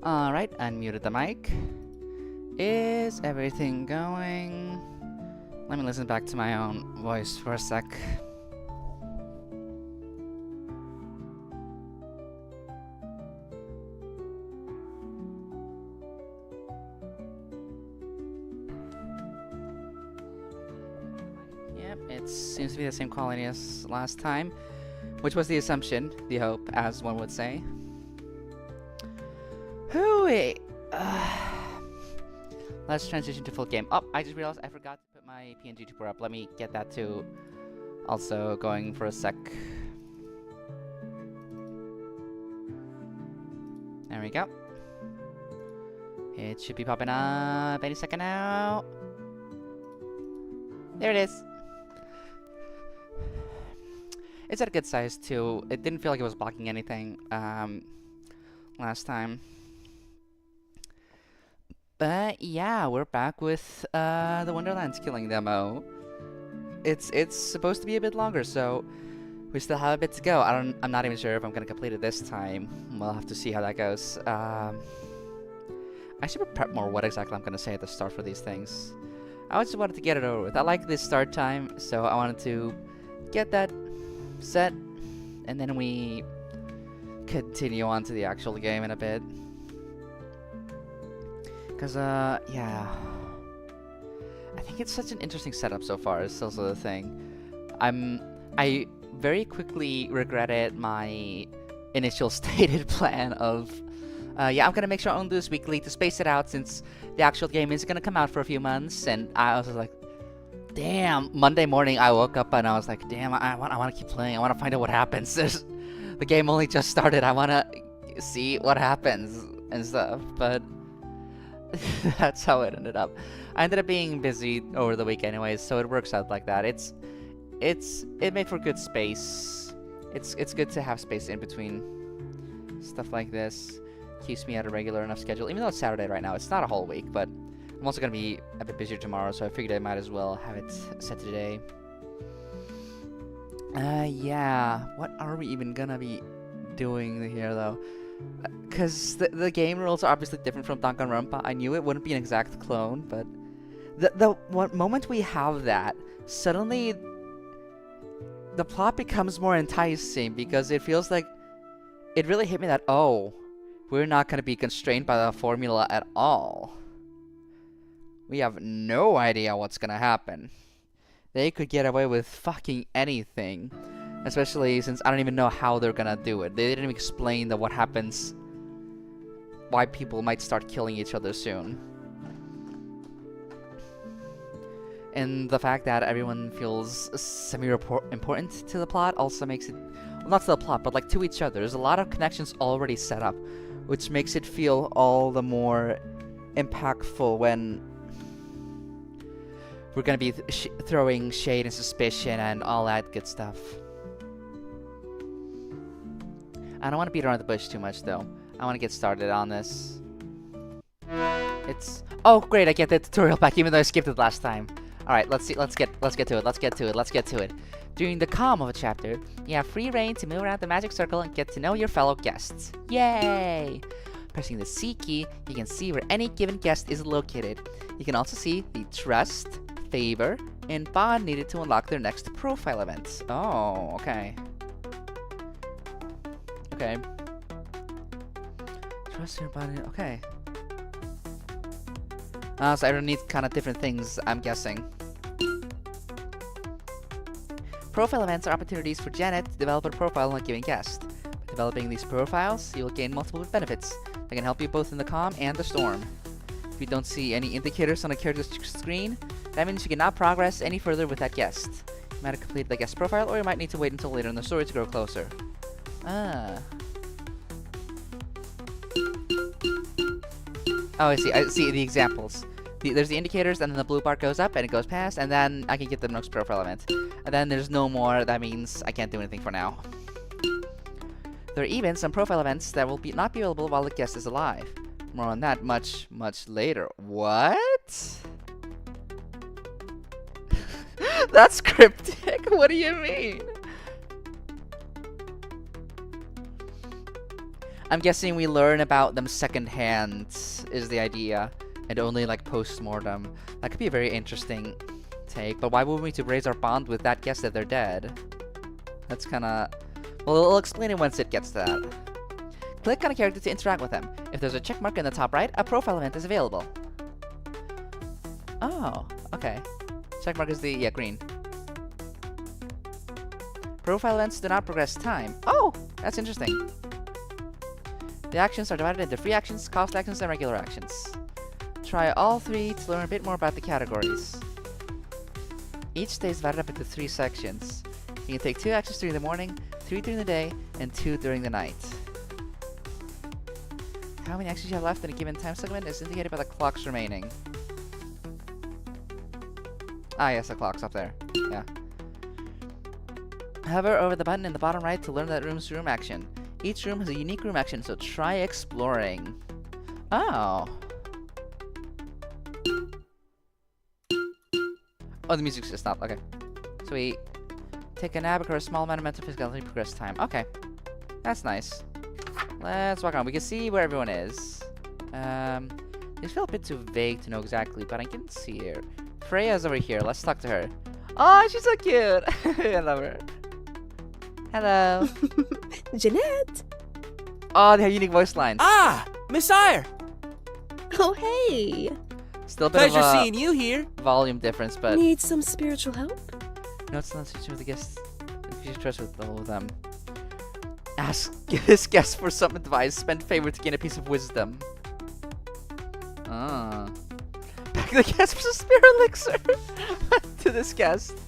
Alright, unmuted the mic. Is everything going? Let me listen back to my own voice for a sec. Yep, it seems to be the same quality as last time, which was the assumption, the hope, as one would say. Hooey! Let's transition to full game. Oh, I just realized I forgot to put my PNG tuber up. Let me get that too. Also going for a sec. There we go. It should be popping up any second now. There it is. It's at a good size too. It didn't feel like it was blocking anything last time. But yeah, we're back with the Wonderland's killing demo. It's supposed to be a bit longer, so we still have a bit to go. I'm not even sure if I'm gonna complete it this time. We'll have to see how that goes. I should prep more what exactly I'm gonna say at the start for these things. I just wanted to get it over with. I like this start time, so I wanted to get that set, and then we continue on to the actual game in a bit. Because, yeah. I think it's such an interesting setup so far, is also the thing. I very quickly regretted my initial stated plan of, yeah, I'm gonna make sure I only do this weekly to space it out since the actual game is gonna come out for a few months, and I was like, damn, Monday morning I woke up and I was like, damn, I want to keep playing, I want to find out what happens. The game only just started, I want to see what happens and stuff, but that's how it ended up. I ended up being busy over the week anyways, so it works out like that. It made for good space. It's good to have space in between stuff like this. Keeps me at a regular enough schedule, even though it's Saturday right now. It's not a whole week, but I'm also gonna be a bit busier tomorrow, so I figured I might as well have it set today. Yeah. What are we even gonna be doing here, though? Because the game rules are obviously different from Danganronpa. I knew it wouldn't be an exact clone, but the one moment we have that, suddenly the plot becomes more enticing because it feels like it really hit me that, oh, we're not going to be constrained by the formula at all. We have no idea what's going to happen. They could get away with fucking anything. Especially since I don't even know how they're gonna do it. They didn't even explain what happens, why people might start killing each other soon. And the fact that everyone feels semi-important to the plot also makes it, well, not to the plot, but like to each other. There's a lot of connections already set up, which makes it feel all the more impactful when we're gonna be throwing shade and suspicion and all that good stuff. I don't want to beat around the bush too much, though. I want to get started on this. Oh, great! I get the tutorial back, even though I skipped it last time. All right, let's see. Let's get to it. During the calm of a chapter, you have free reign to move around the magic circle and get to know your fellow guests. Yay! Pressing the C key, you can see where any given guest is located. You can also see the trust, favor, and bond needed to unlock their next profile events. Oh, okay. Okay. Trust your body. Okay. So everyone needs kind of different things, I'm guessing. Profile events are opportunities for Janet to develop a profile on a given guest. By developing these profiles, you will gain multiple benefits that can help you both in the calm and the storm. If you don't see any indicators on a character's screen, that means you cannot progress any further with that guest. You might have completed the guest profile, or you might need to wait until later in the story to grow closer. Ah. Oh, I see the examples. There's the indicators, and then the blue bar goes up, and it goes past, and then I can get the next profile event. And then there's no more, that means I can't do anything for now. There are even some profile events that will not be available while the guest is alive. More on that much later. What? That's cryptic. What do you mean? I'm guessing we learn about them secondhand is the idea, and only like post-mortem. That could be a very interesting take, but why would we to raise our bond with that guest if they're dead? That's kinda... Well, we'll explain it once it gets to that. Click on a character to interact with them. If there's a check mark in the top right, a profile event is available. Oh, okay. Check mark is the, yeah, green. Profile events do not progress time. Oh, that's interesting. The actions are divided into free actions, cost actions, and regular actions. Try all three to learn a bit more about the categories. Each day is divided up into 3 sections. You can take 2 actions during the morning, 3 during the day, and 2 during the night. How many actions you have left in a given time segment is indicated by the clocks remaining. Ah, yes, the clock's up there. Yeah. Hover over the button in the bottom right to learn that room's room action. Each room has a unique room action, so try exploring. Oh. Oh, the music's just stopped. Okay. So we take a nap or a small amount of mental physicality progress time. Okay. That's nice. Let's walk on. We can see where everyone is. These feel a bit too vague to know exactly, but I can see her. Freya's over here. Let's talk to her. Oh, she's so cute. I love her. Hello. Jeanette. Oh, they have unique voice lines. Ah, Miss Eyre. Oh, hey. Still a bit Pleasure of a seeing you here. volume difference, but Need some spiritual help? no, it's not situation with the guests. You should trust with all of them. Ask this guest for some advice. Spend favor to gain a piece of wisdom. Ah. Back the guest for some spirit elixir to this guest.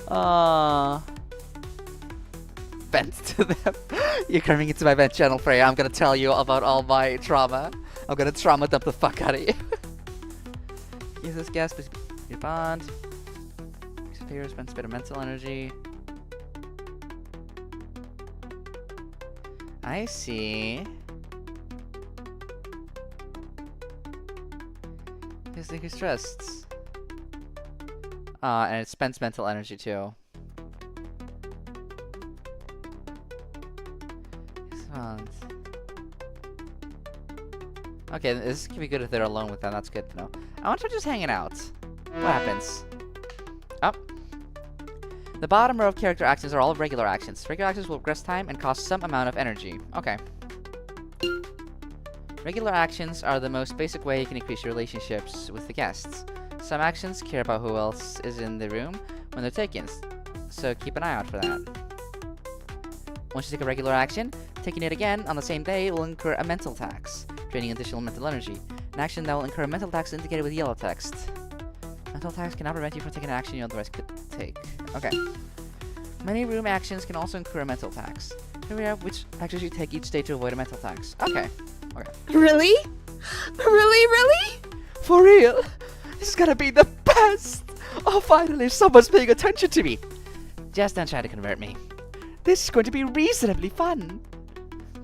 Ah. Vent to them. You're coming into my vent channel, Freya. I'm gonna tell you about all my trauma. I'm gonna trauma dump the fuck out of you. Use this guest, please your bond. Favor, spend a bit of mental energy. I see. Just think who's trusts. And it spends mental energy too. Excellent. Okay, this can be good if they're alone with them. That's good to know. I want to just hanging out. What happens? Up. The bottom row of character actions are all regular actions. Regular actions will progress time and cost some amount of energy. Okay. Regular actions are the most basic way you can increase your relationships with the guests. Some actions care about who else is in the room when they're taken, so keep an eye out for that. Once you take a regular action, taking it again on the same day will incur a mental tax, draining additional mental energy. An action that will incur a mental tax is indicated with yellow text. Mental tax cannot prevent you from taking an action you otherwise could take. Okay. Many room actions can also incur a mental tax. Here we have which actions you take each day to avoid a mental tax. Okay. Okay. Really? Really? For real? This is gonna be the best! Oh, finally, someone's paying attention to me! Just don't try to convert me. This is going to be reasonably fun!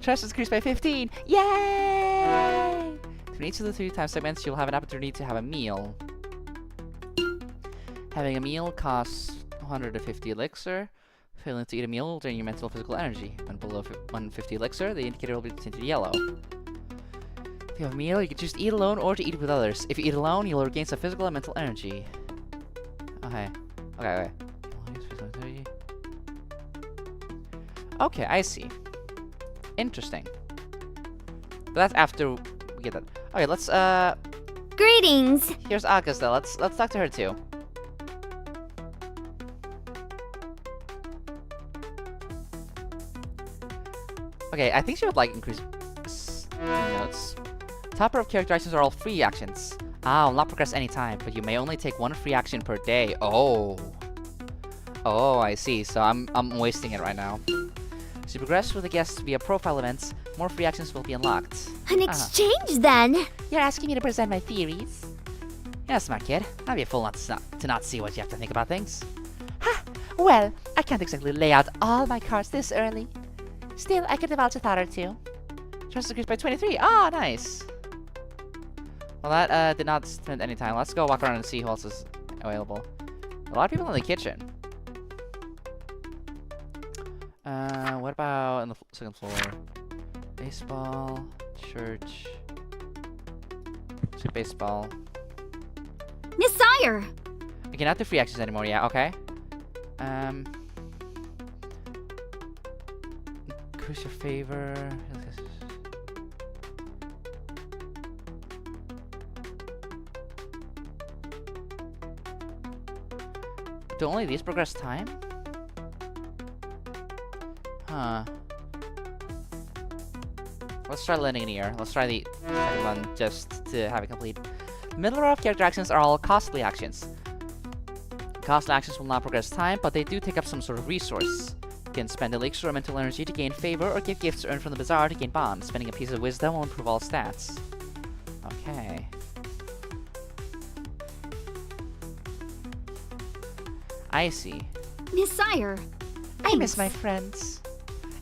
Trust is increased by 15! Yay! Between each of the 3 time segments, you'll have an opportunity to have a meal. Having a meal costs 150 elixir. Failing to eat a meal will drain your mental and physical energy. When below 150 elixir, the indicator will be tinted yellow. If you have a meal, you can choose to eat alone or to eat with others. If you eat alone, you'll regain some physical and mental energy. Okay. Okay, I see. Interesting. But that's after we get that. Okay, let's Greetings. here's Aka's though. Let's talk to her too. Okay, I think she would like increase notes. Top row of character actions are all free actions. Ah, will not progress anytime, but you may only take 1 free action per day. Oh. Oh, I see. So I'm wasting it right now. As you progress with the guests via profile events, more free actions will be unlocked. An exchange, then. You're asking me to present my theories? You're a smart kid. I'd be a fool to not see what you have to think about things. Ha! Well, I can't exactly lay out all my cards this early. Still, I could divulge a thought or two. Trust increased by 23. Ah, nice. Well, that did not spend any time. Let's go walk around and see who else is available. A lot of people in the kitchen. What about on the second floor? Baseball, church. So baseball. Miss Sire! I cannot do free actions anymore, yeah, okay. Who's your favor? Do only these progress time? Huh. Let's try linear. Let's try the second one just to have it complete. Middle row of character actions are all costly actions. Costly actions will not progress time, but they do take up some sort of resource. You can spend elixir or mental energy to gain favor, or give gifts earned from the bazaar to gain bonds. Spending a piece of wisdom will improve all stats. Okay. I see. Miss Sire! I miss my friends.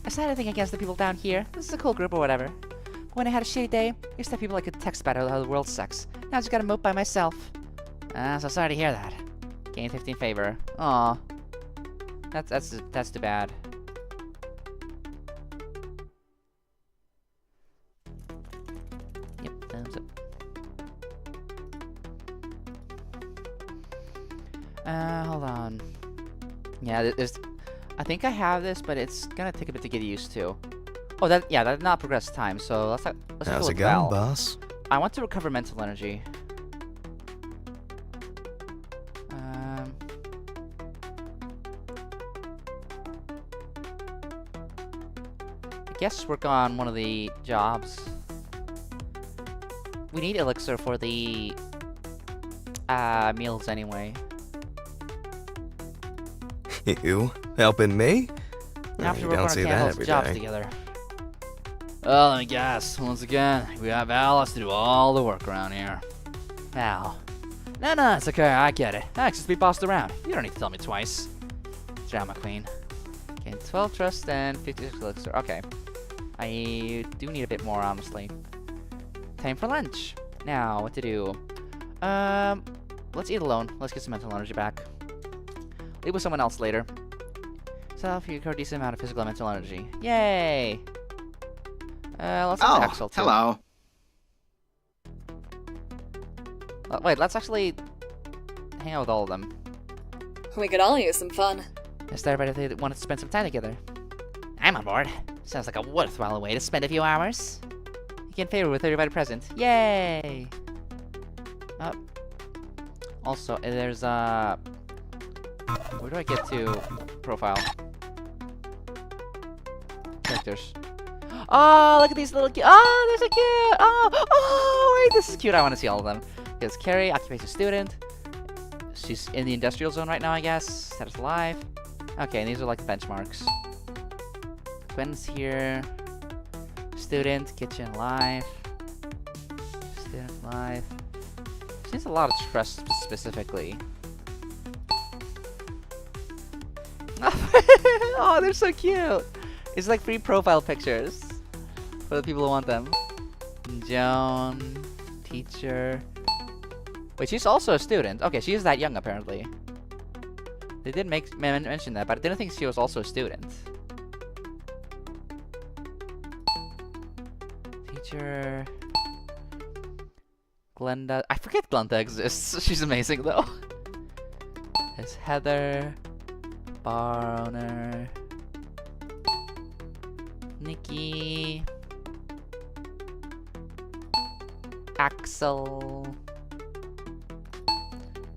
It's not anything against the people down here. This is a cool group or whatever. But when I had a shitty day, I used to have people I could text about how the world sucks. Now I just gotta mope by myself. So sorry to hear that. Gain 15 favor. Aw. That's too bad. Yep, thumbs up. Hold on. Yeah, there's... I think I have this, but it's gonna take a bit to get used to. Oh, that did not progress time, so let's go How's with it going, Val. boss? I want to recover mental energy. I guess work on one of the jobs. We need elixir for the meals anyway. You helping me? After You work on don't our see that candles every jobs day. together. Well, I guess, once again, we have Alice to do all the work around here. Al. No, it's okay, I get it. I just be bossed around. You don't need to tell me twice. Drama queen. Gain 12 trust and 56 elixir. Okay. I do need a bit more, honestly. Time for lunch. Now, what to do? Let's eat alone. Let's get some mental energy back. Leave with someone else later. So, if you recover a decent amount of physical and mental energy. Yay! Let's have Axel too. Hello. Wait, let's actually hang out with all of them. We could all use some fun. Just everybody if they wanted to spend some time together. I'm on board. Sounds like a worthwhile way to spend a few hours. You get favor with everybody present. Yay! Also, there's where do I get to profile? Characters. Oh, look at these little oh, they're so cute! Oh, wait, this is cute. I want to see all of them. There's Carrie, occupation student. She's in the industrial zone right now, I guess. Status alive. Okay, and these are like the benchmarks. Quinn's here. Student, kitchen alive. Student alive. She has a lot of trust specifically. Oh, they're so cute! It's like free profile pictures for the people who want them. Joan, teacher. Wait, she's also a student. Okay, she is that young apparently. They did mention that, but I didn't think she was also a student. Teacher. Glenda. I forget Glenda exists. She's amazing though. There's Heather. Bar owner. Nikki. Axel.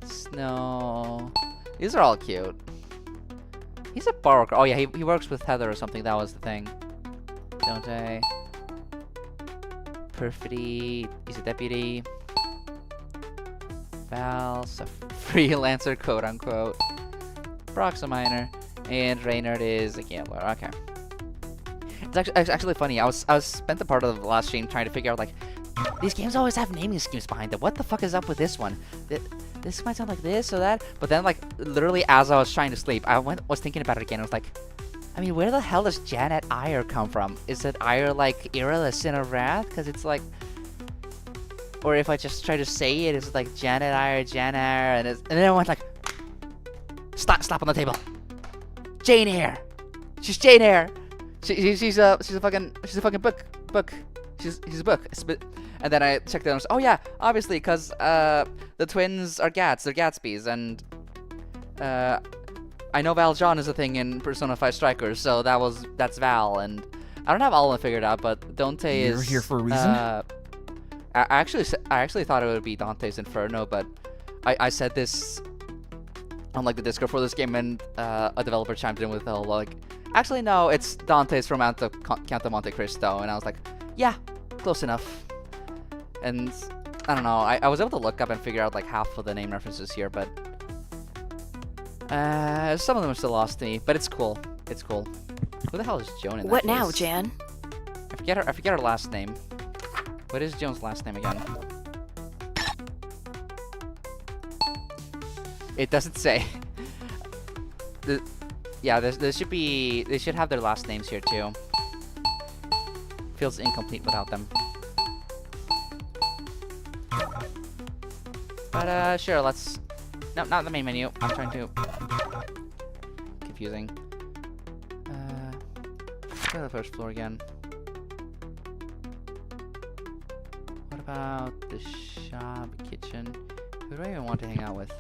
Snow. These are all cute. He's a bar worker. Oh yeah, he works with Heather or something. That was the thing. Don't I? Perfidy. He's a deputy. Val's a freelancer, quote unquote. Brock's a miner. And Reynard is a gambler. Okay. It's actually funny. I was spent the part of the last stream trying to figure out like these games always have naming schemes behind them. What the fuck is up with this one? This might sound like this or that, but then like literally as I was trying to sleep, I was thinking about it again. I was like, I mean, where the hell does Janet Eyre come from? Is it Eyre like Ira, the Sin of Wrath? Because it's like, or if I just try to say it, it's like Janet Eyre, and then I went like, slap on the table. Jane Eyre. She's Jane Eyre. She's a fucking book book. She's a book. And then I checked it and I was, oh yeah, obviously, because the twins are Gats. They're Gatsby's, and I know Valjean is a thing in Persona 5 Strikers, so that's Val, and I don't have all of them figured out, but Dante is... You're here for a reason? I actually thought it would be Dante's Inferno, but I said this on like the Discord for this game, and a developer chimed in with like, actually no, it's Dante's from Count of Monte Cristo, and I was like, yeah, close enough. And I don't know, I was able to look up and figure out like half of the name references here, but some of them are still lost to me, but it's cool. It's cool. Who the hell is Joan in that What now, case? Jan? I forget her last name. What is Joan's last name again? It doesn't say. Yeah, they should have their last names here too. Feels incomplete without them. But sure, let's... No, not the main menu. I'm trying to... Confusing. Let's go to the first floor again. What about the shop, kitchen? Who do I even want to hang out with?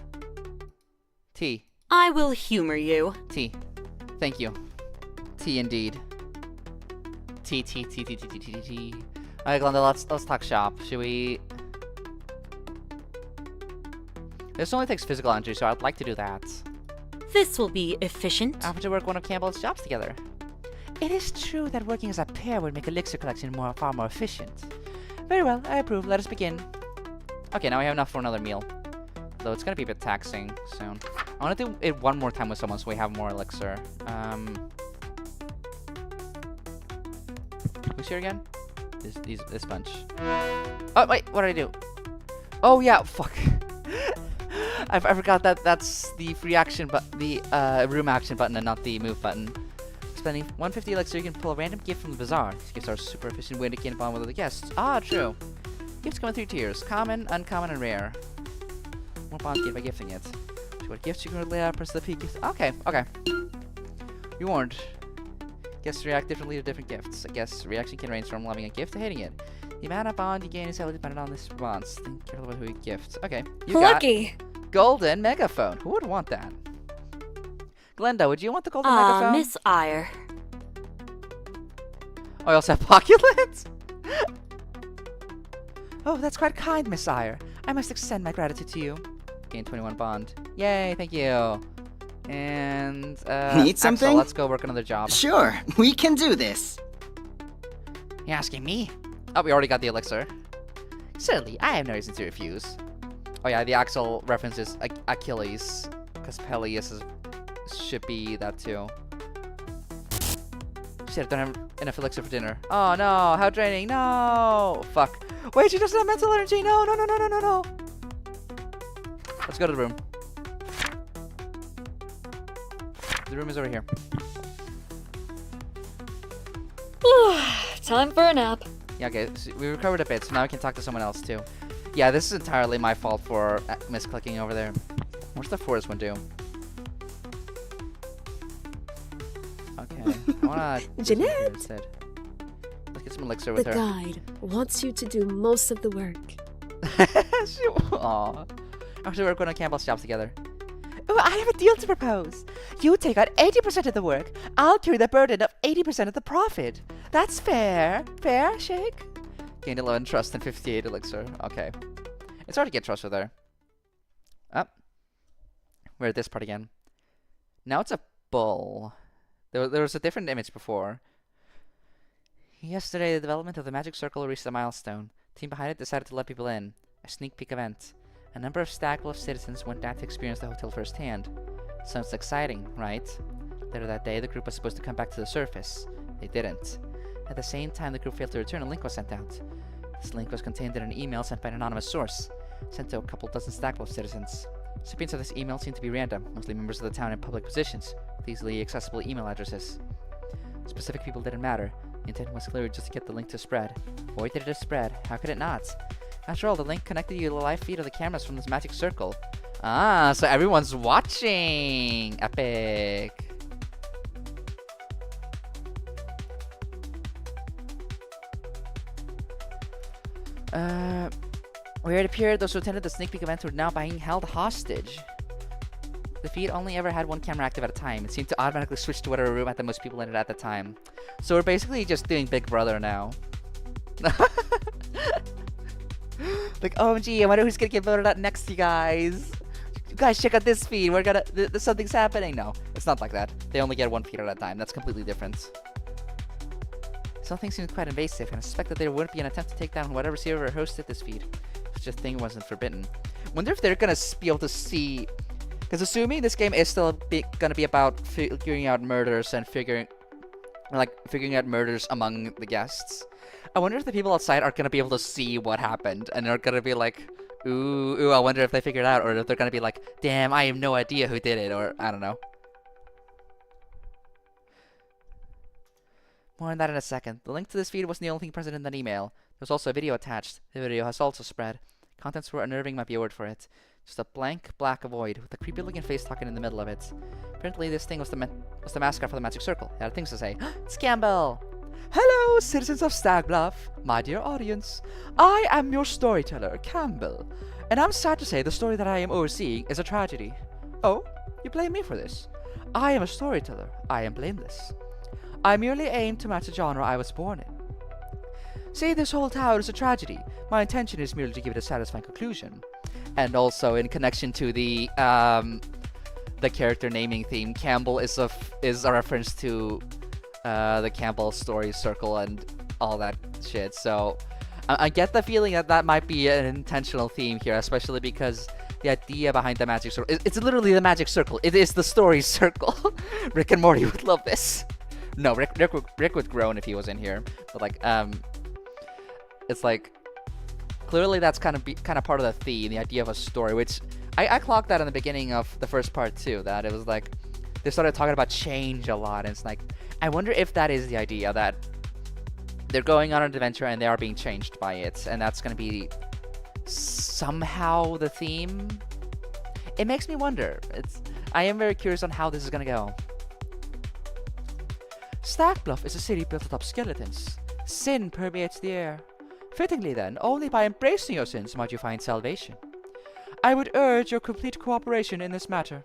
T. I will humor you. T. Thank you. T indeed. T. Alright, Glenda, let's talk shop. Should we... This only takes physical entry, so I'd like to do that. This will be efficient. After to work one of Campbell's jobs together. It is true that working as a pair would make elixir collection far more efficient. Very well, I approve. Let us begin. Okay, now we have enough for another meal. Though it's gonna be a bit taxing soon. I wanna do it one more time with someone so we have more elixir. Who's here again? This bunch. Oh, wait, what did I do? Oh, yeah, fuck. I forgot that that's the free action the room action button and not the move button. Spending 150 elixir, you can pull a random gift from the bazaar. These gifts are a super efficient way to gain a bond with other guests. Ah, true. Gifts come in 3 tiers: common, uncommon, and rare. More bonds gained by gifting it. So what gifts you can lay out, press the P gift. Okay. You warned. Guests react differently to different gifts. A guest's reaction can range from loving a gift to hating it. The amount of bond you gain is heavily dependent on this response. Think careful about who you gift. Okay. You Lucky. got golden megaphone. Who would want that? Glenda, would you want the golden megaphone? Miss Eyre. Oh, I also have Poculent? Oh, that's quite kind, Miss Eyre. I must extend my gratitude to you. Gain 21 bond. Yay, thank you. And, Need something? Axel, let's go work another job. Sure, we can do this. You asking me? Oh, we already got the elixir. Certainly, I have no reason to refuse. Oh yeah, the Axel reference is Achilles, because Peleus should be that too. Shit, I don't have enough elixir for dinner. Oh no, how draining, no! Fuck. Wait, she doesn't have mental energy, no. Let's go to the room. The room is over here. Time for a nap. Yeah, okay, so we recovered a bit, so now we can talk to someone else too. Yeah, this is entirely my fault for misclicking over there. What's the forest one do? Okay, I wanna... Jeanette! Instead. Let's get some elixir The with her. guide wants you to do most of the work. Aww. After work on Campbell's jobs together. Oh, I have a deal to propose. You take out 80% of the work. I'll carry the burden of 80% of the profit. That's fair. Fair, Shake? Gained 11 trust and 58 elixir. Okay. It's hard to get trust with her. Up. We're at this part again. Now it's a bull. There was a different image before. Yesterday, the development of the Magic Circle reached a milestone. The team behind it decided to let people in. A sneak peek event. A number of stagful of citizens went down to experience the hotel firsthand. Sounds exciting, right? Later that day, the group was supposed to come back to the surface. They didn't. At the same time the group failed to return, a link was sent out. This link was contained in an email sent by an anonymous source, sent to a couple dozen stagful citizens. Recipients of this email seemed to be random, mostly members of the town in public positions, with easily accessible email addresses. Specific people didn't matter. The intent was clear, just to get the link to spread. Boy, did it spread. How could it not? After all, the link connected you to the live feed of the cameras from this magic circle. Ah, so everyone's watching! Epic! Where it appeared those who attended the sneak peek event were now being held hostage. The feed only ever had one camera active at a time. It seemed to automatically switch to whatever room had the most people in it at the time. So we're basically just doing Big Brother now. Like, OMG, I wonder who's gonna get voted out next, you guys. You guys, check out this feed. We're gonna... something's happening. No, it's not like that. They only get one feed at a time. That's completely different. Something seems quite invasive, and I suspect that there wouldn't be an attempt to take down whatever server hosted this feed. Such a thing wasn't forbidden. Wonder if they're gonna be able to see... Because assuming this game is still gonna be about figuring out murders and figuring out murders among the guests, I wonder if the people outside are gonna be able to see what happened and are gonna be like, ooh, I wonder if they figured it out, or if they're gonna be like, damn, I have no idea who did it, or I don't know. More on that in a second. The link to this feed wasn't the only thing present in that email. There was also a video attached. The video has also spread. Contents were unnerving, might be a word for it. Just a blank black void with a creepy looking face talking in the middle of it. Apparently this thing was the mascot for the Magic Circle. It had things to say. It's Campbell! Hello, citizens of Stag Bluff, my dear audience. I am your storyteller, Campbell, and I'm sad to say the story that I am overseeing is a tragedy. Oh, you blame me for this? I am a storyteller. I am blameless. I merely aim to match the genre I was born in. See, this whole town is a tragedy. My intention is merely to give it a satisfying conclusion. And also, in connection to the character naming theme, Campbell is a reference to the Campbell story circle and all that shit. So I get the feeling that that might be an intentional theme here, especially because the idea behind the magic circle, it's literally the magic circle. It is the story circle. Rick and Morty would love this. No, Rick would groan if he was in here. But like, it's like, clearly that's kind of part of the theme, the idea of a story, which I clocked that in the beginning of the first part too, that it was like, they started talking about change a lot, and it's like, I wonder if that is the idea, that they're going on an adventure and they are being changed by it, and that's going to be somehow the theme. It makes me wonder. I am very curious on how this is going to go. Stag Bluff is a city built atop skeletons. Sin permeates the air. Fittingly then, only by embracing your sins might you find salvation. I would urge your complete cooperation in this matter.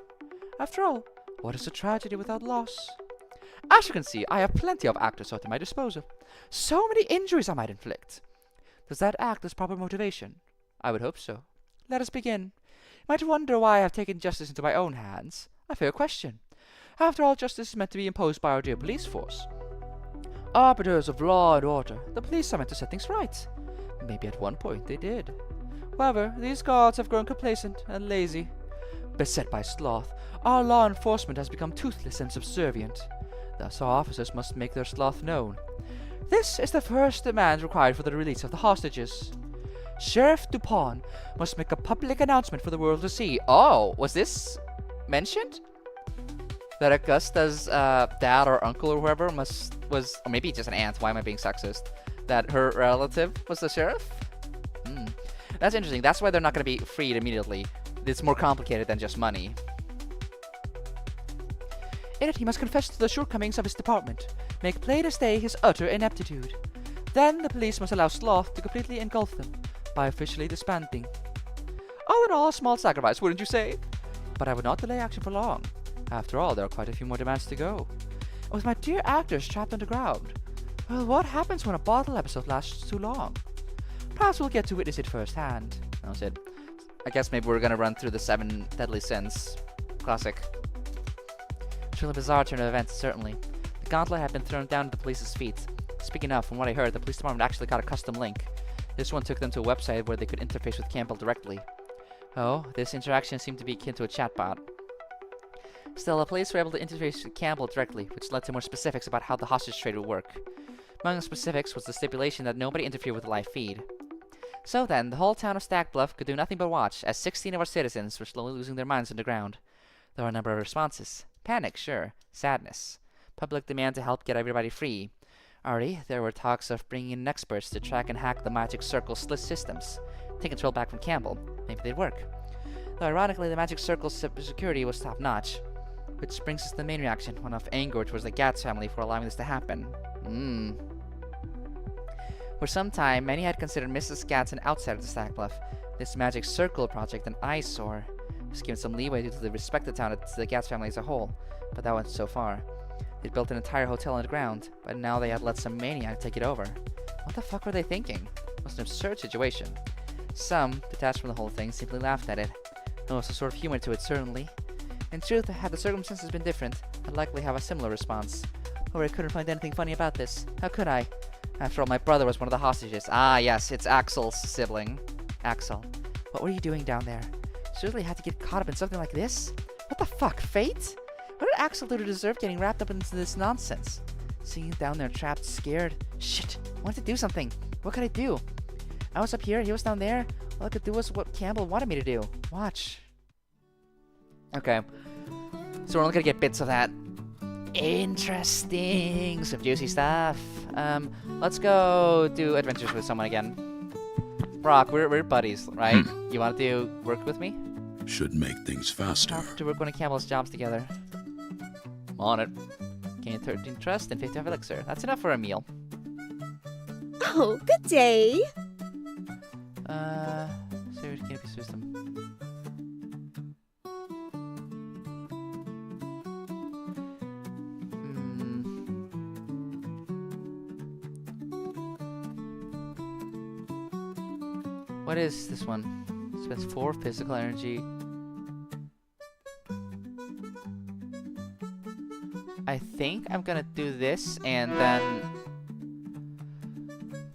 After all, what is a tragedy without loss? As you can see, I have plenty of actors at my disposal. So many injuries I might inflict. Does that act as proper motivation? I would hope so. Let us begin. You might wonder why I have taken justice into my own hands. A fair question. After all, justice is meant to be imposed by our dear police force. Arbiters of law and order, the police are meant to set things right. Maybe at one point they did. However, these guards have grown complacent and lazy. Beset by sloth, our law enforcement has become toothless and subservient. Thus our officers must make their sloth known. This is the first demand required for the release of the hostages. Sheriff Dupont must make a public announcement for the world to see. Oh, was this mentioned? That Augusta's dad or uncle or whoever was, or maybe just an aunt, why am I being sexist? That her relative was the sheriff? That's interesting. That's why they're not going to be freed immediately. It's more complicated than just money. In it, he must confess to the shortcomings of his department, make plain as day his utter ineptitude. Then the police must allow sloth to completely engulf them by officially disbanding. All in all, a small sacrifice, wouldn't you say? But I would not delay action for long. After all, there are quite a few more demands to go. And with my dear actors trapped underground, well, what happens when a bottle episode lasts too long? Perhaps we'll get to witness it firsthand. That was it. I guess maybe we're gonna run through the 7 deadly sins. Classic. Truly bizarre turn of events, certainly. The gauntlet had been thrown down at the police's feet. Speaking of, from what I heard, the police department actually got a custom link. This one took them to a website where they could interface with Campbell directly. Oh, this interaction seemed to be akin to a chatbot. Still, the police were able to interface with Campbell directly, which led to more specifics about how the hostage trade would work. Among the specifics was the stipulation that nobody interfere with the live feed. So then, the whole town of Stag Bluff could do nothing but watch as 16 of our citizens were slowly losing their minds underground. There were a number of responses. Panic, sure. Sadness. Public demand to help get everybody free. Already, there were talks of bringing in experts to track and hack the Magic Circle's systems. Take control back from Campbell. Maybe they'd work. Though ironically, the Magic Circle's security was top-notch. Which brings us to the main reaction, one of anger towards the Gats family for allowing this to happen. For some time, many had considered Mrs. Katz an outsider to Stackcliff. This magic circle project an eyesore. It was given some leeway due to the respect the town to the Katz family as a whole, but that went so far. They'd built an entire hotel underground, but now they had let some maniac take it over. What the fuck were they thinking? It was an absurd situation. Some, detached from the whole thing, simply laughed at it. There was a sort of humor to it, certainly. In truth, had the circumstances been different, I'd likely have a similar response. However, I couldn't find anything funny about this. How could I? After all, my brother was one of the hostages. Ah, yes, it's Axel's sibling. Axel. What were you doing down there? Certainly had to get caught up in something like this? What the fuck, fate? What did Axel do to deserve getting wrapped up into this nonsense? Seeing him down there trapped, scared. Shit, I wanted to do something. What could I do? I was up here, he was down there. All I could do was what Campbell wanted me to do. Watch. Okay. So we're only gonna get bits of that. Interesting. Some juicy stuff. Let's go do adventures with someone again. Brock, we're buddies, right? You want to work with me? Should make things faster. Have to work one of Campbell's jobs together. On it. Gain 13 trust and 50 of elixir. That's enough for a meal. Oh, good day. Serious canopy system. What is this one? Spends 4 physical energy. I think I'm gonna do this and then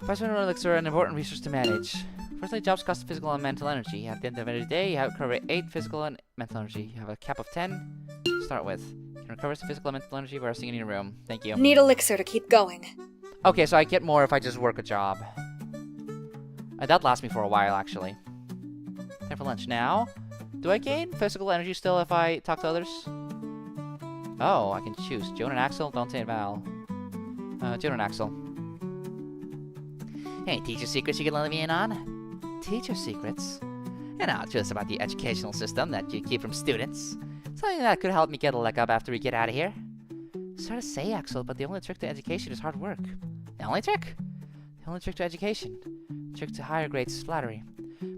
5 elixir are an important resource to manage. Firstly, jobs cost physical and mental energy. At the end of every day, you have to recover 8 physical and mental energy. You have a cap of 10 to start with. You can recover some physical and mental energy by resting in your room. Thank you. Need elixir to keep going. Okay, so I get more if I just work a job. That lasts me for a while, actually. Time for lunch now. Do I gain physical energy still if I talk to others? Oh, I can choose. Joan and Axel, Dante and Val. Joan and Axel. Hey, teacher secrets you can let me in on? Teacher secrets? You know, just about the educational system that you keep from students. Something that could help me get a leg up after we get out of here. Sorry to say, Axel, but the only trick to education is hard work. The only trick? The only trick to education. Trick to higher grades is flattery.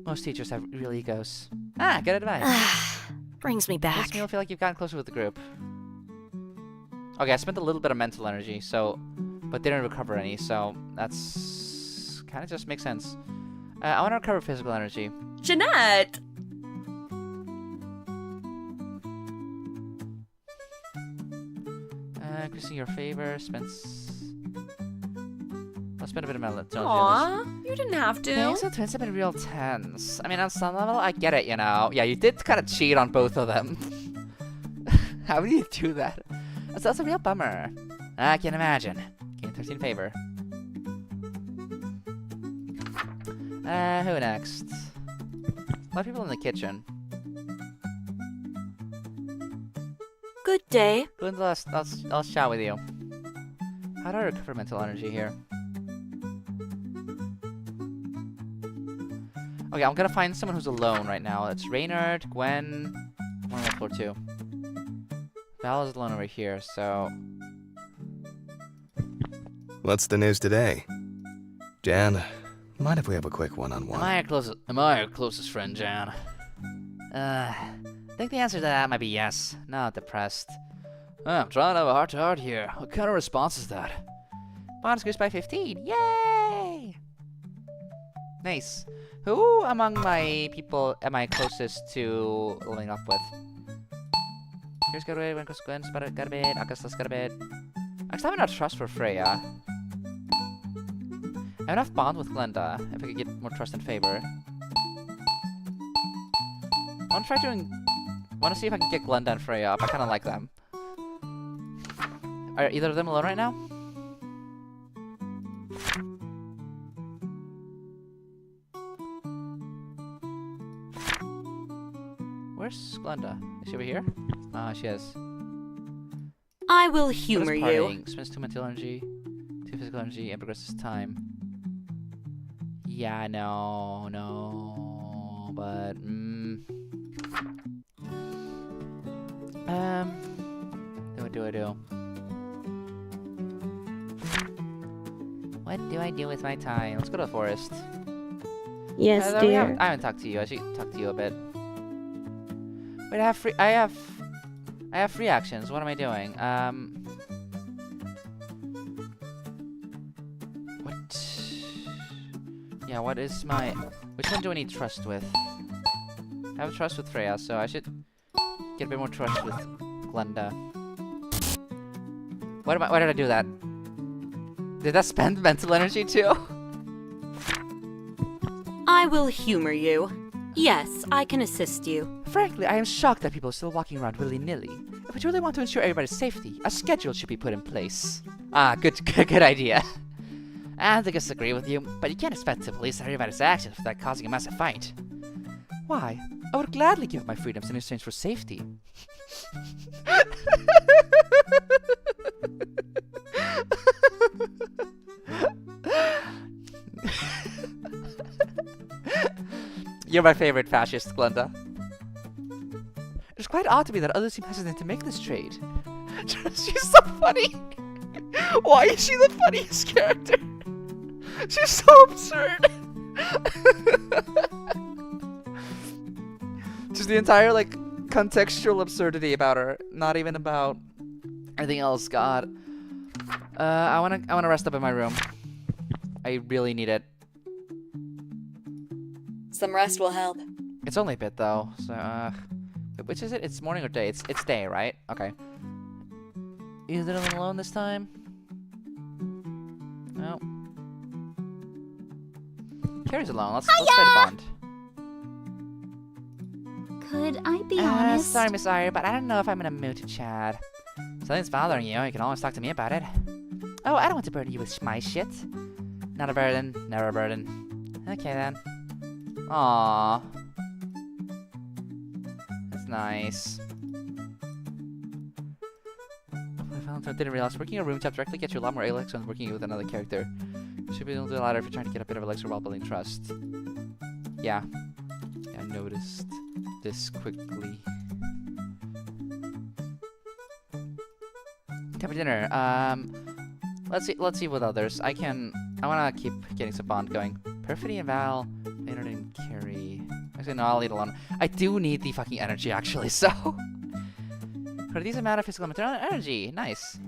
Most teachers have real egos. Ah, good advice. Brings me back. Makes me feel like you've gotten closer with the group. Okay, I spent a little bit of mental energy, so, but didn't recover any, so that's kind of just makes sense. I want to recover physical energy. Jeanette! Increasing your favor, I'll spend a bit of mental energy. Aww, you didn't have to. Things with twins have been real tense. I mean, on some level, I get it, you know. Yeah, you did kind of cheat on both of them. How do you do that? That's a real bummer. I can imagine. Gain 13 favor. Who next? A lot of people in the kitchen. Good day. Glinda, I'll chat with you. How do I recover mental energy here? Okay, I'm gonna find someone who's alone right now. It's Reynard, Gwen, one on floor 2. Val is alone over here, so... What's the news today? Jan, mind if we have a quick one-on-one? Am I your closest friend, Jan? I think the answer to that might be yes. Not depressed. I'm trying to have a heart-to-heart here. What kind of response is that? Bond screws by 15. Yay! Nice. Who among my people am I closest to leveling up with? Here's got a bit, Winkle's Gwen's got a bit, Augustus got a bit. I still have enough trust for Freya. I have enough bond with Glenda, if I could get more trust and favor. I want to see if I can get Glenda and Freya up. I kind of like them. Are either of them alone right now? Where's Glenda? Is she over here? Ah, she is. I will humor you. Spends 2 mental energy, 2 physical energy, and progresses time. Yeah, no, but what do I do? What What do I do with my time? Let's go to the forest. Yes, I dear. haven't talked to you. I should talk to you a bit. Wait, I have free actions. What am I doing? What? Yeah, what is my... Which one do I need trust with? I have trust with Freya, so I should get a bit more trust with Glenda. Why did I do that? Did that spend mental energy too? I will humor you. Yes, I can assist you. Frankly, I am shocked that people are still walking around willy-nilly. If we truly want to ensure everybody's safety, a schedule should be put in place. Ah, good idea. And I disagree with you, but you can't expect to police everybody's actions without causing a massive fight. Why? I would gladly give my freedoms in exchange for safety. You're my favorite fascist, Glenda. It's quite odd to me that others seem hesitant to make this trade. She's so funny. Why is she the funniest character? She's so absurd. Just the entire, like, contextual absurdity about her. Not even about anything else. God. I wanna rest up in my room. I really need it. Some rest will help. It's only a bit though, so which is it? It's morning or day? It's day, right? Okay. You living alone this time? No. Carrie's alone. Let's try to bond. Could I be honest? Sorry, Miss Ire, but I don't know if I'm in a mood to chat. If something's bothering you, you can always talk to me about it. Oh, I don't want to burden you with my shit. Not a burden, never a burden. Okay then. Aww. That's nice. I didn't realize working a room tab directly gets you a lot more elixir than working with another character. You should be able to do a lot if you're trying to get a bit of elixir while building trust. Yeah. I noticed this quickly. Time for dinner. Let's see with others. I wanna keep getting some bond going. Perfidy and Val, Maynard and Carrie. Actually, no, I'll eat alone. I do need the fucking energy, actually, so... For a decent amount of physical and material energy. Nice.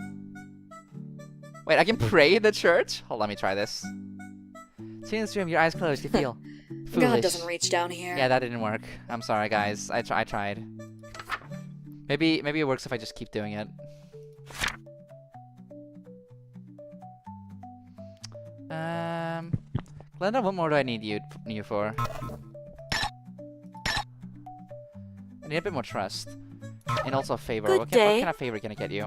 Wait, I can pray in the church? Hold on, let me try this. Sitting in this room, your eyes closed, you feel foolish. God doesn't reach down here. Yeah, that didn't work. I'm sorry, guys. I tried. Maybe it works if I just keep doing it. Glenda, what more do I need you for? I need a bit more trust. And also a favor. What kind of favor can I get you?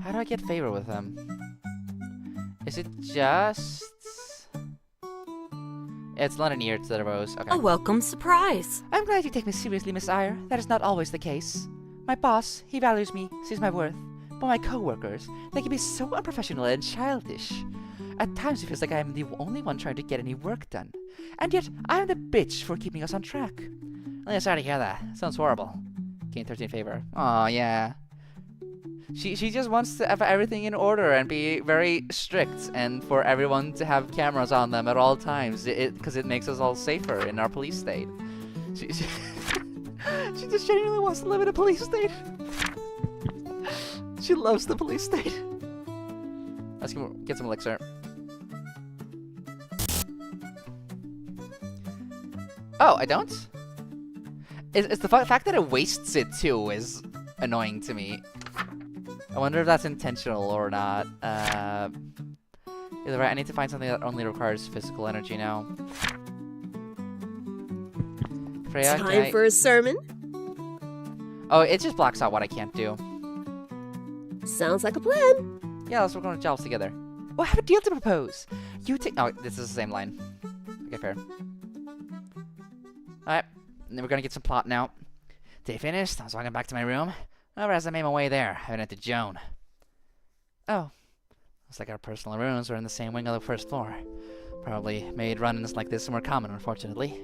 How do I get favor with him? Is it just... It's not an ear to the rose. Okay. A welcome surprise. I'm glad you take me seriously, Miss Ire. That is not always the case. My boss, he values me, sees my worth. But my co-workers, they can be so unprofessional and childish. At times it feels like I am the only one trying to get any work done. And yet, I am the bitch for keeping us on track. I'm sorry to hear that. Sounds horrible. Gain 13 favor. Aw, yeah. She just wants to have everything in order and be very strict, and for everyone to have cameras on them at all times, because it makes us all safer in our police state. She just genuinely wants to live in a police state. She loves the police state. Let's get some elixir. Oh, I don't? It's the fact that it wastes it too is annoying to me. I wonder if that's intentional or not. Either way, I need to find something that only requires physical energy now. Freya, Time for a sermon? Oh, it just blocks out what I can't do. Sounds like a plan. Yeah, let's work on jobs together. Oh, I have a deal to propose. You take... Oh, this is the same line. Okay, fair. Alright, then we're gonna get some plot now. Day finished, I was walking back to my room. However, as I made my way there, I ran into Joan. Oh. Looks like our personal rooms were in the same wing of the first floor. Probably made run-ins like this more common, unfortunately.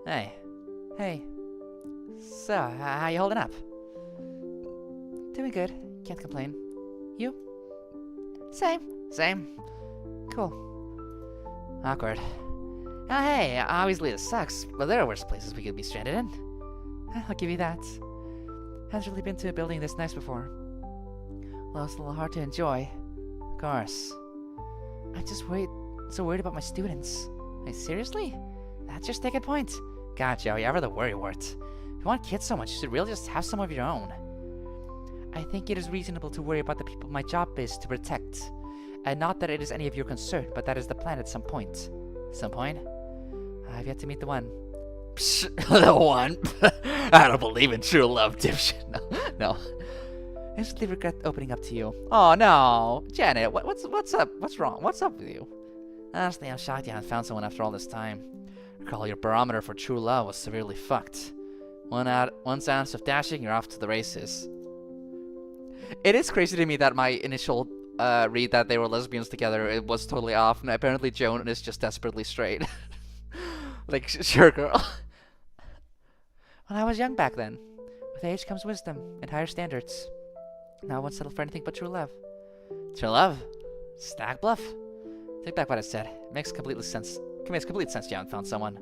Hey. So, how you holding up? Doing good. Can't complain. You? Same. Cool. Awkward. Oh, hey, obviously this sucks, but there are worse places we could be stranded in. I'll give you that. Hasn't really been to a building this nice before. Well, it's a little hard to enjoy. Of course. I'm just so worried about my students. Wait, seriously? That's your sticking point? Gotcha, you're ever the worrywart. If you want kids so much, you should really just have some of your own. I think it is reasonable to worry about the people my job is to protect. And not that it is any of your concern, but that is the plan at some point. Some point? I've yet to meet the one. Psh, the one? I don't believe in true love, dipshit. No. I instantly regret opening up to you. Oh no, Janet, what's up? What's wrong? What's up with you? Honestly, I'm shocked you haven't found someone after all this time. Recall your barometer for true love was severely fucked. One ounce of dashing, you're off to the races. It is crazy to me that my initial read that they were lesbians together, it was totally off, and apparently Joan is just desperately straight. Like, sure, girl. Well, I was young back then. With age comes wisdom and higher standards. Now I won't settle for anything but true love. True love? Stag bluff? Take back what I said. It makes complete sense. It makes complete sense you haven't found someone.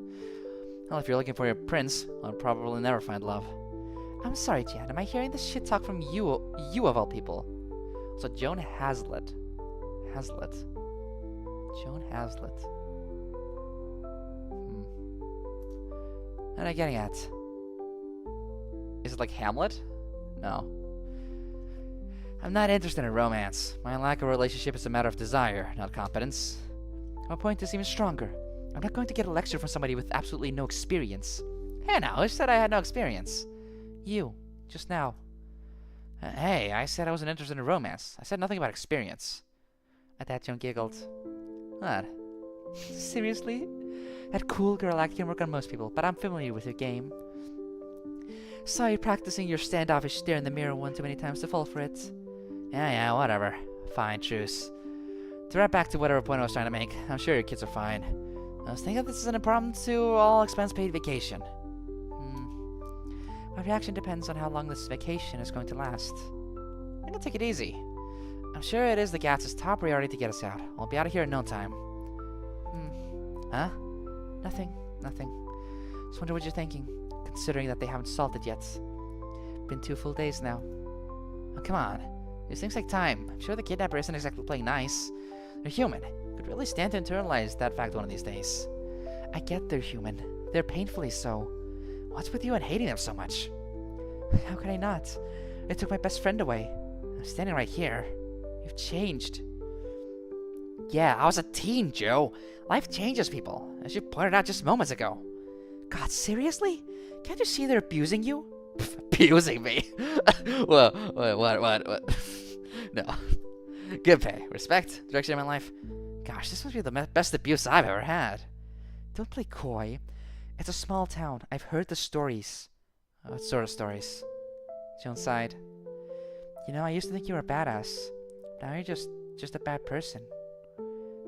Well, if you're looking for your prince, I'll probably never find love. I'm sorry, Jan. Am I hearing this shit talk from you of all people? So Joan Hazlitt. Joan Hazlitt. What am I getting at? Is it like Hamlet? No. I'm not interested in romance. My lack of relationship is a matter of desire, not competence. My point is even stronger. I'm not going to get a lecture from somebody with absolutely no experience. Hey now, who said I had no experience? You, just now. Hey, I said I wasn't interested in romance. I said nothing about experience. At that, Joan giggled. What? Seriously? That cool girl act can work on most people, but I'm familiar with your game. Saw you practicing your standoffish stare in the mirror one too many times to fall for it. Yeah, whatever. Fine, truce. To wrap back to whatever point I was trying to make, I'm sure your kids are fine. I was thinking this is an impromptu, all-expense-paid vacation. My reaction depends on how long this vacation is going to last. I'm gonna take it easy. I'm sure it is the Gats' top priority to get us out. We'll be out of here in no time. Huh? Nothing. Just wonder what you're thinking, considering that they haven't salted yet. Been 2 full days now. Oh, come on. These things take time. I'm sure the kidnapper isn't exactly playing nice. They're human. Could really stand to internalize that fact one of these days. I get they're human. They're painfully so. What's with you and hating them so much? How could I not? They took my best friend away. I'm standing right here. You've changed. Yeah, I was a teen, Joe. Life changes people, as you pointed out just moments ago. God, seriously? Can't you see they're abusing you? Abusing me? Well, what? No. Good pay, respect, direction in my life. Gosh, this must be the best abuse I've ever had. Don't play coy. It's a small town. I've heard the stories. What sort of stories? Joan sighed. You know, I used to think you were a badass. Now you're just a bad person.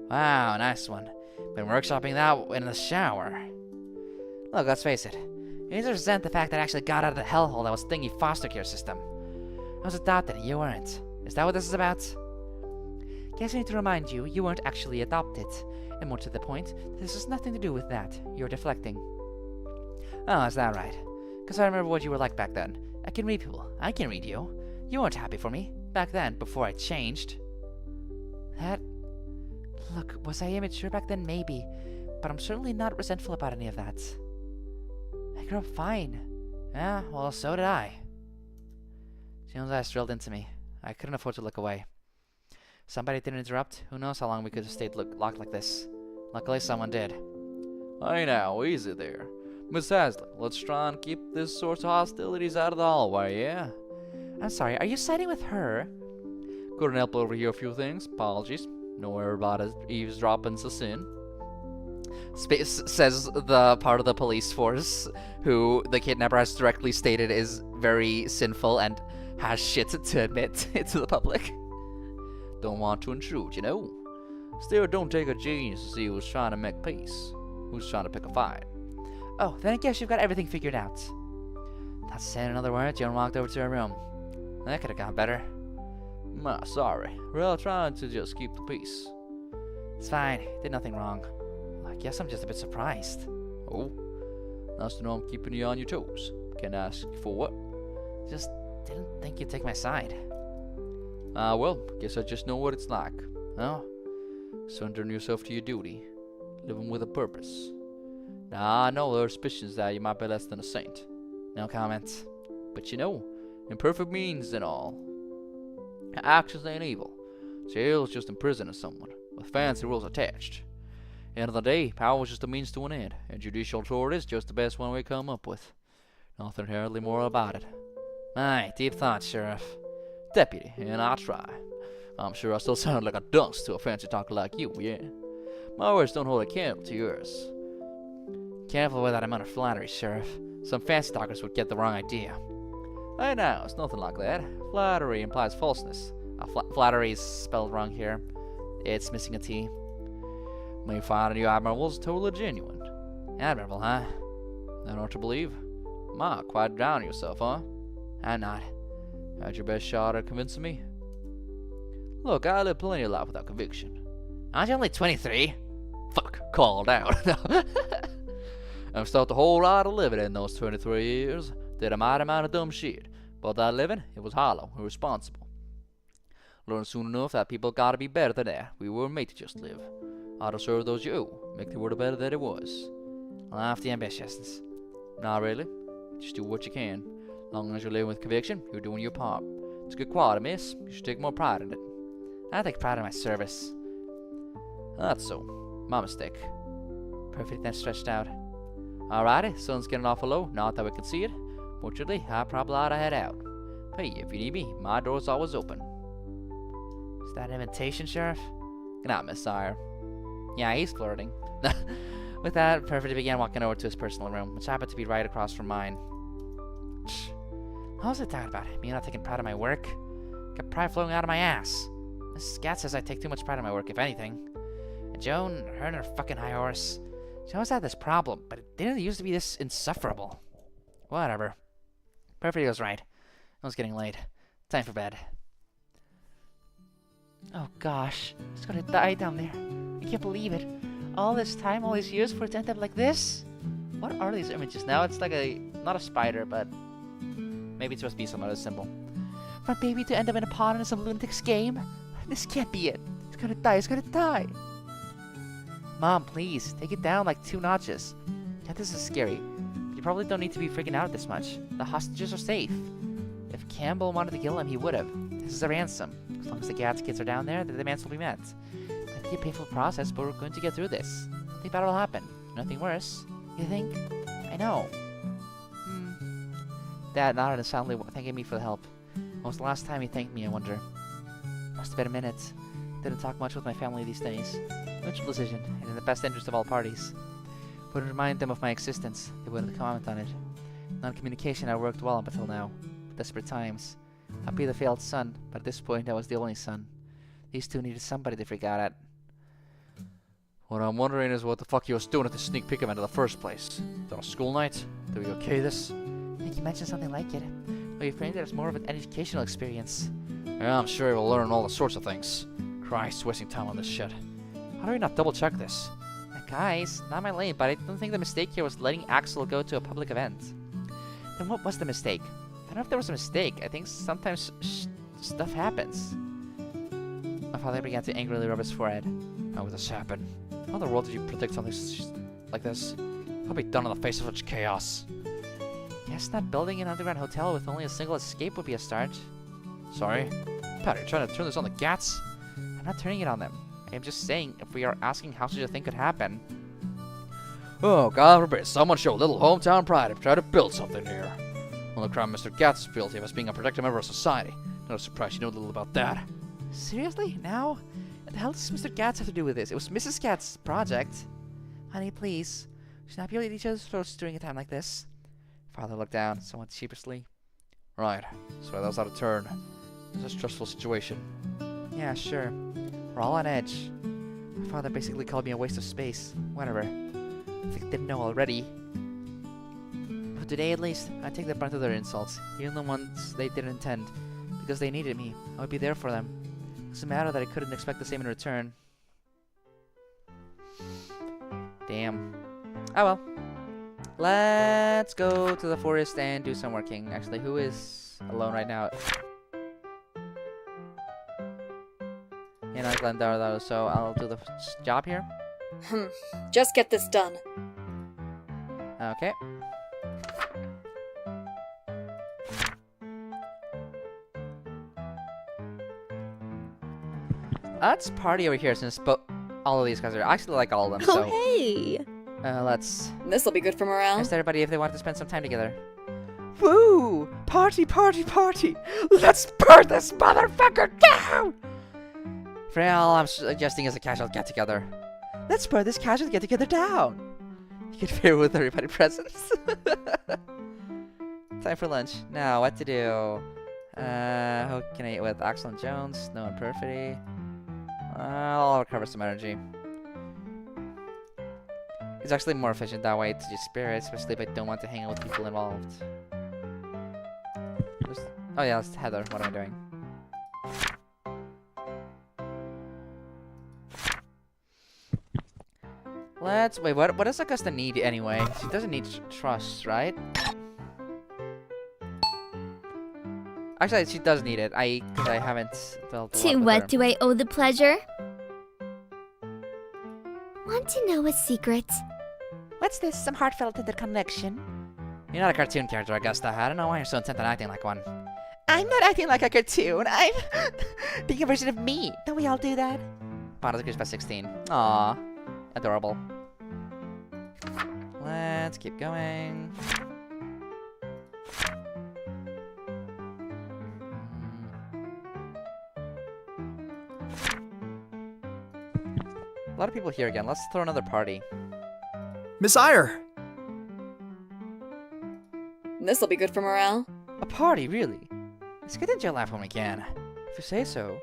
Wow, nice one. Been workshopping that in the shower. Look, let's face it. You need to resent the fact that I actually got out of the hellhole that was thingy foster care system. I was adopted and you weren't. Is that what this is about? Guess I need to remind you, you weren't actually adopted. And more to the point, this has nothing to do with that. You're deflecting. Oh, is that right? Because I remember what you were like back then. I can read people. I can read you. You weren't happy for me. Back then, before I changed. Look, was I immature back then? Maybe. But I'm certainly not resentful about any of that. I grew up fine. Yeah, well, so did I. Joan's eyes thrilled into me. I couldn't afford to look away. Somebody didn't interrupt. Who knows how long we could have stayed locked like this. Luckily, someone did. Hey now, easy there. Miss Hazlitt, let's try and keep this sort of hostilities out of the hallway, yeah? I'm sorry, are you siding with her? Couldn't help overhear a few things. Apologies. No everybody eavesdropping's a sin. Says the part of the police force who the kidnapper has directly stated is very sinful and has shit to admit to the public. Don't want to intrude, you know? Still, don't take a genius to see who's trying to make peace. Who's trying to pick a fight. Oh, then I guess you've got everything figured out. Not saying another word, Joan walked over to her room. That could have gone better. Sorry. Well, trying to just keep the peace. It's fine. Did nothing wrong. I guess I'm just a bit surprised. Oh? Nice to know I'm keeping you on your toes. Can I ask for what? Just didn't think you'd take my side. Well, guess I just know what it's like. Huh? Surrendering yourself to your duty. Living with a purpose. Now, I know there are suspicions that you might be less than a saint. No comment. But you know, imperfect means and all. Actions ain't evil. Jail's just imprisoning someone, with fancy rules attached. End of the day, power is just a means to an end, and judicial authority is just the best one we come up with. Nothing inherently moral about it. Aye, deep thought, Sheriff. Deputy, and I try. I'm sure I still sound like a dunce to a fancy talker like you, yeah? My words don't hold a candle to yours. Careful with that amount of flattery, Sheriff. Some fancy talkers would get the wrong idea. I know, it's nothing like that. Flattery implies falseness. Flattery is spelled wrong here. It's missing a T. May find you admirals totally genuine. Admirable, huh? I don't know what to believe. Ma, quite down on yourself, huh? I'm not. Had your best shot at convincing me? Look, I lived plenty of life without conviction. Aren't you only 23? Fuck, called out. I've stopped a whole lot of living in those 23 years. Did a mighty amount of dumb shit. But that living, it was hollow, irresponsible. Learned soon enough that people gotta be better than that. We were made to just live. Ought to serve those you owe. Make the world better than it was. Lofty ambitions. Not really. Just do what you can. Long as you're living with conviction, you're doing your part. It's a good quality, miss. You should take more pride in it. I take pride in my service. That's so. My mistake. Perfect then stretched out. Alrighty, sun's getting awful low. Not that we can see it. Fortunately, I probably ought to head out. Hey, if you need me, my door's always open. Is that an invitation, Sheriff? Good night, Miss Sire. Yeah, he's flirting. With that, Perfect began walking over to his personal room, which happened to be right across from mine. What was I talking about? Me not taking pride in my work? Got pride flowing out of my ass. Mrs. Scat says I take too much pride in my work, if anything. And Joan, her and her fucking high horse. She always had this problem, but it didn't used to be this insufferable. Whatever. Perfect was right. It was getting late. Time for bed. Oh gosh, it's gonna die down there. I can't believe it. All this time, all these years for it to end up like this? What are these images now? It's like not a spider, but maybe it's supposed to be some other symbol. For a baby to end up in a pond in some lunatic's game? This can't be it. It's gonna die, it's gonna die. Mom, please, take it down like 2 notches. Yeah, this is scary. You probably don't need to be freaking out this much. The hostages are safe. If Campbell wanted to kill him, he would have. This is a ransom. As long as the Gads kids are down there, the demands will be met. It might be a painful process, but we're going to get through this. Nothing bad will happen. Nothing worse. You think? I know. Dad nodded and soundly thanking me for the help. When was the last time he thanked me, I wonder? Must have been a minute. Didn't talk much with my family these days. Mutual decision, and in the best interest of all parties. Wouldn't remind them of my existence. They wouldn't comment on it. Non-communication had worked well up until now. But desperate times. I'd be the failed son, but at this point I was the only son. These two needed somebody to freak out at. What I'm wondering is what the fuck you was doing at the sneak peek event in the first place. Is that a school night? Did we okay this? I think you mentioned something like it. But you framed it as more of an educational experience. Yeah, I'm sure we'll learn all the sorts of things. Christ, wasting time on this shit. How do we not double check this? Guys, not my lane, but I don't think the mistake here was letting Axel go to a public event. Then what was the mistake? I don't know if there was a mistake. I think sometimes stuff happens. My father began to angrily rub his forehead. How would this happen? How in the world did you predict something like this? I'll be done in the face of such chaos. Guess not building an underground hotel with only a single escape would be a start. Sorry? Pat, you're trying to turn this on the Gats? I'm not turning it on them. I'm just saying, if we are asking how such a thing could happen. Oh, God forbid someone show a little hometown pride and try to build something here. Well, the crime Mr. Gats is guilty of as being a protective member of society. No surprise you know little about that. Seriously? Now? What the hell does Mr. Gats have to do with this? It was Mrs. Gats' project. Honey, please. We should not be at each other's throats during a time like this. Father looked down, somewhat sheepishly. Right. So that was out of turn. It's a stressful situation. Yeah, sure. We're all on edge. My father basically called me a waste of space. Whatever. I think they didn't know already. today at least, I take the brunt of their insults, even the ones they didn't intend, because they needed me. I would be there for them. It doesn't matter that I couldn't expect the same in return. Damn. Oh well. Let's go to the forest and do some working. Actually, who is alone right now? You know, Glendar though, so I'll do the job here. Just get this done. Okay. Let's party over here since all of these guys are. I actually like all of them, Oh, so hey! let's This'll be good for morale. ask everybody if they want to spend some time together. Woo! Party, party, party! Let's burn this motherfucker down! Freya, all I'm suggesting is a casual get-together. Let's burn this casual get-together down! You can pair with everybody present. Time for lunch. Now, what to do? Who can I eat with? Axel and Jones, Snow and Perfidy. I'll recover some energy. It's actually more efficient that way to just spare it, especially if I don't want to hang out with people involved. Oh yeah, it's Heather. What am I doing? Let's wait. What does Augusta need anyway? She doesn't need trust, right? Actually, she does need it. Because I haven't built a lot To with what her. do I owe the pleasure? Want to know a secret? What's this? Some heartfelt interconnection? You're not a cartoon character, Augusta. I don't know why you're so intent on acting like one. I'm not acting like a cartoon. I'm being a version of me. Don't we all do that? Bond increased by 16. Aww. Adorable. Let's keep going. A lot of people here again. Let's throw another party. Miss Eyre! This'll be good for morale. A party, really? Let's get into life when we can. If you say so.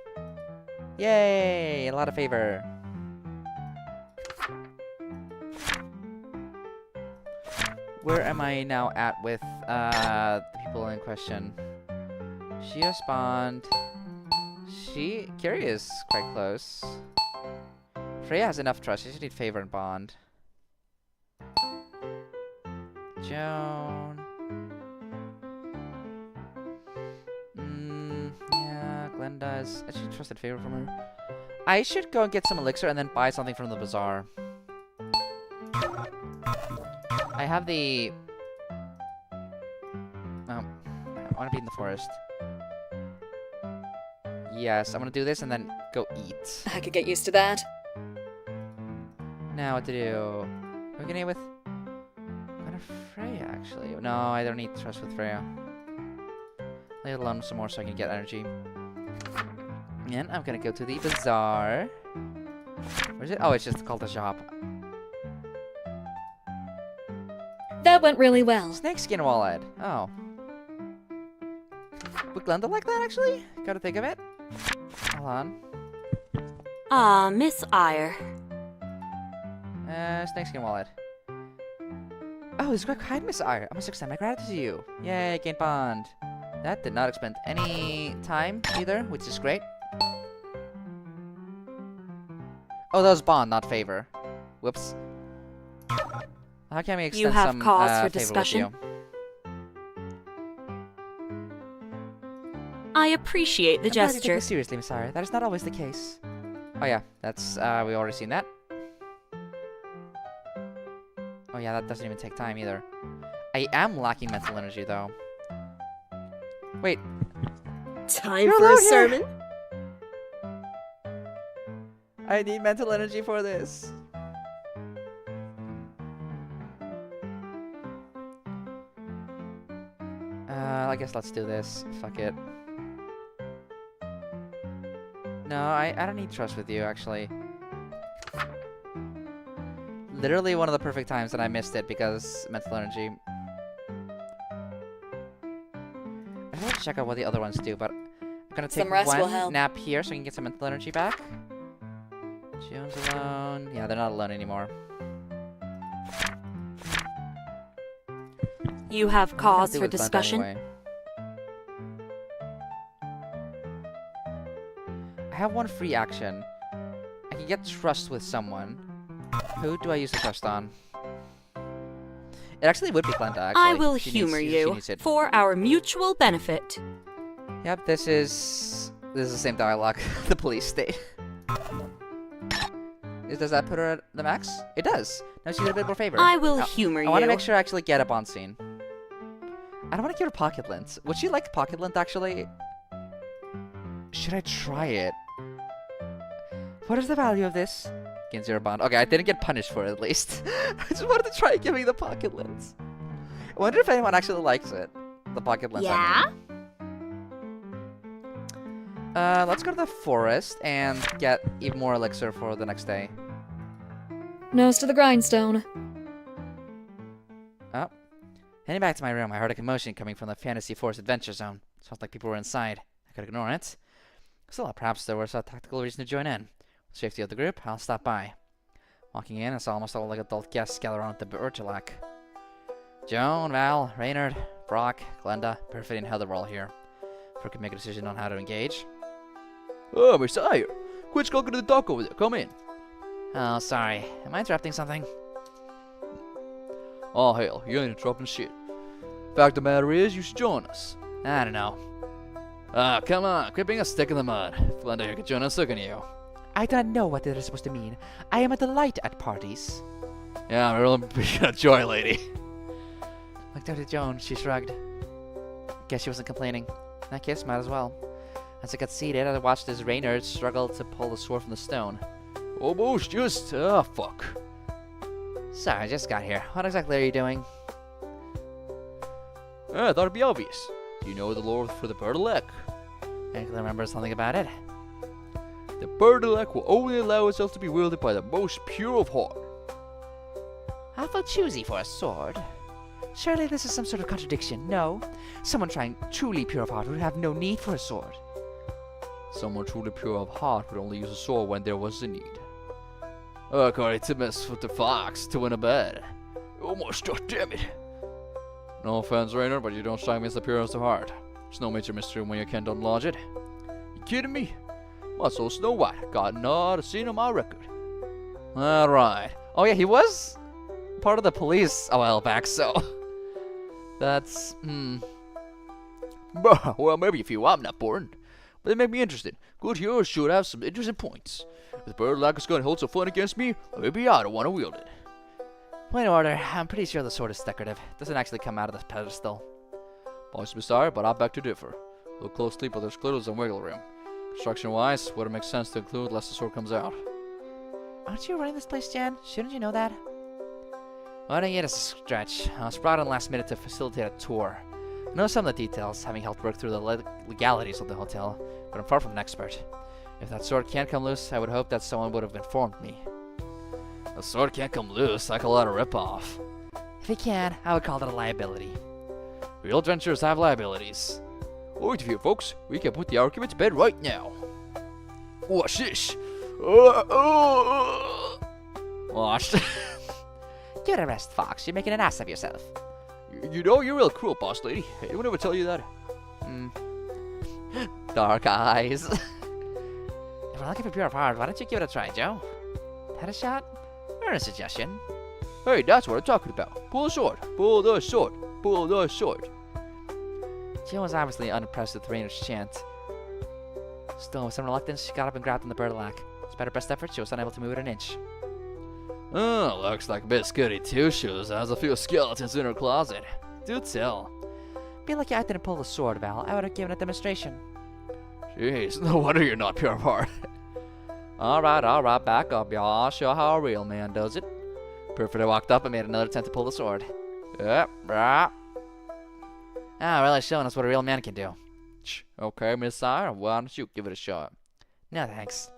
Yay! A lot of favor. Where am I now at with the people in question? She has Bond. Carrie is quite close. Freya has enough trust. She should need favor and Bond. Joan. Yeah, Glenn does. I should trusted favor from her. I should go and get some elixir and then buy something from the bazaar. I have the... I want to be in the forest. Yes, I'm gonna do this and then go eat. I could get used to that. Now what to do? We're gonna eat with... I'm gonna Freya, actually. No, I don't need trust with Freya. Leave it alone some more so I can get energy. And I'm gonna go to the bazaar. Where's it? Oh, it's just called the shop. That went really well. Snakeskin wallet. Oh. Would Glenda like that, actually? Gotta think of it. Hold on. Ah, Miss Eyre. Snakeskin wallet. Oh, this is quite kind, Miss Eyre. I must extend my gratitude to you. Yay, gain bond. That did not expend any time either, which is great. Oh, that was bond, not favor. Whoops. How can we extend You have some cause for favor with discussion? you? I appreciate the I'm glad you take gesture. this seriously, Miss Eyre. That is not always the case. Oh yeah, that's we already seen that. Oh yeah, that doesn't even take time either. I am lacking mental energy though. Wait, Time You're for a alone here. sermon? I need mental energy for this. I guess let's do this. Fuck it. No, I don't need trust with you, actually. Literally one of the perfect times that I missed it because mental energy. I have to check out what the other ones do, but I'm gonna take Some rest will one help. nap here so I can get some mental energy back. Jones alone. Yeah, they're not alone anymore. You have What am I gonna cause do for with Glenda discussion? anyway? I have one free action. I can get trust with someone. Who do I use the trust on? It actually would be Glenda, actually. I will She humor needs- she you needs it. for our mutual benefit. Yep, this is the same dialogue. The police state. Does that put her at the max? It does. Now she get a bit more favor. I will Now, humor I you. want to make sure I actually get up on scene. I don't want to give her pocket lint. Would she like pocket lint, actually? Should I try it? What is the value of this? Gain 0 bond. Okay, I didn't get punished for it, at least. I just wanted to try giving the pocket lint. I wonder if anyone actually likes it. The pocket lint. Yeah? Let's go to the forest and get even more elixir for the next day. Nose to the grindstone. Oh. Heading back to my room, I heard a commotion coming from the Fantasy Force Adventure Zone. Sounds like people were inside. I could ignore it. Still, perhaps there was a tactical reason to join in. With safety of the group, I'll stop by. Walking in, I saw almost all the adult guests gather around the Bertilac. Joan, Val, Reynard, Brock, Glenda, Perfect, and Heather were all here. Before I could make a decision on how to engage. Oh, Messiah! Quit skulking to the dock over there. Come in. Oh, sorry. Am I interrupting something? Oh, hell, you ain't interrupting shit. Fact of the matter is, you should join us. I don't know. Ah, come on, quit being a stick in the mud. Glenda here could join us, looking at you. I don't know what that is supposed to mean. I am a delight at parties. Yeah, I'm really being a joy lady. Looked over to Joan. She shrugged. Guess she wasn't complaining. In that case, might as well. As I got seated, I watched as Reynard struggled to pull the sword from the stone. Almost just, ah, fuck. Sorry, I just got here. What exactly are you doing? I thought it'd be obvious. Do you know the lore for the Bertilac? I can remember something about it. The Bertilac will only allow itself to be wielded by the most pure of heart. Awful choosy for a sword. Surely this is some sort of contradiction, no? Someone trying truly pure of heart would have no need for a sword. Someone truly pure of heart would only use a sword when there was a need. According to mess with the fox to win a bed. Almost, oh, damn it. No offense, Rainer, but you don't strike me as the purest of heart. There's no major mystery when you can't unlodge it. You kidding me? What's so Snow White? Got not a scene on my record. Alright. Oh yeah, he was part of the police a while back, so... That's... Bah, well, maybe a few. I'm not boring. But they make me interested. Good heroes should have some interesting points. If the Bertilac is going to hold some fun against me, maybe I don't want to wield it. Point of order. I'm pretty sure the sword is decorative. Doesn't actually come out of the pedestal. Boss be sorry, but I beg to differ. Look closely, but there's clearly some wiggle room. Construction-wise, would it make sense to include lest the sword comes out? Aren't you running this place, Jan? Shouldn't you know that? Well, I don't get a stretch. I was brought in last minute to facilitate a tour. I know some of the details, having helped work through the legalities of the hotel, but I'm far from an expert. If that sword can't come loose, I would hope that someone would have informed me. The sword can't come loose. I call that a rip-off. If it can, I would call that a liability. Real adventures have liabilities. Wait a few, folks. We can put the argument to bed right now. What's this? Watched. Give it a rest, Fox. You're making an ass of yourself. You know, you're real cruel, boss lady. Anyone ever tell you that? Dark eyes. If we're looking for pure of heart, why don't you give it a try, Joe? Had a shot? Or a suggestion? Hey, that's what I'm talking about. Pull the sword. Pull the sword. Pull the sword. Joe was obviously unimpressed with Rainer's chant. Still, with some reluctance, she got up and grabbed on the Bertilac. Despite her best efforts, she was unable to move it an inch. Oh, looks like Miss Goody Two-Shoes has a few skeletons in her closet. Do tell. Be lucky I didn't pull the sword, Val. I would have given a demonstration. Jeez, no wonder you're not pure of heart. Alright, back up, y'all. I'll show how a real man does it. Perfect walked up and made another attempt to pull the sword. Yep, right. Really showing us what a real man can do. Okay, Miss Sire, why don't you give it a shot? No thanks.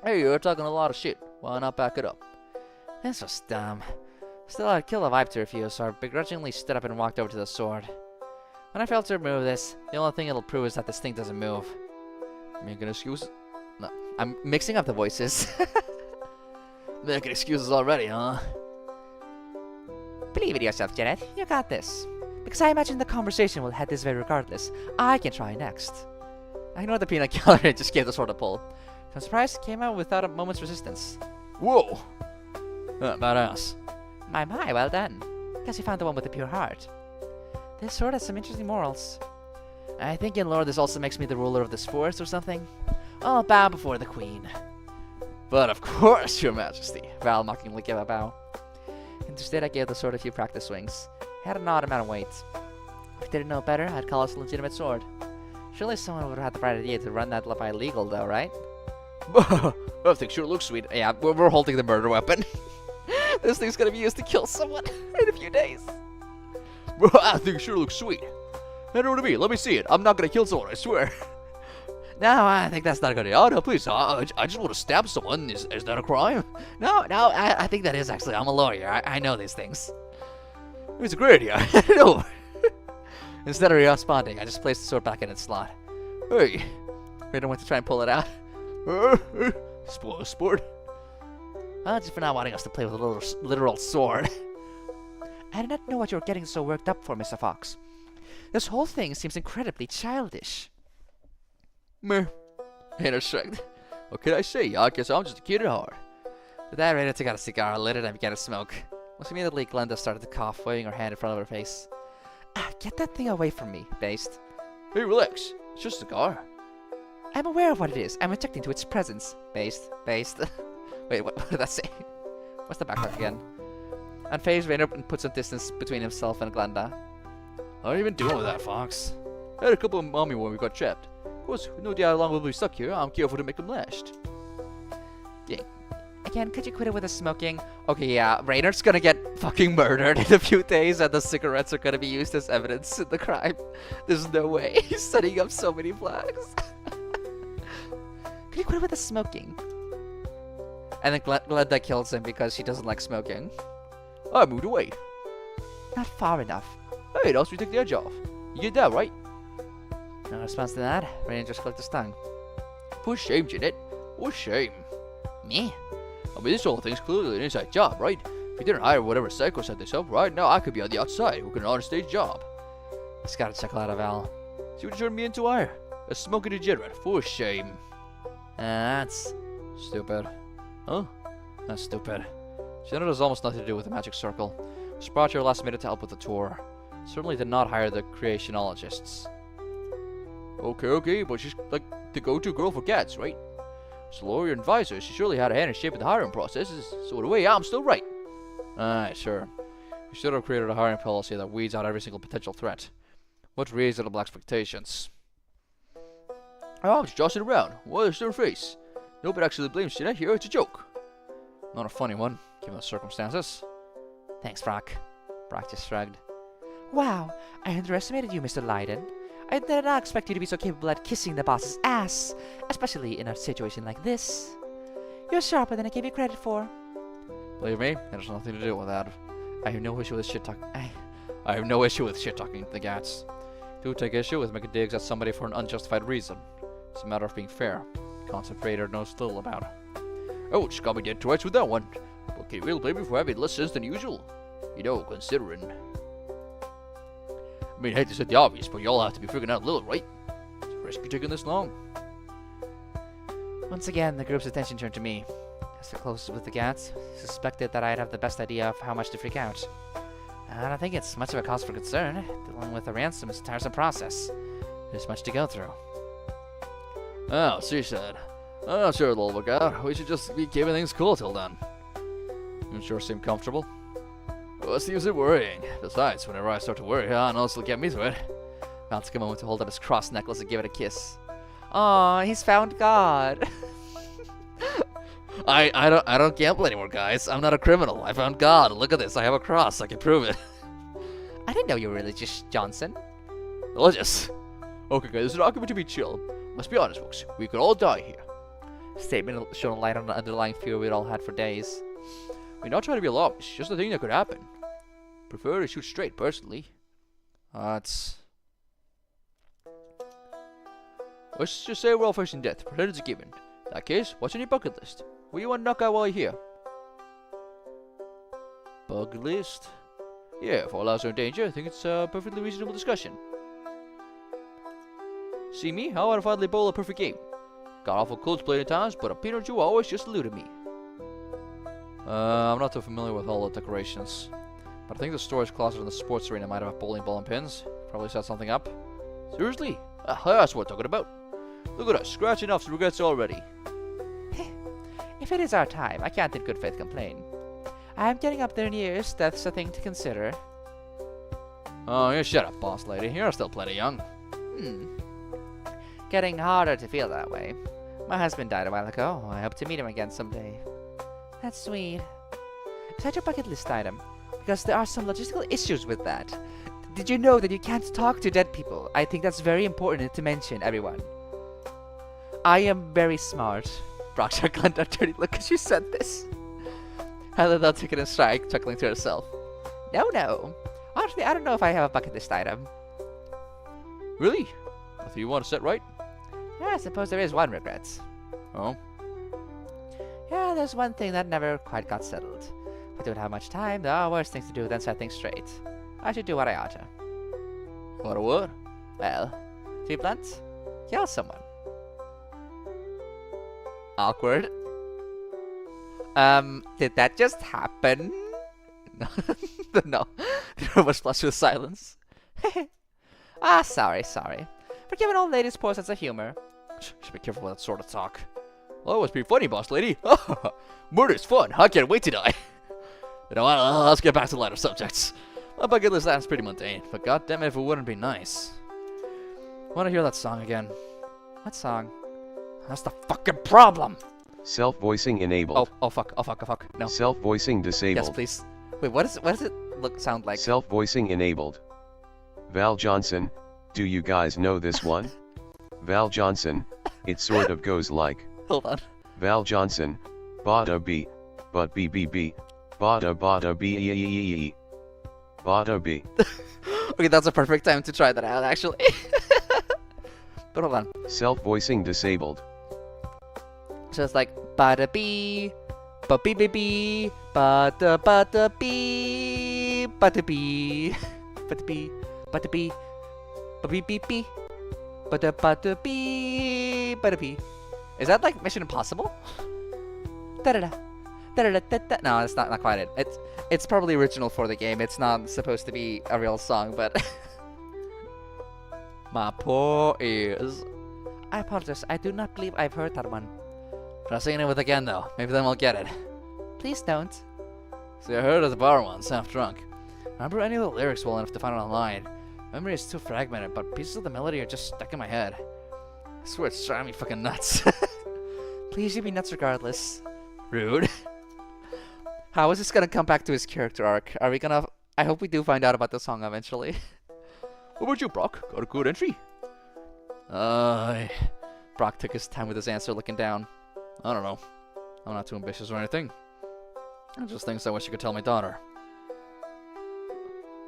Hey, you're talking a lot of shit. Why not back it up? This was dumb. Still, I'd kill the vibe to refuse, so I begrudgingly stood up and walked over to the sword. When I failed to remove this, the only thing it'll prove is that this thing doesn't move. Making excuses? No, I'm mixing up the voices. Making excuses already, huh? Believe in yourself, Janet. You got this. Because I imagine the conversation will head this way regardless. I can try next. I ignored the peanut gallery and just gave the sword a pull. I'm surprised it came out without a moment's resistance. Whoa! Badass. My, well done. Guess you found the one with the pure heart. This sword has some interesting morals. I think in lore this also makes me the ruler of this forest or something. I'll bow before the queen. But of course, your majesty. Val mockingly gave a bow. Instead, I gave the sword a few practice swings. It had an odd amount of weight. If I didn't know better, I'd call it a legitimate sword. Surely someone would have had the bright idea to run that by legal, though, right? That thing sure looks sweet. Yeah, we're holding the murder weapon. This thing's gonna be used to kill someone in a few days. That thing sure looks sweet. Hand it over to me. Let me see it. I'm not gonna kill someone, I swear. No, I think that's not a good idea. Oh, no, please. I just want to stab someone. Is that a crime? No, I think that is actually. I'm a lawyer. I know these things. It's a great idea. No. Instead of responding, I just placed the sword back in its slot. Hey. Raiden went to try and pull it out. Spoil sport. Well, just for not wanting us to play with a literal sword. I did not know what you were getting so worked up for, Mr. Fox. This whole thing seems incredibly childish. Meh. Hannah shrugged. What can I say? I guess I'm just a kid at heart. With that, Raiden took out a cigar, lit it, and began to smoke. Most immediately, Glenda started to cough, waving her hand in front of her face. Get that thing away from me, Based. Hey, relax. It's just a cigar. I'm aware of what it is. I'm objecting to its presence. Based. Wait, what did that say? What's the background again? Unfazed, Raiden put some distance between himself and Glenda. How are you been doing with that, Fox? I had a couple of mommy when we got trapped. Of course, no idea how long we'll be stuck here. I'm careful to make them last. Yeah. Again, could you quit it with the smoking? Okay, yeah, Rainer's gonna get fucking murdered in a few days, and the cigarettes are gonna be used as evidence in the crime. There's no way. He's setting up so many flags. Could you quit it with the smoking? And then Glenda kills him because she doesn't like smoking. I moved away. Not far enough. Hey, it helps me take the edge off. You get that, right? No response to that. Rainer just clicked his tongue. What shame, Jeanette. What shame. Me? I mean, this whole thing's clearly an inside job, right? If you didn't hire whatever psycho set this up, right now I could be on the outside working an on-stage job. Just gotta check out of Val. See what you turned me into, hire? A smoking degenerate. For shame. That's Stupid. Huh? that's stupid. Jeanette has almost nothing to do with the magic circle. She brought here last minute to help with the tour. Certainly did not hire the creationologists. Okay, but she's like the go-to girl for cats, right? As a lawyer and advisor, she surely had a hand in shaping the hiring processes, so in a way, I'm still right. Alright, sure. We should have created a hiring policy that weeds out every single potential threat. What reasonable expectations? Oh, I'm just joshing around. What is their face? Nobody actually blames Jeanette here, it's a joke. Not a funny one, given the circumstances. Thanks, Brock. Brock just shrugged. Wow, I underestimated you, Mr. Leiden. I did not expect you to be so capable at kissing the boss's ass, especially in a situation like this. You're sharper than I gave you credit for. Believe me, it has nothing to do with that. I have no issue with shit talking. I have no issue with shit talking the gats. Do take issue with making digs at somebody for an unjustified reason. It's a matter of being fair. Concept Raider knows little about. Oh, she got me dead to rights with that one. But can you really blame me for having less sense than usual? You know, considering. I mean, I hate to say the obvious, but y'all have to be figuring out a little, right? Is the rescue taking this long? Once again, the group's attention turned to me. As the closest with the Gats, suspected that I'd have the best idea of how much to freak out. I don't think it's much of a cause for concern. Dealing with a ransom is a tiresome process. There's much to go through. Oh, she said. Oh, sure, it'll work out. We should just be keeping things cool till then. You sure seem comfortable? What's the use of worrying? Besides, whenever I start to worry, no one else will get me through it. Val took a moment to hold up his cross necklace and give it a kiss. Aw, he's found God. I don't gamble anymore, guys. I'm not a criminal. I found God. Look at this. I have a cross. I can prove it. I didn't know you were religious, Johnson. Religious? Okay, guys, this is an argument to be chill. Let's be honest, folks. We could all die here. Statement shone a light on the underlying fear we'd all had for days. We're not trying to be alarmist. Just a thing that could happen. Prefer to shoot straight, personally. Let's just say we're all facing death. Pretend it's a given. In that case, what's on your bucket list? What do you want to knock out while you're here? Bucket list? Yeah, if all lives are in danger, I think it's a perfectly reasonable discussion. See me? How about if I bowl a perfect game? Got awful close playing at times, but a peanut Jew always just eluded me. I'm not too familiar with all the decorations. But I think the storage closet in the sports arena might have a bowling ball and pins. Probably set something up. Seriously? Ah, that's what I'm talking about. Look at us, scratching off some regrets already. If it is our time, I can't in good faith complain. I am getting up there in years, that's a thing to consider. Oh, you shut up, boss lady. You're still plenty young. Getting harder to feel that way. My husband died a while ago. I hope to meet him again someday. That's sweet. Is that your bucket list item? Because there are some logistical issues with that. Did you know that you can't talk to dead people? I think that's very important to mention, everyone. I am very smart. Brock chuckled a dirty look as she said this. Helena took it in stride, chuckling to herself. No. Honestly, I don't know if I have a bucket list item. Really? Nothing you want to set right? Yeah, I suppose there is one regret. Oh? Yeah, there's one thing that never quite got settled. We don't have much time. There are worse things to do than set things straight. I should do what I ought to. What? Well, to be blunt, kill someone. Awkward. Did that just happen? No. No. The room was flushed with silence. Sorry. Forgive an old lady's poor sense of humor. Should be careful with that sort of talk. Well, it was pretty funny, boss lady. Murder's fun. I can't wait to die. You know what? Let's get back to lighter subjects. My bucket list is pretty mundane, but goddamn it if it wouldn't be nice. Want to hear that song again? What song? That's the fucking problem. Self-voicing enabled. Oh fuck. No. Self-voicing disabled. Yes, please. Wait, what does it sound like? Self-voicing enabled. Val Johnson, do you guys know this one? Val Johnson, it sort of goes like. Hold on. Val Johnson, bada b, but b, bada b e e e. Bada b. Okay, that's a perfect time to try that out, actually. But hold on. Self-voicing disabled. So it's like bada bee, ba bee bee bee, bada bee, bada bee, bada bee, bada bee, ba bee bee bee, bada bee, bada bee. Is that like Mission Impossible? Da da da. Da-da-da-da-da. No, it's not quite it. It's probably original for the game. It's not supposed to be a real song, but my poor ears. I apologize. I do not believe I've heard that one. Try singing it with again though. Maybe then we'll get it. Please don't. See, I heard it at the bar once, half drunk. Remember any of the lyrics well enough to find it online. Memory is too fragmented, but pieces of the melody are just stuck in my head. I swear it's driving me fucking nuts. Please, you be nuts regardless. Rude. How is this gonna come back to his character arc? Are we gonna... I hope we do find out about the song eventually. What about you, Brock? Got a good entry? Brock took his time with his answer, looking down. I don't know. I'm not too ambitious or anything. I just things I wish you could tell my daughter.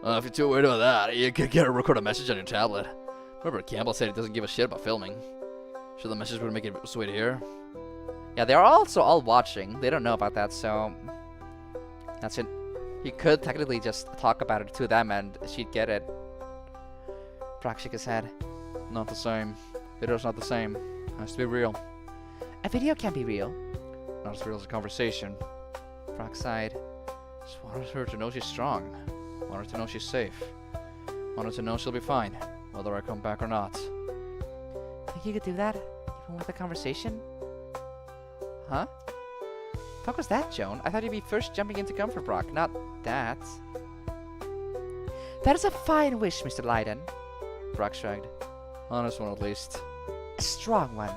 If you're too worried about that, you could get her record a message on your tablet. Remember, Campbell said he doesn't give a shit about filming. Sure the message would make it sweet to hear. Yeah, they're also all watching. They don't know about that, so... That's it. He could technically just talk about it to them and she'd get it. Brock shook his head. Not the same. Video's not the same. Has to be real. A video can't be real. Not as real as a conversation. Brock sighed. Just wanted her to know she's strong. Want her to know she's safe. Want her to know she'll be fine, whether I come back or not. Think you could do that? Even with a conversation? Huh? What was that, Joan? I thought you'd be first jumping in to comfort Brock, not that. That is a fine wish, Mr. Leiden. Brock shrugged. Honest one, at least. A strong one.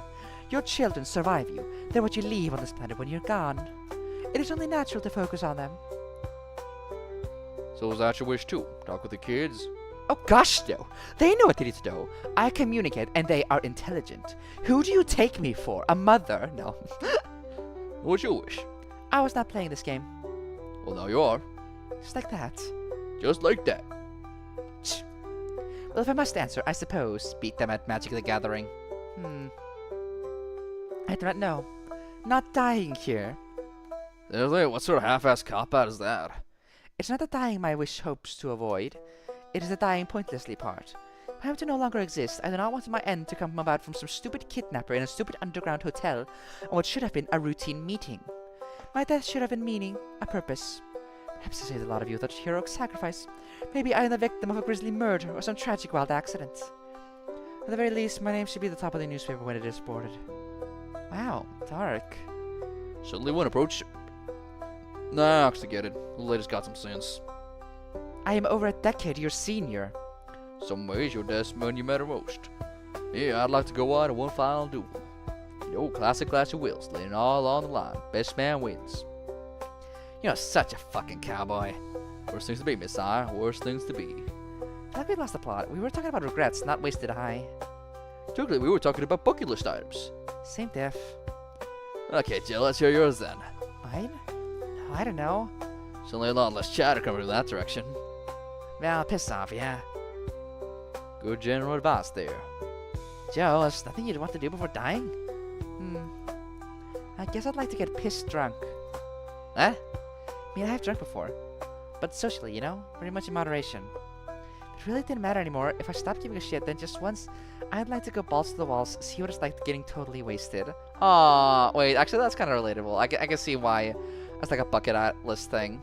Your children survive you. They're what you leave on this planet when you're gone. It is only natural to focus on them. So is that your wish too? Talk with the kids? Oh gosh, no. They know what they need to know. I communicate and they are intelligent. Who do you take me for? A mother? No. What's your wish? I was not playing this game. Well, now you are. Just like that. Just like that. Well, if I must answer, I suppose beat them at Magic the Gathering. I do not know. Not dying here. Seriously, what sort of half-assed cop-out is that? It's not the dying my wish hopes to avoid. It is the dying pointlessly part. If I am to no longer exist, I do not want my end to come about from some stupid kidnapper in a stupid underground hotel on what should have been a routine meeting. My death should have been meaning, a purpose. Perhaps I saved a lot of you with such heroic sacrifice. Maybe I am the victim of a grisly murder or some tragic wild accident. At the very least, my name should be at the top of the newspaper when it is reported. Wow, dark. Suddenly one approach. Nah, actually get it. The lady's got some sense. I am over a decade your senior. Some ways you're the man you matter most. Yeah, I'd like to go out in one final duel. The old classic Clash of Wills, laying it all on the line. Best man wins. You're such a fucking cowboy. Worst things to be, Miss I. Worst things to be. Like we lost the plot. We were talking about regrets, not wasted high. Technically, we were talking about bucket list items. Same diff. Okay, Jill, let's hear yours then. Mine? No, I don't know. Certainly a lot less chatter coming from that direction. Well, piss off, yeah. Good general advice there. Joe, there's nothing you'd want to do before dying? I guess I'd like to get pissed drunk. Huh? I mean, I have drunk before. But socially, you know? Very much in moderation. It really didn't matter anymore. If I stopped giving a shit, then just once, I'd like to go balls to the walls, see what it's like getting totally wasted. Aw, wait, actually that's kind of relatable. I can see why that's like a bucket list thing.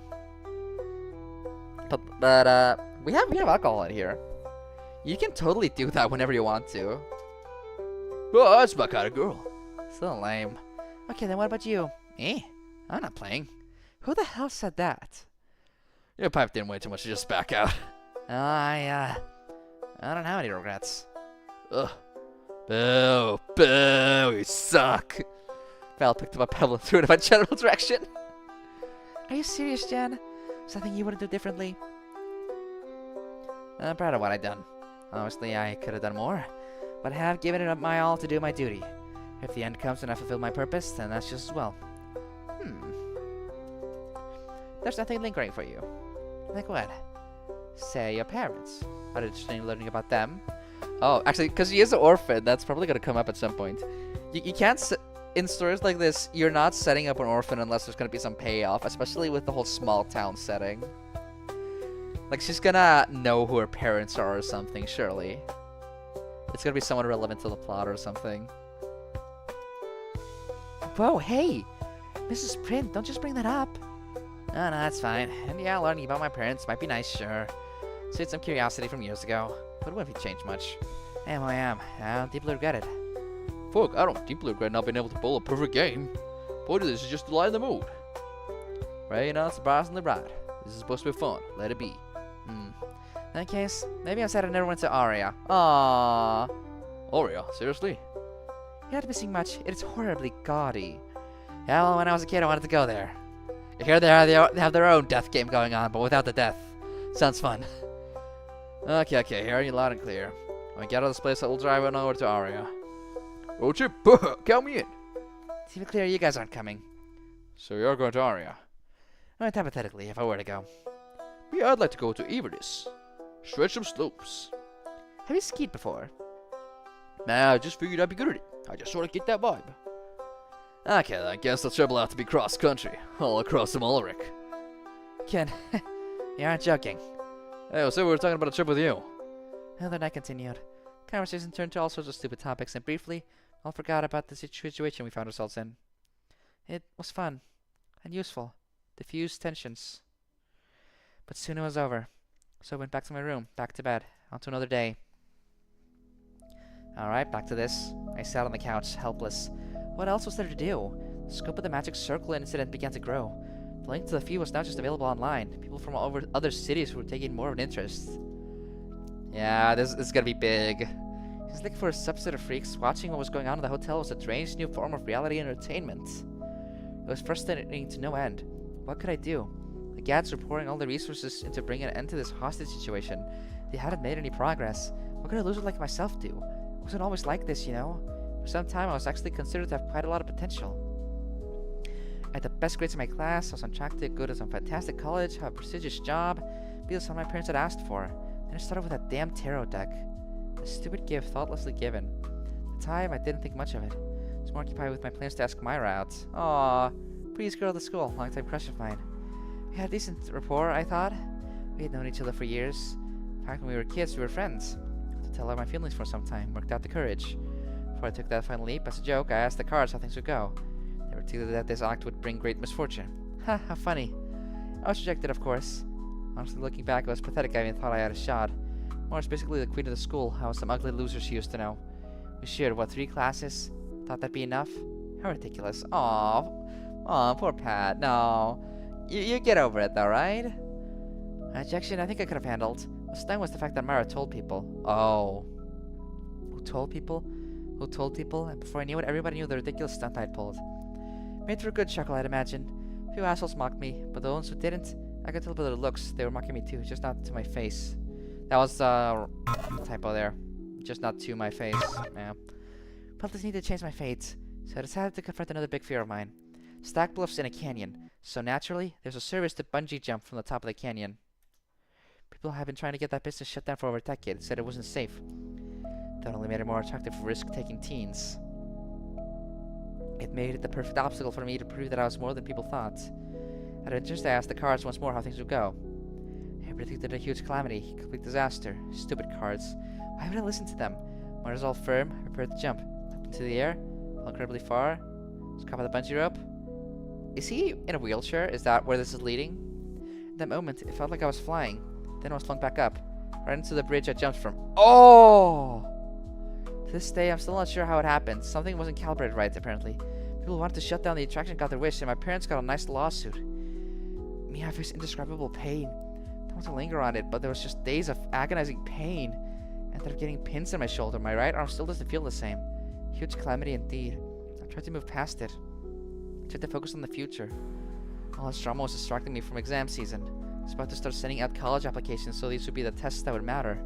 But we have alcohol in here. You can totally do that whenever you want to. Oh, that's my kind of girl. Still lame. Okay, then what about you? Eh? I'm not playing. Who the hell said that? Your pipe didn't weigh too much to just back out. I don't have any regrets. Ugh. Boo, boo, you suck. Val picked up a pebble and threw it in my general direction. Are you serious, Jen? Something you wouldn't do differently? I'm proud of what I've done. Obviously, I could have done more, but I have given it up my all to do my duty. If the end comes and I fulfill my purpose, then that's just as well. There's nothing lingering for you. Like what? Say your parents. Are you interested in learning about them? Oh, actually, because she is an orphan, that's probably going to come up at some point. You can't... In stories like this, you're not setting up an orphan unless there's going to be some payoff, especially with the whole small town setting. Like, she's gonna know who her parents are or something, surely. It's gonna be somewhat relevant to the plot or something. Whoa, hey! Mrs. Print, don't just bring that up. Oh, no, that's fine. And yeah, learning about my parents might be nice, sure. It's some curiosity from years ago, but it wouldn't be changed much. I am who I am. I don't deeply regret it. Fuck, I don't deeply regret not being able to bowl a perfect game. Point of this is just to lighten the mood. Right, you're not surprisingly right. This is supposed to be fun. Let it be. In that case, maybe I'm sad I never went to Aria. Aww. Aria? Seriously? You're not missing much. It is horribly gaudy. Yeah, well, when I was a kid, I wanted to go there. Here they have their own death game going on, but without the death. Sounds fun. Okay, hearing you loud and clear. When we get out of this place, I will drive on over to Aria. Oh, Chip, count me in. It's even clear you guys aren't coming. So you're going to Aria? Well, hypothetically, if I were to go. Yeah, I'd like to go to Iverdis. Stretch some slopes. Have you skied before? Nah, I just figured I'd be good at it. I just sort of get that vibe. Okay, then I guess I'll travel out to be cross-country, all across the Mulric. Ken, you aren't joking. Hey, so we were talking about a trip with you. And then I continued. Conversation turned to all sorts of stupid topics, and briefly, all forgot about the situation we found ourselves in. It was fun, and useful. Diffused tensions. But soon it was over. So I went back to my room, back to bed, on to another day. Alright, back to this. I sat on the couch, helpless. What else was there to do? The scope of the magic circle incident began to grow. The link to the feed was now just available online. People from all over other cities were taking more of an interest. Yeah, this is gonna be big. He's looking for a subset of freaks. Watching what was going on in the hotel was a strange new form of reality entertainment. It was frustrating to no end. What could I do? The Gads were pouring all the resources into bringing an end to this hostage situation. They hadn't made any progress. What could a loser like myself do? It wasn't always like this, you know? For some time, I was actually considered to have quite a lot of potential. I had the best grades in my class, I was on track to go to some fantastic college, have a prestigious job, be the son my parents had asked for. Then I started with that damn tarot deck. A stupid gift thoughtlessly given. At the time, I didn't think much of it. I was more occupied with my plans to ask Myra out. Aww, prettiest girl at the school, longtime crush of mine. I We had a decent rapport, I thought. We had known each other for years. In fact, when we were kids, we were friends. To tell her my feelings for some time, worked out the courage. Before I took that final leap, as a joke, I asked the cards how things would go. They were predicted that this act would bring great misfortune. Ha, how funny. I was rejected, of course. Honestly, looking back, it was pathetic. I even thought I had a shot. Morris, basically the queen of the school. I was some ugly loser she used to know. We shared, what, 3 classes? Thought that'd be enough? How ridiculous. Aw, poor Pat. No. You get over it, though, right? Rejection, I think I could have handled. What stung was the fact that Mara told people. Oh. Who told people? Who told people? And before I knew it, everybody knew the ridiculous stunt I'd pulled. Made for a good chuckle, I'd imagine. A few assholes mocked me, but the ones who didn't, I could tell by their looks. They were mocking me too, just not to my face. That was a typo there. Just not to my face. Yeah. Felt this need to change my fate, so I decided to confront another big fear of mine. Stack bluffs in a canyon. So naturally, there's a service to bungee jump from the top of the canyon. People have been trying to get that business shut down for over a decade. Said it wasn't safe. That only made it more attractive for risk-taking teens. It made it the perfect obstacle for me to prove that I was more than people thought. At interest, I asked the cards once more how things would go. I predicted a huge calamity, complete disaster. Stupid cards. Why would I listen to them? My resolve firm, I prepared to jump. Up into the air, fell incredibly far. Was caught by the bungee rope. Is he in a wheelchair? Is that where this is leading? At that moment, it felt like I was flying. Then I was flung back up. Right into the bridge I jumped from. Oh! To this day, I'm still not sure how it happened. Something wasn't calibrated right, apparently. People who wanted to shut down the attraction got their wish, and my parents got a nice lawsuit. Me, I faced indescribable pain. I don't want to linger on it, but there was just days of agonizing pain. I ended up getting pins in my shoulder. My right arm still doesn't feel the same. Huge calamity indeed. I tried to move past it. I tried to focus on the future. All this drama was distracting me from exam season. I was about to start sending out college applications, so these would be the tests that would matter.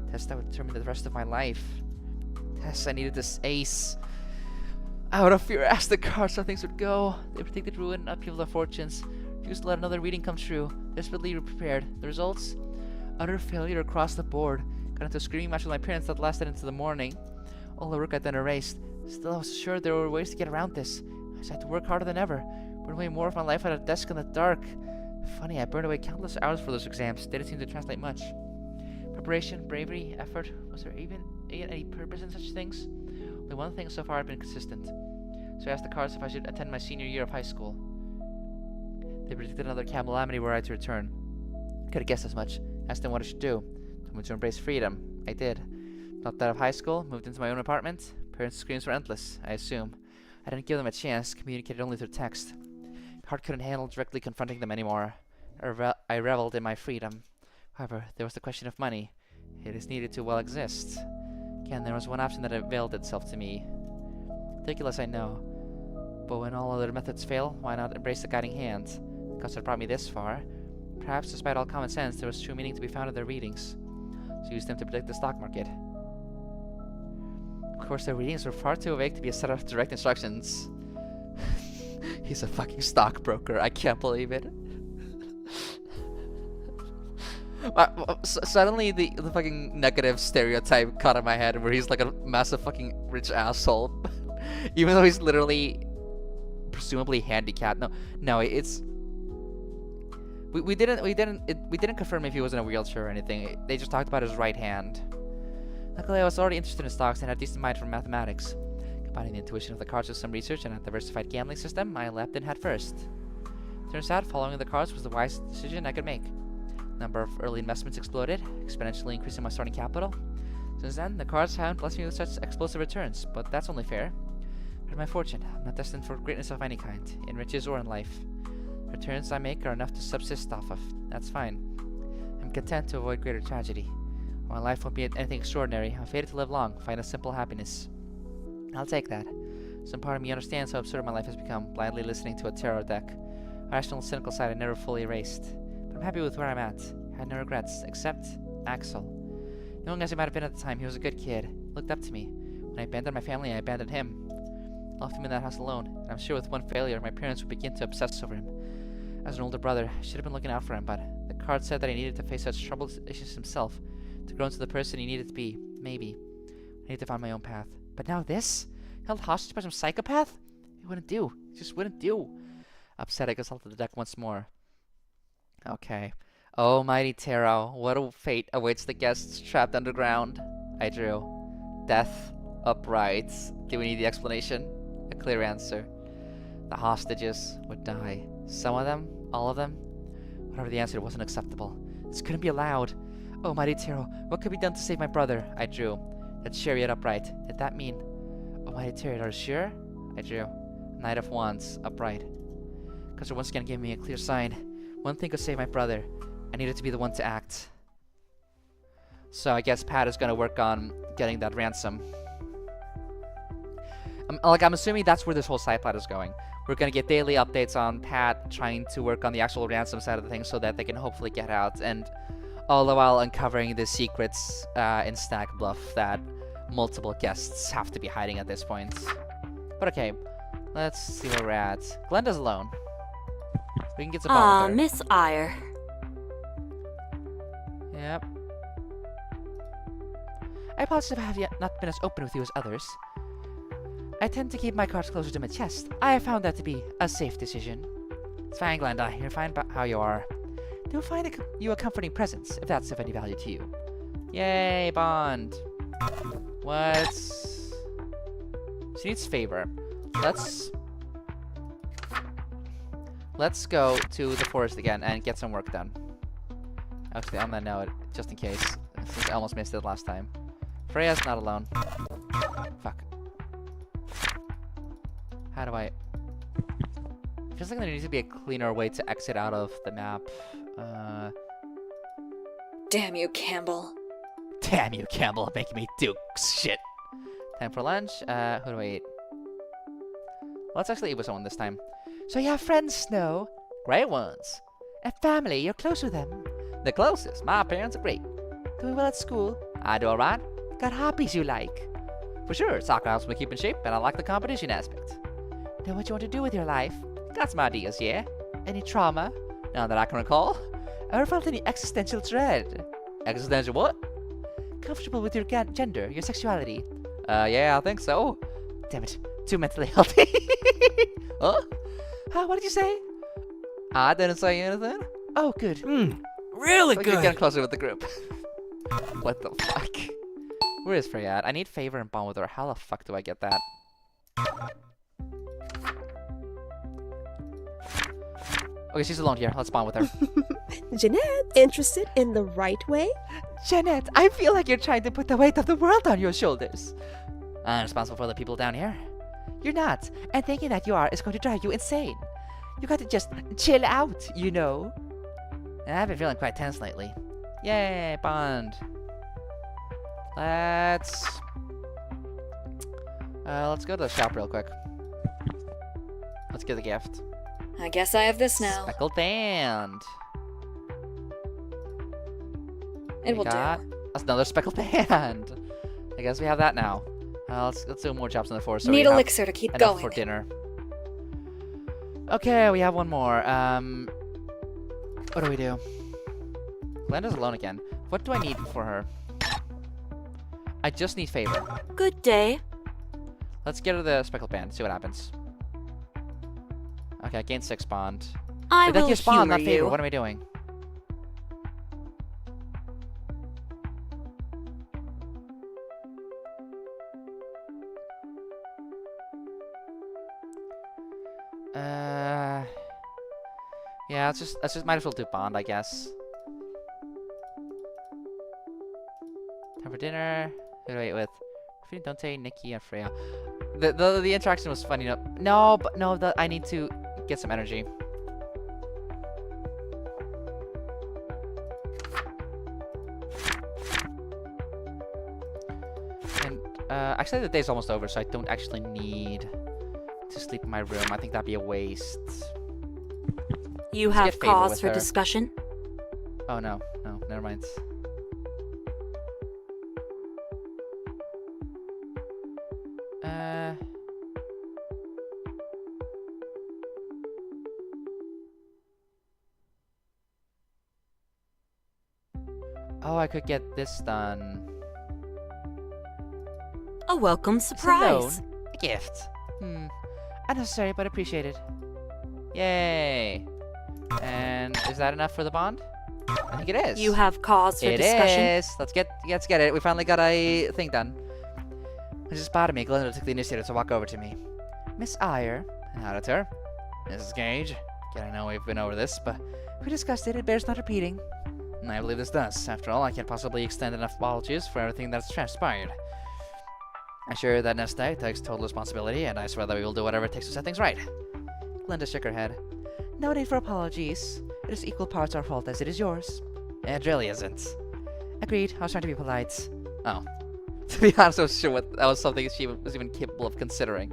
Tests that would determine the rest of my life. Tests I needed this ace. Out of fear, I asked the cards how things would go. They predicted ruin and upheaval of fortunes. Refused to let another reading come true. Desperately prepared. The results? Utter failure across the board. Got into a screaming match with my parents that lasted into the morning. All the work I'd done erased. Still, I was sure there were ways to get around this. I just had to work harder than ever. Burn away more of my life at a desk in the dark. Funny, I burned away countless hours for those exams. Didn't seem to translate much. Preparation, bravery, effort. Was there even any purpose in such things? Only one thing so far had been consistent. So I asked the cards if I should attend my senior year of high school. They predicted another calamity were I to return. Could have guessed as much. Asked them what I should do. Told me to embrace freedom. I did. Dropped out of high school, moved into my own apartment. Parents' screams were endless, I assume. I didn't give them a chance, communicated only through text. My heart couldn't handle directly confronting them anymore. I reveled in my freedom. However, there was the question of money. It is needed to well exist. Again, there was one option that availed itself to me. Ridiculous, I know. But when all other methods fail, why not embrace the guiding hand? The gods had brought me this far. Perhaps, despite all common sense, there was true meaning to be found in their readings. So use them to predict the stock market. Of course, their readings were far too vague to be a set of direct instructions. He's a fucking stockbroker. I can't believe it. Suddenly, the fucking negative stereotype caught in my head where he's like a massive fucking rich asshole. Even though he's literally presumably handicapped. No, it's... We didn't confirm if he was in a wheelchair or anything. They just talked about his right hand. Luckily, I was already interested in stocks and had a decent mind for mathematics. Combining the intuition of the cards with some research and a diversified gambling system, I leapt in head first. Turns out, following the cards was the wisest decision I could make. Number of early investments exploded, exponentially increasing my starting capital. Since then, the cards haven't blessed me with such explosive returns, but that's only fair. But my fortune, I'm not destined for greatness of any kind, in riches or in life. Returns I make are enough to subsist off of. That's fine. I'm content to avoid greater tragedy. While my life won't be anything extraordinary, I'm fated to live long, find a simple happiness. I'll take that. Some part of me understands how absurd my life has become, blindly listening to a tarot deck. A rational, cynical side I never fully erased. But I'm happy with where I'm at. I had no regrets, except Axel. Young as he might have been at the time, he was a good kid. Looked up to me. When I abandoned my family, I abandoned him. I left him in that house alone, and I'm sure with one failure, my parents would begin to obsess over him. As an older brother, I should have been looking out for him, but the card said that he needed to face such troubled issues himself, to grow into the person he needed to be. Maybe. I needed to find my own path. But now this? Held hostage by some psychopath? It wouldn't do. It just wouldn't do. Upset, I consulted the deck once more. Okay. Oh, mighty Taro, what a fate awaits the guests trapped underground. I drew. Death upright. Do we need the explanation? A clear answer. The hostages would die. Some of them? All of them? Whatever the answer, wasn't acceptable. This couldn't be allowed. Oh, mighty Taro, what could be done to save my brother? I drew. That chariot upright. Did that mean? Oh, mighty Taro, are you sure? I drew. Knight of Wands, upright. Because they're once again giving me a clear sign. One thing could save my brother. I needed to be the one to act. So I guess Pat is gonna work on getting that ransom. I'm assuming that's where this whole side plot is going. We're gonna get daily updates on Pat trying to work on the actual ransom side of the thing so that they can hopefully get out, and all the while uncovering the secrets in Stag Bluff that multiple guests have to be hiding at this point. But okay, let's see where we're at. Glenda's alone. We can get some bond with her. Miss Eyre. Yep. I apologize if I have yet not been as open with you as others. I tend to keep my cards closer to my chest. I have found that to be a safe decision. It's fine, Glenda. You're fine how you are. They'll find you a comforting presence, if that's of any value to you. Yay, bond. What? She needs favor. Let's go to the forest again and get some work done. Actually, on that note, just in case, since I almost missed it last time. Freya's not alone. Fuck. How do I... Feels like there needs to be a cleaner way to exit out of the map. Damn you, Campbell. Damn you, Campbell, making me do shit. Time for lunch. Who do I eat? Let's actually eat with someone this time. So you have friends, Snow? Great ones. And family, you're close with them? The closest. My parents are great. Doing well at school? I do alright. Got hobbies you like? For sure, soccer helps me keep in shape, and I like the competition aspect. Know what you want to do with your life? Got some ideas, yeah? Any trauma? None that I can recall. Ever felt any existential dread? Existential what? Comfortable with your gender, your sexuality? Yeah, I think so. Damn it, too mentally healthy. Huh? What did you say? I didn't say anything. Oh, good. Really So good. you're getting closer with the group. What the fuck? Where is Freya at? I need favor and bond with her. How the fuck do I get that? Okay, she's alone here. Let's bond with her. Jeanette, interested in the right way? Jeanette, I feel like you're trying to put the weight of the world on your shoulders. I'm responsible for the people down here. You're not, and thinking that you are is going to drive you insane. You got to just chill out, you know. And I've been feeling quite tense lately. Yay, bond. Let's go to the shop real quick. Let's get the gift. I guess I have this now. Speckled band. It will do. That's another speckled band. I guess we have that now. Let's do more jobs in the forest. So Need we have elixir to keep enough going. for dinner. Okay, we have one more. What do we do? Glenda's alone again. What do I need for her? I just need favor. Good day. Let's get her the speckled band. See what happens. Okay, I gained 6 bond. I Wait, that will gives bond, humor not favor. you. What am I doing? Yeah, let's just might as well do bond, I guess. Time for dinner. Who do I eat with? Dante, Nikki, and Freya. The interaction was funny enough. No, but no, I need to get some energy. And actually, the day's almost over, so I don't actually need to sleep in my room. I think that'd be a waste. You Let's have get favor cause with for her. discussion? Oh no, never mind. Oh, I could get this done. A welcome surprise. Alone. A gift. Unnecessary but appreciated. Yay. And is that enough for the bond? I think it is. You have cause for It discussion. is. Let's get it. We finally got a thing done. When she spotted me, Glinda took the initiative to walk over to me. Miss Eyre, an auditor. Mrs. Gage. Again, I know we've been over this, but we discussed it. It bears not repeating. And I believe this does. After all, I can't possibly extend enough apologies for everything that's transpired. I assure you that Nesta takes total responsibility, and I swear that we will do whatever it takes to set things right. Glinda shook her head. No need for apologies. It is equal parts our fault as it is yours. It really isn't. Agreed. I was trying to be polite. Oh. To be honest, I was sure that was something she was even capable of considering.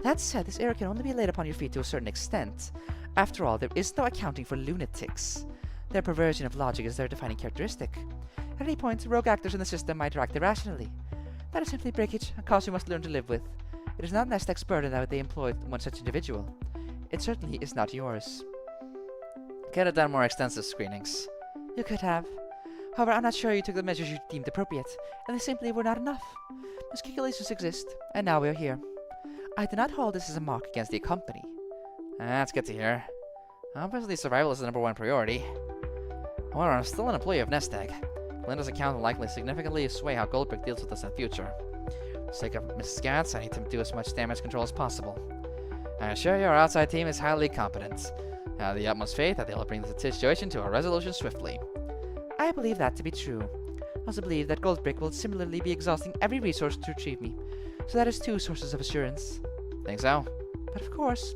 That said, this error can only be laid upon your feet to a certain extent. After all, there is no accounting for lunatics. Their perversion of logic is their defining characteristic. At any point, rogue actors in the system might act irrationally. That is simply breakage, a cause you must learn to live with. It is not Nestec's burden that they employed one such individual. It certainly is not yours. Could have done more extensive screenings. You could have. However, I'm not sure you took the measures you deemed appropriate, and they simply were not enough. Miscalculations exist, and now we are here. I do not hold this as a mark against the company. That's good to hear. Obviously, survival is the #1 priority. However, I'm still an employee of Nestec. Glinda's account will likely significantly sway how Goldbrick deals with us in the future. For the sake of Mrs. Gantz, I need to do as much damage control as possible. I assure you our outside team is highly competent. I have the utmost faith that they will bring the situation to a resolution swiftly. I believe that to be true. I also believe that Goldbrick will similarly be exhausting every resource to retrieve me. So that is 2 sources of assurance. Think so? But of course,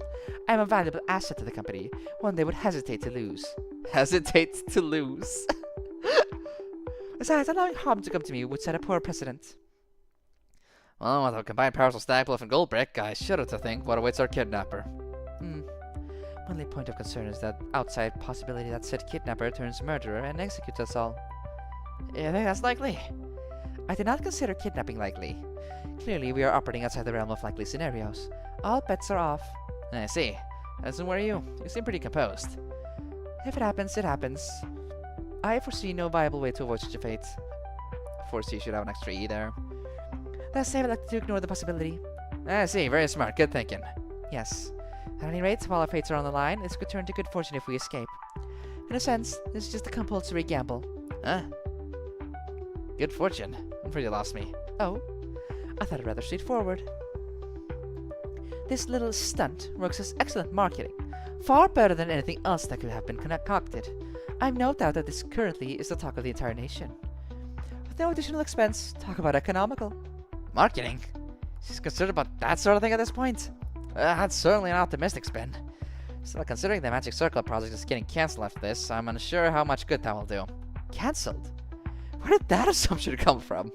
I am a valuable asset to the company, one they would hesitate to lose. Hesitate to lose? Besides, allowing harm to come to me would set a poor precedent. Well, with the combined powers of Stagbluff and Goldbrick, I shudder to think what awaits our kidnapper. My only point of concern is that outside possibility that said kidnapper turns murderer and executes us all. You think that's likely? I do not consider kidnapping likely. Clearly, we are operating outside the realm of likely scenarios. All bets are off. I see. As in, where are you? You seem pretty composed. If it happens, it happens. I foresee no viable way to avoid such a fate. Foresee should have an extra E there. That said, I'd like to ignore the possibility. I see. Very smart. Good thinking. Yes. At any rate, while our fates are on the line, this could turn to good fortune if we escape. In a sense, this is just a compulsory gamble. Huh? Good fortune? I'm afraid you lost me. Oh? I thought it rather straightforward. This little stunt works as excellent marketing. Far better than anything else that could have been concocted. I've no doubt that this currently is the talk of the entire nation. With no additional expense, talk about economical. Marketing? She's concerned about that sort of thing at this point? That's certainly an optimistic spin. Still, considering the Magic Circle project is getting cancelled after this, I'm unsure how much good that will do. Cancelled? Where did that assumption come from?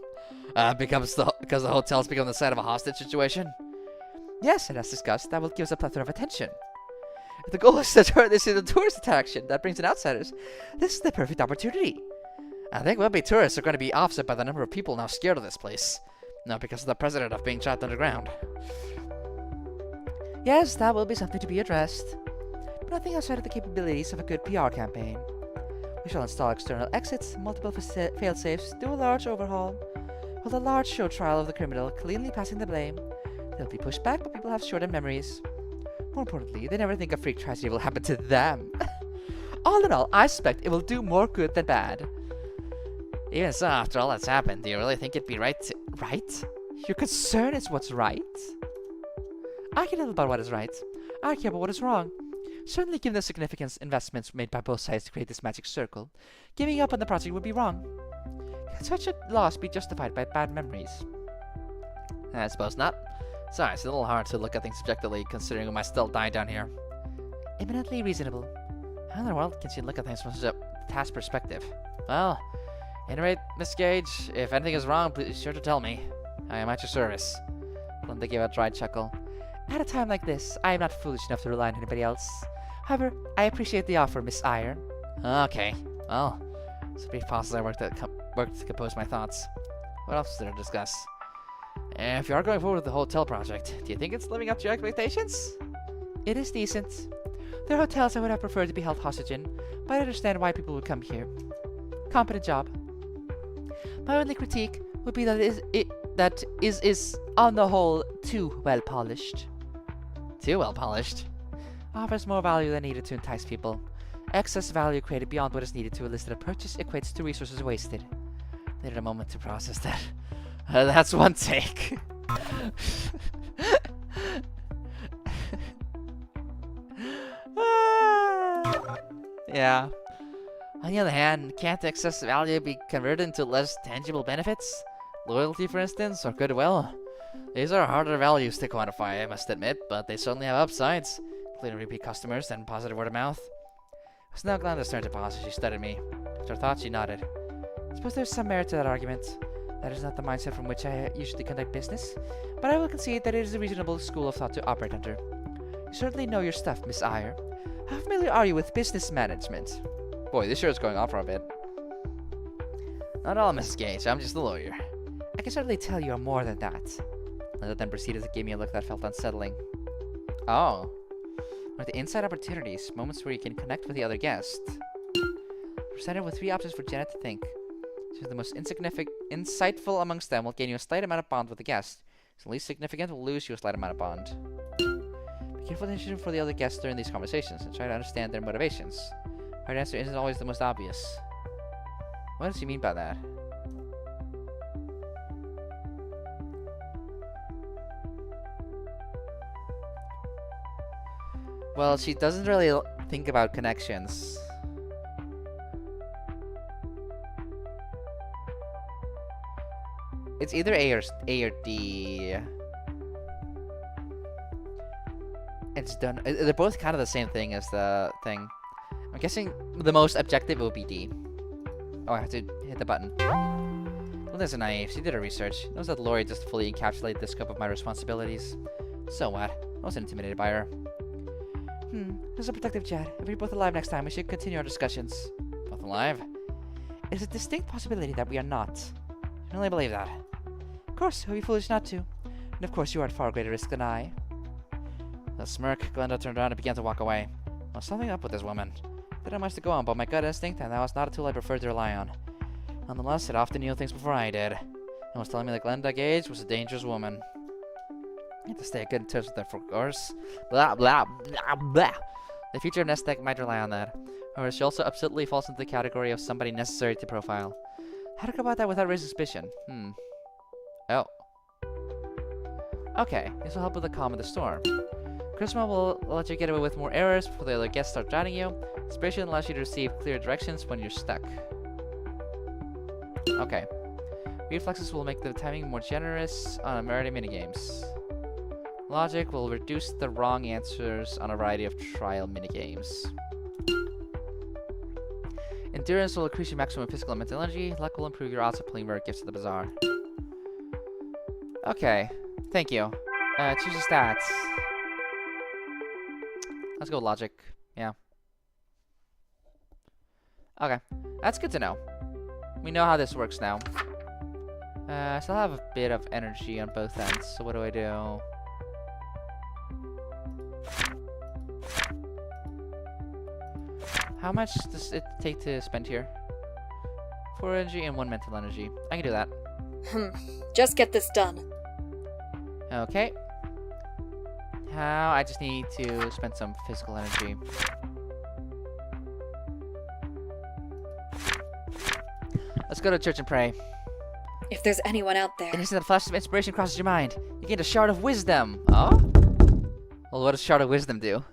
Because the hotel's become the site of a hostage situation? Yes, and as discussed, that will give us a plethora of attention. If the goal is to turn this into a tourist attraction that brings in outsiders, this is the perfect opportunity. I think will-be tourists are going to be offset by the number of people now scared of this place. Not because of the precedent of being trapped underground. Yes, that will be something to be addressed. But nothing outside of the capabilities of a good PR campaign. We shall install external exits, multiple fail-safes, do a large overhaul, hold a large show trial of the criminal, cleanly passing the blame. They'll be pushed back, but people have shortened memories. More importantly, they never think a freak tragedy will happen to them. All in all, I suspect it will do more good than bad. Even so, after all that's happened, do you really think it'd be right to... Right? Your concern is what's right? I care little about what is right. I care about what is wrong. Certainly, given the significant investments made by both sides to create this magic circle, giving up on the project would be wrong. Can such a loss be justified by bad memories? I suppose not. Sorry, it's a little hard to look at things objectively, considering we might still die down here. Eminently reasonable. How in the world can she look at things from such a detached perspective? Well, at any rate, Miss Gage, if anything is wrong, please be sure to tell me. I am at your service. Glinda gave a dry chuckle. At a time like this, I am not foolish enough to rely on anybody else. However, I appreciate the offer, Miss Eyre. Okay, well, it's a brief pause as I work to compose my thoughts. What else is there to discuss? If you are going forward with the hotel project, do you think it's living up to your expectations? It is decent. There are hotels I would have preferred to be held hostage in, but I understand why people would come here. Competent job. My only critique would be that it is on the whole too well polished. Too well polished? Offers more value than needed to entice people. Excess value created beyond what is needed to elicit a purchase equates to resources wasted. Needed a moment to process that. That's one take. Yeah. On the other hand, can't excess value be converted into less tangible benefits? Loyalty, for instance, or goodwill? These are harder values to quantify, I must admit, but they certainly have upsides, including repeat customers and positive word of mouth. I was now glad to turn to boss as she studied me. After a thought, she nodded. I suppose there's some merit to that argument. That is not the mindset from which I usually conduct business, but I will concede that it is a reasonable school of thought to operate under. You certainly know your stuff, Miss Iyer. How familiar are you with business management? Boy, this sure is going on for a bit. Not all, Mrs. Gage. I'm just a lawyer. I can certainly tell you are more than that. Linda then proceeded to give me a look that felt unsettling. Oh. One of the inside opportunities, moments where you can connect with the other guest. Presented with 3 options for Janet to think. Choose the most insightful amongst them will gain you a slight amount of bond with the guest. The least significant will lose you a slight amount of bond. Be careful to listen for the other guests during these conversations and try to understand their motivations. Our answer isn't always the most obvious. What does she mean by that? Well, she doesn't really think about connections. It's either A or D. It's done. They're both kind of the same thing as the thing. I'm guessing the most objective will be D. Oh, I have to hit the button. Linda's naive. She did her research. Knows that Lori just fully encapsulated the scope of my responsibilities. So what? I wasn't intimidated by her. There's a productive chat. If we're both alive next time, we should continue our discussions. Both alive? It is a distinct possibility that we are not. I only believe that. Of course, it would be foolish not to. And of course, you are at far greater risk than I. With a smirk, Glenda turned around and began to walk away. There was something up with this woman. Didn't have much to go on, but my gut instinct, and that was not a tool I preferred to rely on. Nonetheless, it often knew things before I did. And was telling me that Glenda Gage was a dangerous woman. I had to stay good in touch with her, of course. Blah, blah, blah, blah. The future of Nestek might rely on that. However, she also absolutely falls into the category of somebody necessary to profile. How to go about that without raising suspicion? Oh. Okay, this will help with the calm of the storm. Charisma will let you get away with more errors before the other guests start drowning you. Inspiration allows you to receive clear directions when you're stuck. Okay. Reflexes will make the timing more generous on a variety of minigames. Logic will reduce the wrong answers on a variety of trial minigames. Endurance will increase your maximum physical and mental energy. Luck will improve your odds of pulling rare gifts at the bazaar. Okay, thank you. Choose your stats. Let's go logic. Yeah. Okay, that's good to know. We know how this works now. I still have a bit of energy on both ends, so what do I do? How much does it take to spend here? 4 energy and 1 mental energy. I can do that. Just get this done. Okay. How? I just need to spend some physical energy. Let's go to church and pray. If there's anyone out there. And instant a flash of inspiration crosses your mind. You gain a shard of wisdom. Oh? Well, what does shard of wisdom do?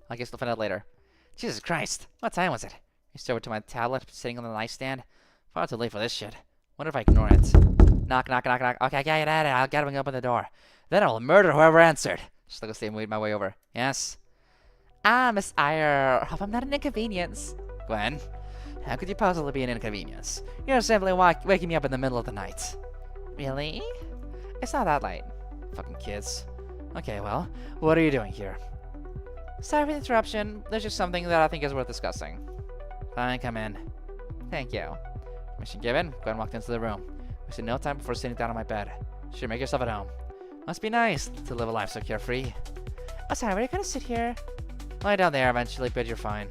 I guess we'll find out later. Jesus Christ. What time was it? I reached over to my tablet sitting on the nightstand. Far too late for this shit. Wonder if I ignore it. Knock, knock, knock, knock. Okay, get at it. I'll get him open the door. Then I will murder whoever answered. Just like I my way over. Yes. Ah, Miss Iyer. Hope I'm not an inconvenience. Gwen, how could you possibly be an inconvenience? You're simply waking me up in the middle of the night. Really? It's not that late. Fucking kids. Okay, well, what are you doing here? Sorry for the interruption. There's just something that I think is worth discussing. Fine, come in. Thank you. Permission given. Gwen walked into the room. Wasted no time before sitting down on my bed. Should make yourself at home. Must be nice to live a life so carefree. Oh, sorry, were you gonna sit here? Lie down there eventually, but you're fine.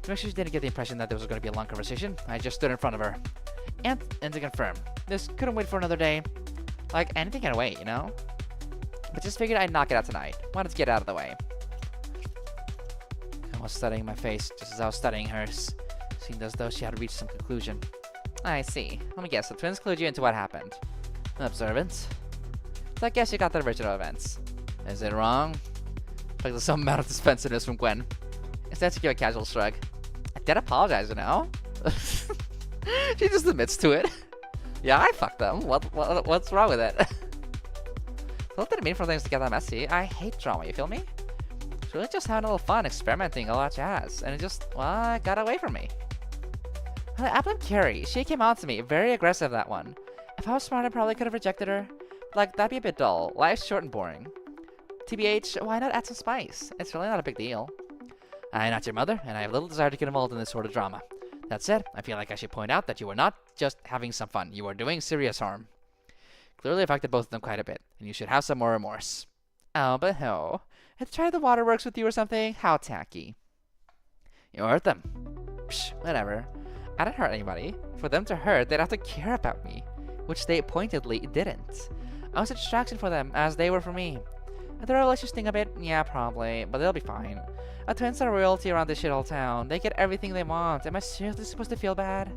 To make sure she didn't get the impression that there was going to be a long conversation, I just stood in front of her. And to confirm, this couldn't wait for another day. Like, anything can wait, you know? But just figured I'd knock it out tonight. Wanted to get out of the way. was studying my face just as I was studying hers. Seemed as though she had reached some conclusion. I see. Let me guess, the twins clued you into what happened. Observant. So I guess you got the original events. Is it wrong? Like there's some amount of defensiveness from Gwen. Instead, she gave a casual shrug. I did apologize, you know? She just admits to it. Yeah, I fucked them. What's wrong with it? I didn't mean for things to get that messy. I hate drama, you feel me? It's really just having a little fun, experimenting, a lot of jazz. And it just, well, got away from me. I blame Carrie. She came on to me. Very aggressive, that one. If I was smart, I probably could have rejected her. Like, that'd be a bit dull. Life's short and boring. TBH, why not add some spice? It's really not a big deal. I'm not your mother, and I have little desire to get involved in this sort of drama. That said, I feel like I should point out that you were not just having some fun. You were doing serious harm. Clearly affected both of them quite a bit, and you should have some more remorse. Oh, but ho. Had tried the waterworks with you or something? How tacky. You hurt them. Psh, whatever. I didn't hurt anybody. For them to hurt, they'd have to care about me, which they pointedly didn't. I was a distraction for them, as they were for me. Are their relations sting a bit? Yeah, probably, but they'll be fine. A twins are royalty around this shithole town. They get everything they want. Am I seriously supposed to feel bad?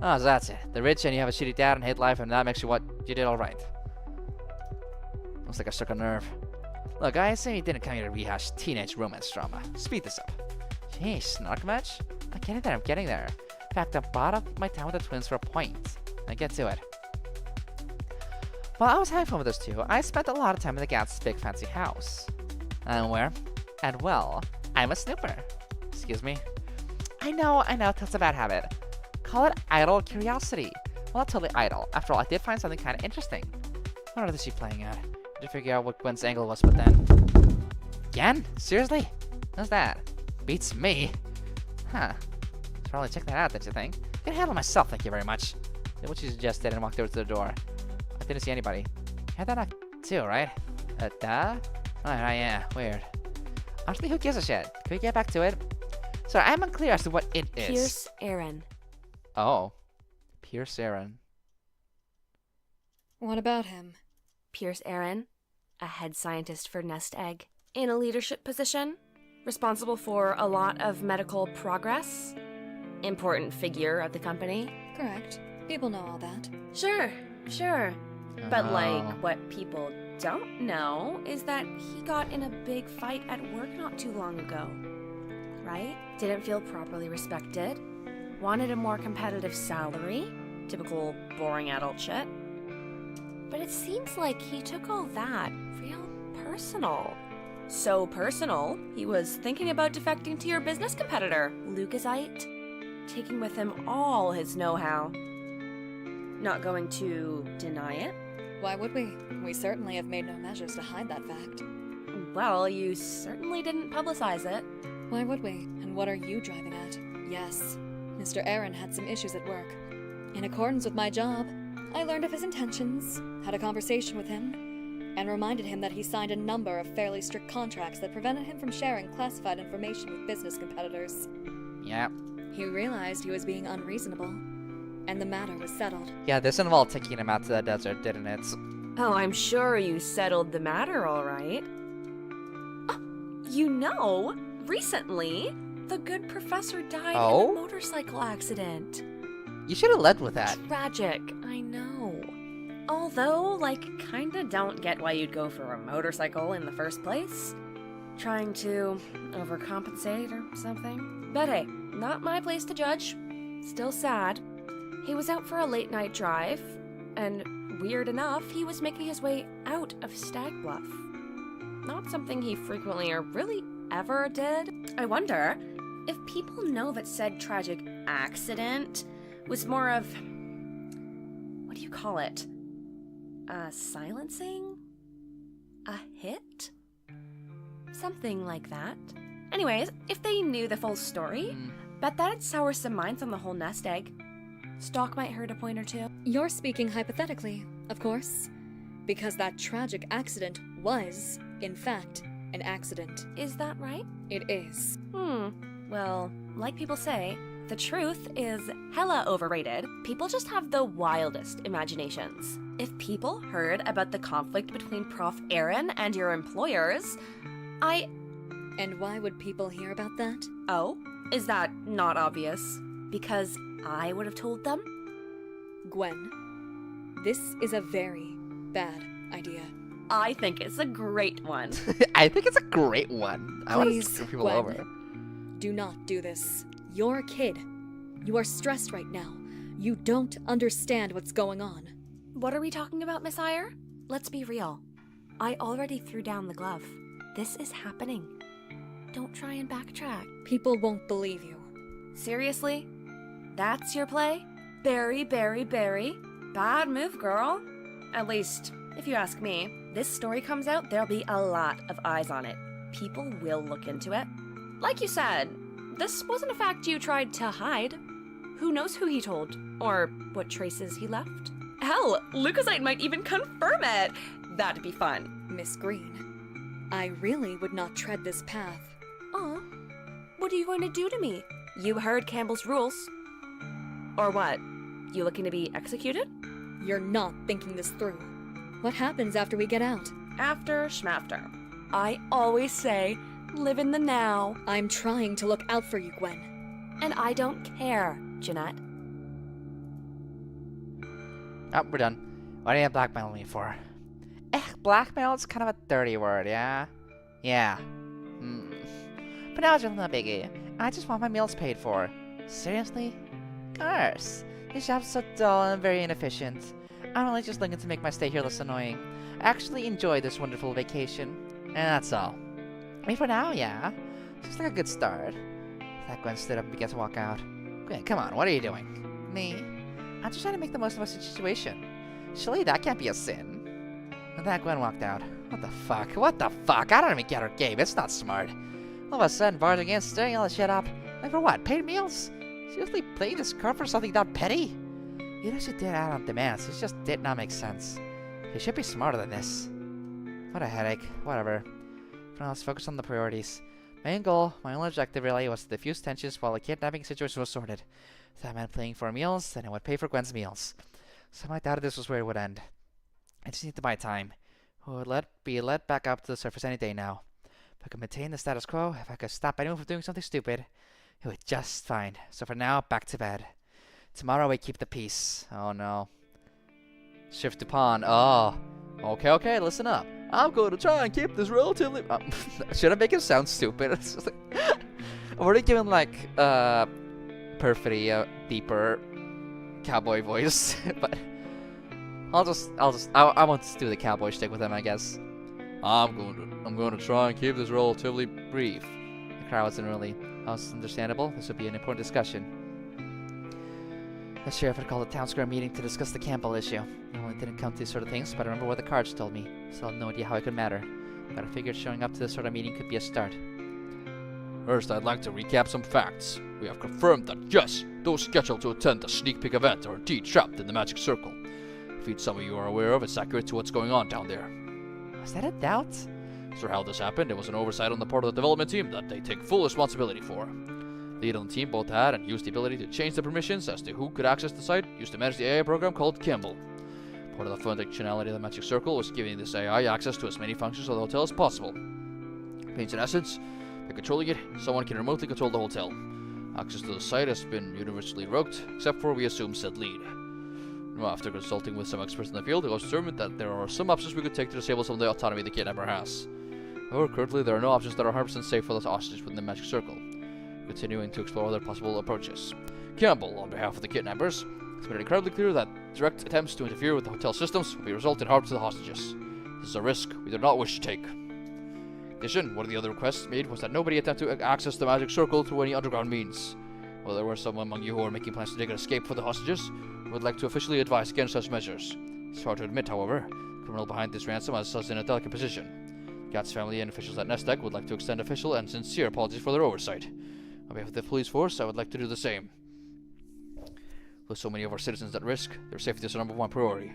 Oh, so that's it. They're rich and you have a shitty dad and hate life, and that makes you what? You did alright. Looks like I struck a nerve. Look, I assume you didn't come here to rehash teenage romance drama. Speed this up. Jeez, snark much? I'm getting there. In fact, I bought up my time with the twins for a point. Now get to it. While I was having fun with those two, I spent a lot of time in the Gats's big fancy house. And where? And well, I'm a snooper. Excuse me? I know, that's a bad habit. Call it idle curiosity. Well, not totally idle. After all, I did find something kind of interesting. What is she playing at? I did figure out what Gwen's angle was, but then... Again? Seriously? What's that? Beats me. Huh. Should probably check that out, don't you think? I can handle myself, thank you very much. Did what she suggested and walked over to the door. I didn't see anybody. You had that knock too, right? Duh? Alright, yeah, weird. Honestly, who gives a shit? Can we get back to it? Sorry, I'm unclear as to what it is. Pierce Aaron. Oh. Pierce Aaron. What about him? Pierce Aaron, a head scientist for Nest Egg, in a leadership position, responsible for a lot of medical progress, important figure of the company. Correct. People know all that. Sure. But Oh. what people don't know is that he got in a big fight at work not too long ago. Right? Didn't feel properly respected. Wanted a more competitive salary. Typical boring adult shit. But it seems like he took all that real personal. So personal, he was thinking about defecting to your business competitor, Lucasite, taking with him all his know-how. Not going to deny it? Why would we? We certainly have made no measures to hide that fact. Well, you certainly didn't publicize it. Why would we? And what are you driving at? Yes, Mr. Aaron had some issues at work. In accordance with my job, I learned of his intentions, had a conversation with him, and reminded him that he signed a number of fairly strict contracts that prevented him from sharing classified information with business competitors. Yeah. He realized he was being unreasonable, and the matter was settled. Yeah, this involved taking him out to the desert, didn't it? Oh, I'm sure you settled the matter all right. Recently, the good professor died in a motorcycle accident. You should have led with that. Tragic, I know. Although, kinda don't get why you'd go for a motorcycle in the first place. Trying to overcompensate or something. But hey, not my place to judge. Still sad. He was out for a late night drive, and weird enough, he was making his way out of Stag Bluff. Not something he frequently or really ever did. I wonder if people know that said tragic accident was more of, what do you call it? A silencing? A hit? Something like that. Anyways, if they knew the full story, bet that'd sour some minds on the whole nest egg. Stock might hurt a point or two. You're speaking hypothetically, of course, because that tragic accident was, in fact, an accident. Is that right? It is. Well, like people say, the truth is hella overrated. People just have the wildest imaginations. If people heard about the conflict between Prof. Aaron and your employers, And why would people hear about that? Oh? Is that not obvious? Because I would have told them? Gwen, this is a very bad idea. I think it's a great one. I think it's a great one. I want to Please, screw people Gwen. over. Do not do this. You're a kid. You are stressed right now. You don't understand what's going on. What are we talking about, Miss Iyer? Let's be real. I already threw down the glove. This is happening. Don't try and backtrack. People won't believe you. Seriously? That's your play? Barry. Bad move, girl. At least, if you ask me, this story comes out, there'll be a lot of eyes on it. People will look into it. Like you said, this wasn't a fact you tried to hide. Who knows who he told, or what traces he left? Hell, Lucasite might even confirm it. That'd be fun. Miss Green, I really would not tread this path. Aw, what are you going to do to me? You heard Campbell's rules. Or what? You looking to be executed? You're not thinking this through. What happens after we get out? After schmafter. I always say, live in the now. I'm trying to look out for you, Gwen. And I don't care, Jeanette. Oh, we're done. What are you blackmailing me for? Blackmail is kind of a dirty word, yeah? Yeah. But now it's just not biggie. I just want my meals paid for. Seriously? Curse. This job's so dull and very inefficient. I'm really just looking to make my stay here less annoying. I actually enjoy this wonderful vacation. And that's all. I mean, for now, yeah. Seems like a good start. That Gwen stood up and began to walk out. Gwen, come on, what are you doing? Me? I'm just trying to make the most of a situation. Surely that can't be a sin. And that Gwen walked out. What the fuck? What the fuck? I don't even get her game. It's not smart. All of a sudden, barging in, stirring all the shit up. Like for what? Paid meals? Seriously, playing this card for something that petty? You know she did out on demands. It just did not make sense. You should be smarter than this. What a headache. Whatever. For now, let's focus on the priorities. My main goal, my only objective really, was to diffuse tensions while the kidnapping situation was sorted. If that meant playing for meals, then I would pay for Gwen's meals. Some I doubted this was where it would end. I just need to buy time. We would be let back up to the surface any day now. If I could maintain the status quo, if I could stop anyone from doing something stupid, it would just fine. So for now, back to bed. Tomorrow we keep the peace. Oh no. Shift to pawn. Oh. Okay, listen up. I'm going to try and keep this relatively... should I make it sound stupid? It's just like I've already given like, perfidy a deeper cowboy voice, but I want to do the cowboy shtick with him, I guess. I'm going to try and keep this relatively brief. The crowd wasn't really... That was understandable. This would be an important discussion. The sheriff had called a town square meeting to discuss the Campbell issue. Normally didn't come to these sort of things, but I remember what the cards told me. Still had no idea how it could matter. But I figured showing up to this sort of meeting could be a start. First, I'd like to recap some facts. We have confirmed that, yes, those scheduled to attend the sneak peek event are indeed trapped in the magic circle. The feat some of you are aware of is accurate to what's going on down there. Was that a doubt? So how this happened, it was an oversight on the part of the development team that they take full responsibility for. The lead on the team both had and used the ability to change the permissions as to who could access the site, used to manage the AI program called Campbell. Part of the functionality of the magic circle was giving this AI access to as many functions of the hotel as possible. Means in essence, by controlling it, someone can remotely control the hotel. Access to the site has been universally revoked, except for, we assume, said lead. After consulting with some experts in the field, it was determined that there are some options we could take to disable some of the autonomy the kidnapper has. However, currently there are no options that are 100% safe for the hostages within the magic circle. Continuing to explore other possible approaches. Campbell, on behalf of the kidnappers, has made it incredibly clear that direct attempts to interfere with the hotel systems will result in harm to the hostages. This is a risk we do not wish to take. In addition, one of the other requests made was that nobody attempt to access the magic circle through any underground means. While there were some among you who are making plans to take an escape for the hostages, we would like to officially advise against such measures. It's hard to admit, however, the criminal behind this ransom has us in a delicate position. Gat's family and officials at Nestec would like to extend official and sincere apologies for their oversight. On behalf of the police force, I would like to do the same. With so many of our citizens at risk, their safety is our number one priority.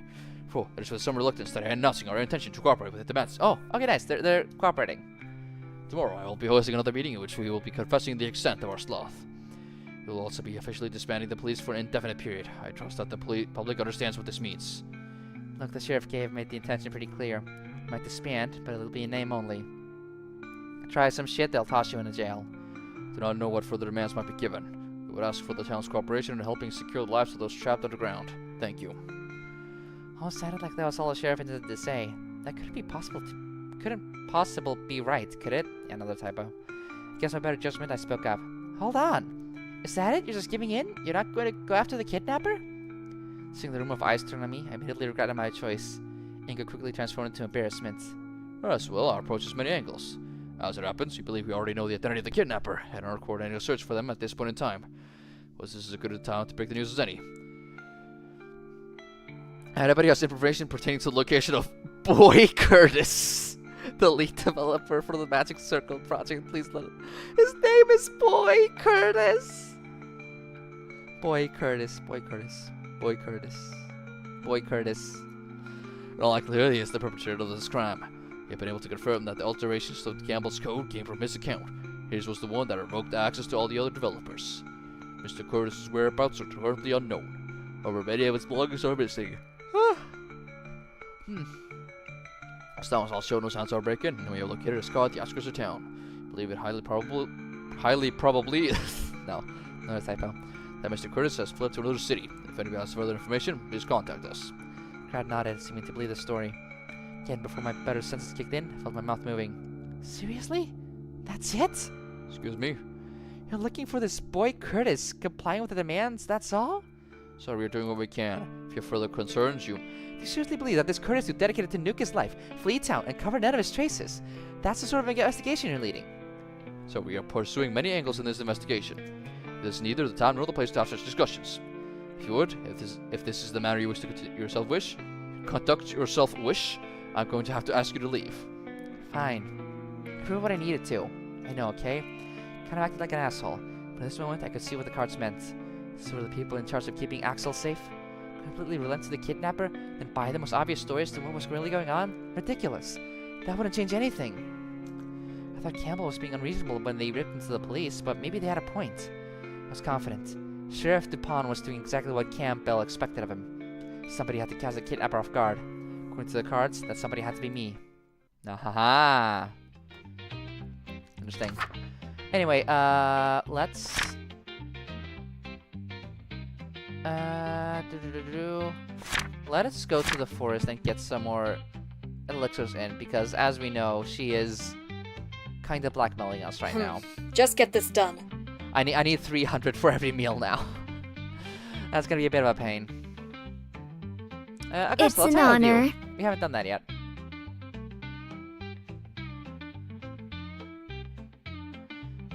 It is with some reluctance that I am announcing our intention to cooperate with the demands. Oh, okay, nice. They're cooperating. Tomorrow, I will be hosting another meeting in which we will be confessing the extent of our sloth. We will also be officially disbanding the police for an indefinite period. I trust that the public understands what this means. Look, the sheriff made the intention pretty clear. We might disband, but it'll be in name only. Try some shit, they'll toss you into jail. Do not know what further demands might be given. We would ask for the town's cooperation in helping secure the lives of those trapped underground. Thank you. Oh, it sounded like that was all the sheriff intended to say. That couldn't possibly be right, could it? Yeah, another typo. Guess my better judgment, I spoke up. Hold on. Is that it? You're just giving in? You're not going to go after the kidnapper? Seeing the room of eyes turn on me, I immediately regretted my choice. Anger quickly transformed into embarrassment. Yes, well, our approach has many angles. As it happens, we believe we already know the identity of the kidnapper, and are coordinating a search for them at this point in time. Was this as good a time to break the news as any? Anybody has information pertaining to the location of Boy Curtis, the lead developer for the Magic Circle project? Please let it. His name is Boy Curtis. Boy Curtis. Boy Curtis. Boy Curtis. Boy Curtis. In all likelihood, he is the perpetrator of this crime. We have been able to confirm that the alterations to Gamble's code came from his account. His was the one that revoked access to all the other developers. Mr. Curtis's whereabouts are currently unknown. However, many of his belongings are missing. As long as all show no signs of break-in, and we have located his car at the outskirts of town. I believe it highly probably no, another typo, that Mr. Curtis has fled to another city. If anybody has further information, please contact us. The crowd nodded, seeming to believe the story. Again, before my better senses kicked in, I felt my mouth moving. Seriously? That's it? Excuse me? You're looking for this Boy Curtis, complying with the demands, that's all? So we are doing what we can. If you have further concerns, Do you seriously believe that this Curtis who dedicated to nuke his life, flee town, and cover none of his traces? That's the sort of investigation you're leading. So we are pursuing many angles in this investigation. This is neither the time nor the place to have such discussions. If you would, if this is the manner you wish to conduct yourself wish, I'm going to have to ask you to leave. Fine. I proved what I needed to. I know, okay? Kind of acted like an asshole, but in this moment I could see what the cards meant. So were the people in charge of keeping Axel safe? Completely relent to the kidnapper, then buy the most obvious stories to what was really going on? Ridiculous. That wouldn't change anything. I thought Campbell was being unreasonable when they ripped into the police, but maybe they had a point. I was confident. Sheriff Dupont was doing exactly what Campbell expected of him. Somebody had to catch the kidnapper off guard. According to the cards, that somebody had to be me. Nah, interesting. Anyway, let's... Let us go to the forest and get some more elixirs in, because as we know, she is kind of blackmailing us right now. Just get this done. I need 300 for every meal now. That's gonna be a bit of a pain. It's an honor. We haven't done that yet.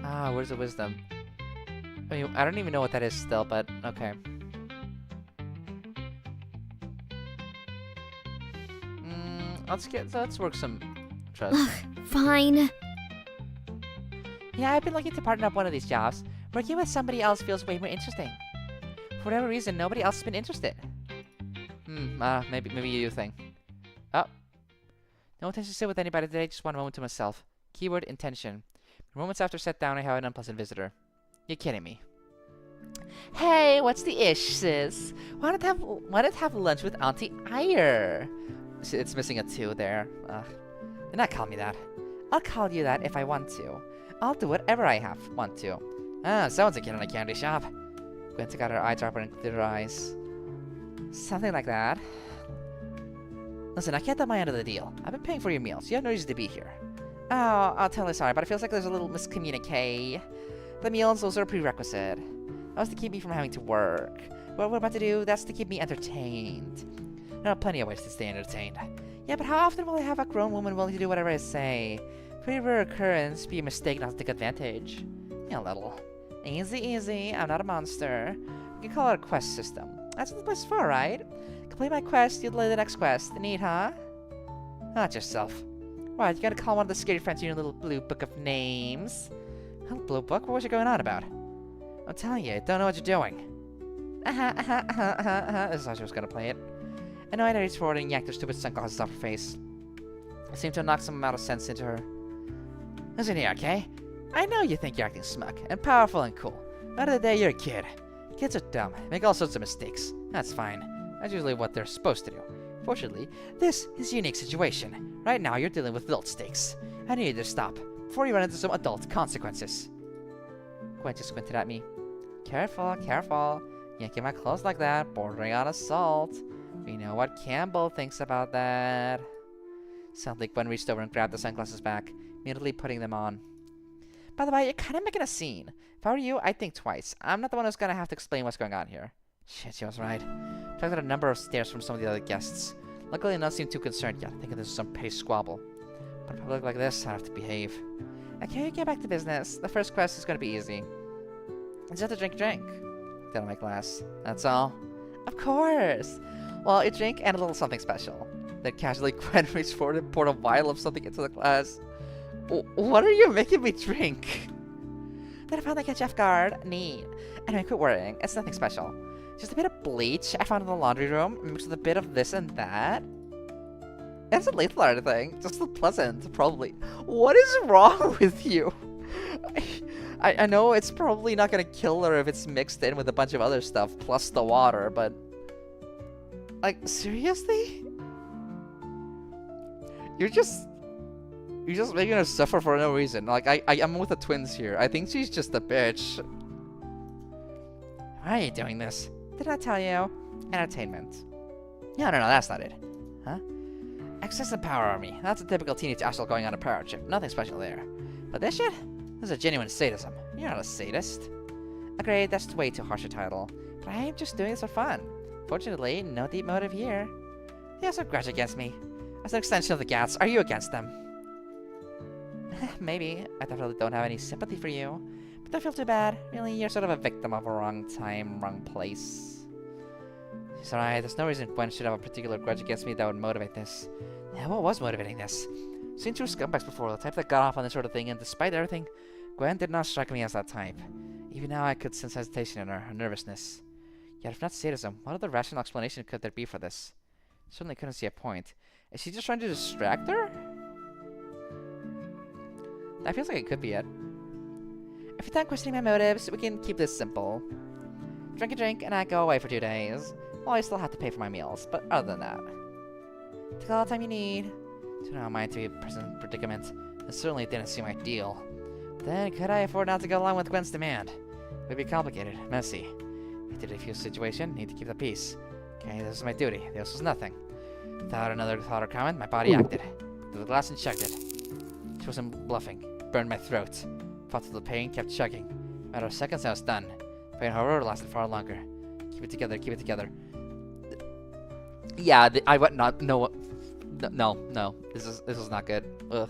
Ah, where's the wisdom? I mean, I don't even know what that is still, but okay. Let's work some trust. Fine. Yeah, I've been looking to partner up one of these jobs. Working with somebody else feels way more interesting. For whatever reason, nobody else has been interested. Maybe you think. Oh. No intention to sit with anybody today, just one moment to myself. Keyword intention. Moments after set down, I have an unpleasant visitor. You're kidding me. Hey, what's the ish, sis? Why not have lunch with Auntie Ire? It's missing a 2 there. Do not call me that. I'll call you that if I want to. I'll do whatever I want to. Someone's a kid in a candy shop. Gwen took out her eyedropper and cleared her eyes. Something like that. Listen, I can't have my end of the deal. I've been paying for your meals. You have no reason to be here. Oh, I'll totally sorry, but it feels like there's a little miscommunique. The meals, those are a prerequisite. That was to keep me from having to work. What we're about to do, that's to keep me entertained. There are plenty of ways to stay entertained. Yeah, but how often will I have a grown woman willing to do whatever I say? Pretty rare occurrence, be a mistake not to take advantage. Yeah, a little. Easy, easy, I'm not a monster. We can call it a quest system. That's what the place is for, right? Complete my quest, you delay the next quest. Neat, huh? Not yourself. What, you gotta call one of the scary friends in your little blue book of names? Little blue book? What was you going on about? I'm telling you, I don't know what you're doing. This is how she was gonna play it. Annoyed, I reached forward and yanked her stupid sunglasses off her face. I seemed to knock some amount of sense into her. Listen here, okay? I know you think you're acting smug and powerful and cool. But at the end of the day, you're a kid. Kids are dumb, make all sorts of mistakes. That's fine. That's usually what they're supposed to do. Fortunately, this is a unique situation. Right now, you're dealing with adult stakes. I need you to stop. before you run into some adult consequences. Gwen just squinted at me. Careful, careful. Yanking my clothes like that, bordering on assault. We know what Campbell thinks about that. Suddenly, Gwen reached over and grabbed the sunglasses back, immediately putting them on. By the way, you're kind of making a scene. If I were you, I'd think twice. I'm not the one who's gonna have to explain what's going on here. Shit, she was right. I took out a number of stares from some of the other guests. Luckily, none seemed too concerned yet, thinking this was some petty squabble. But in a public like this, I have to behave. Okay, get back to business. The first quest is gonna be easy. Just have to drink a drink. Down my glass. That's all. Of course! Well, a drink and a little something special. Then casually Gwen reached forward and poured a vial of something into the glass. What are you making me drink? Then I found that catch off guard. Neat. Anyway, quit worrying. It's nothing special. Just a bit of bleach I found in the laundry room, mixed with a bit of this and that. It's a lethal or anything. Just pleasant, probably. What is wrong with you? I know it's probably not gonna kill her if it's mixed in with a bunch of other stuff, plus the water, but... Like, seriously? You're just making her suffer for no reason. Like, I'm with the twins here. I think she's just a bitch. Why are you doing this? Did I tell you? Entertainment. No, that's not it. Huh? Excessive power army. That's a typical teenage asshole going on a power trip. Nothing special there. But this shit? This is a genuine sadism. You're not a sadist. Agreed, that's way too harsh a title. But I am just doing this for fun. Fortunately, no deep motive here. You have some grudge against me. As an extension of the Gats, are you against them? Maybe. I definitely don't have any sympathy for you. But don't feel too bad. Really, you're sort of a victim of a wrong time, wrong place. It's alright, there's no reason Gwen should have a particular grudge against me that would motivate this. Yeah, what was motivating this? Seen two scumbags before, the type that got off on this sort of thing, and despite everything, Gwen did not strike me as that type. Even now I could sense hesitation in her nervousness. Yet if not sadism, what other rational explanation could there be for this? Certainly couldn't see a point. Is she just trying to distract her? That feels like it could be it. If you're done questioning my motives, we can keep this simple. Drink a drink, and I go away for 2 days. Well, I still have to pay for my meals, but other than that... Take all the time you need. Do not mind to be a present predicament. It certainly didn't seem ideal. But then, could I afford not to go along with Gwen's demand? It would be complicated, messy. If did a few situation, need to keep the peace. Okay, this is my duty. This was nothing. Without another thought or comment, my body acted. Threw the glass and chugged it. She wasn't bluffing. Burned my throat. Fought through the pain, kept chugging. In a matter of seconds, I was done. Pain, however, lasted far longer. Keep it together, keep it together. Yeah, I would not. No. This is not good. Ugh.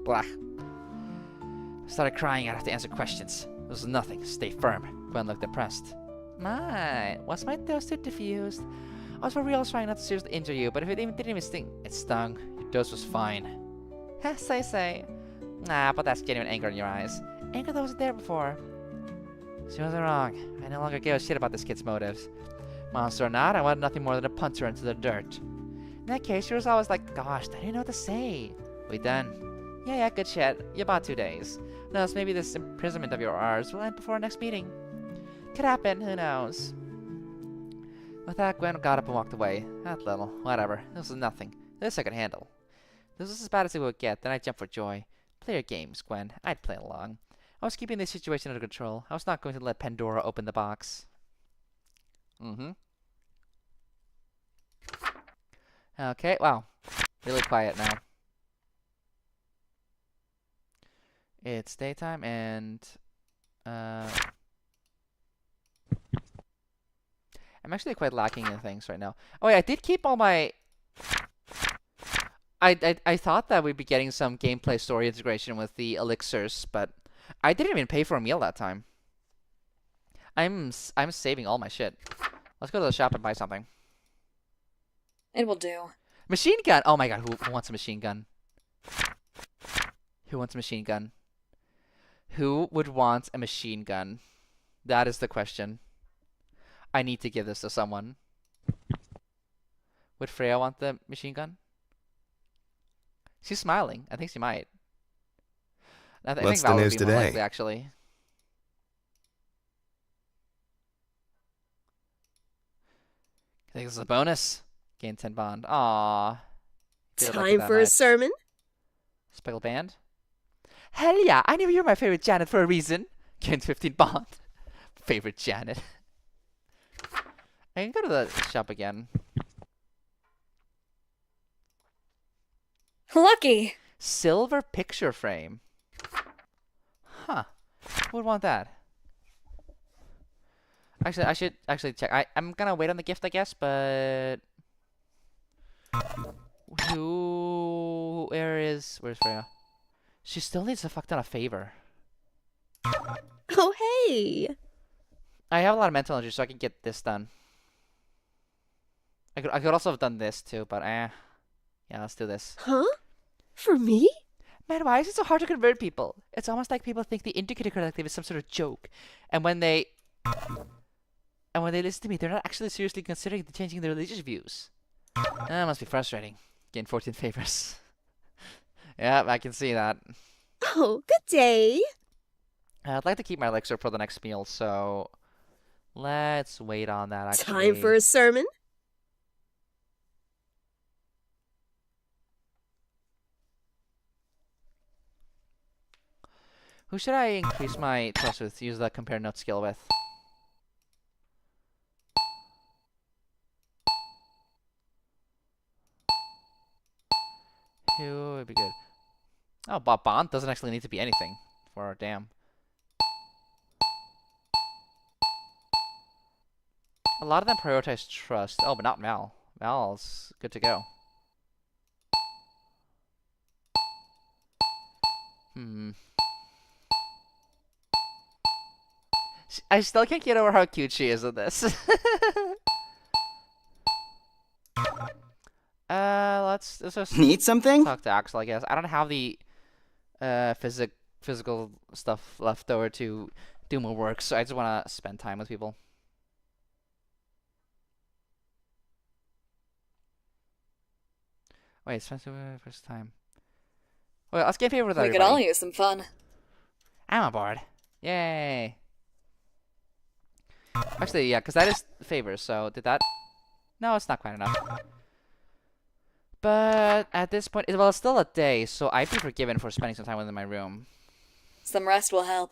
Blah. I started crying. I'd have to answer questions. There was nothing. Stay firm. Gwen looked depressed. My, was my dose too diffused? I was for real trying not to seriously injure you, but if it didn't even sting, it stung. Your dose was fine. Heh, say. Nah, but that's genuine anger in your eyes. Anger that wasn't there before. She wasn't wrong. I no longer gave a shit about this kid's motives. Monster or not, I wanted nothing more than to punch her into the dirt. In that case, she was always like, gosh, I didn't know what to say. We done? Yeah, good shit. You about 2 days. Who knows, maybe this imprisonment of yours will end before our next meeting. Could happen, who knows? With that, Gwen got up and walked away. That little, whatever. This was nothing. This I could handle. This was as bad as it would get, then I jumped for joy. Play your games, Gwen. I'd play along. I was keeping this situation under control. I was not going to let Pandora open the box. Okay, wow. Really quiet now. It's daytime and... I'm actually quite lacking in things right now. Oh yeah, I did keep all my... I thought that we'd be getting some gameplay story integration with the elixirs, but I didn't even pay for a meal that time. I'm saving all my shit. Let's go to the shop and buy something. It will do. Machine gun! Oh my god, who wants a machine gun? Who wants a machine gun? Who would want a machine gun? That is the question. I need to give this to someone. Would Freya want the machine gun? She's smiling. I think she might. I think What's Val the would news be more today? likely, actually. I think this is a bonus. Gain 10 bond. Aww. Feel lucky Time that for a much. sermon? Speckled band? Hell yeah, I knew you were my favorite Janet for a reason. Gained 15 bond. Favorite Janet. I can go to the shop again. Lucky! Silver picture frame. Huh. Who would want that? Actually, I should actually check. I'm gonna wait on the gift, I guess, but... Where's Freya? She still needs a fuck ton of favor. Oh, hey! I have a lot of mental energy, so I can get this done. I could also have done this too, but yeah, let's do this. Huh? For me? Man, why is it so hard to convert people? It's almost like people think the Indicator Collective is some sort of joke, and when they listen to me, they're not actually seriously considering changing their religious views. That must be frustrating. Gain 14 favors. Yeah, I can see that. Oh, good day. I'd like to keep my elixir for the next meal, so let's wait on that. Actually, Time for a sermon? Who should I increase my trust with? Use the compare note skill with. Who would be good? Oh, Bob Bond doesn't actually need to be anything. For damn. A lot of them prioritize trust. Oh, but not Mal. Mal's good to go. I still can't get over how cute she is in this. Let's just Need something? talk to Axel, I guess. I don't have the physical stuff left over to do more work, so I just want to spend time with people. Wait, spend first time. Well, let's get favor with We everybody. could all use some fun. I'm on board. Yay. Actually, yeah, because that is favors, so did that... No, it's not quite enough. But at this point, well, it's still a day, so I'd be forgiven for spending some time within my room. Some rest will help.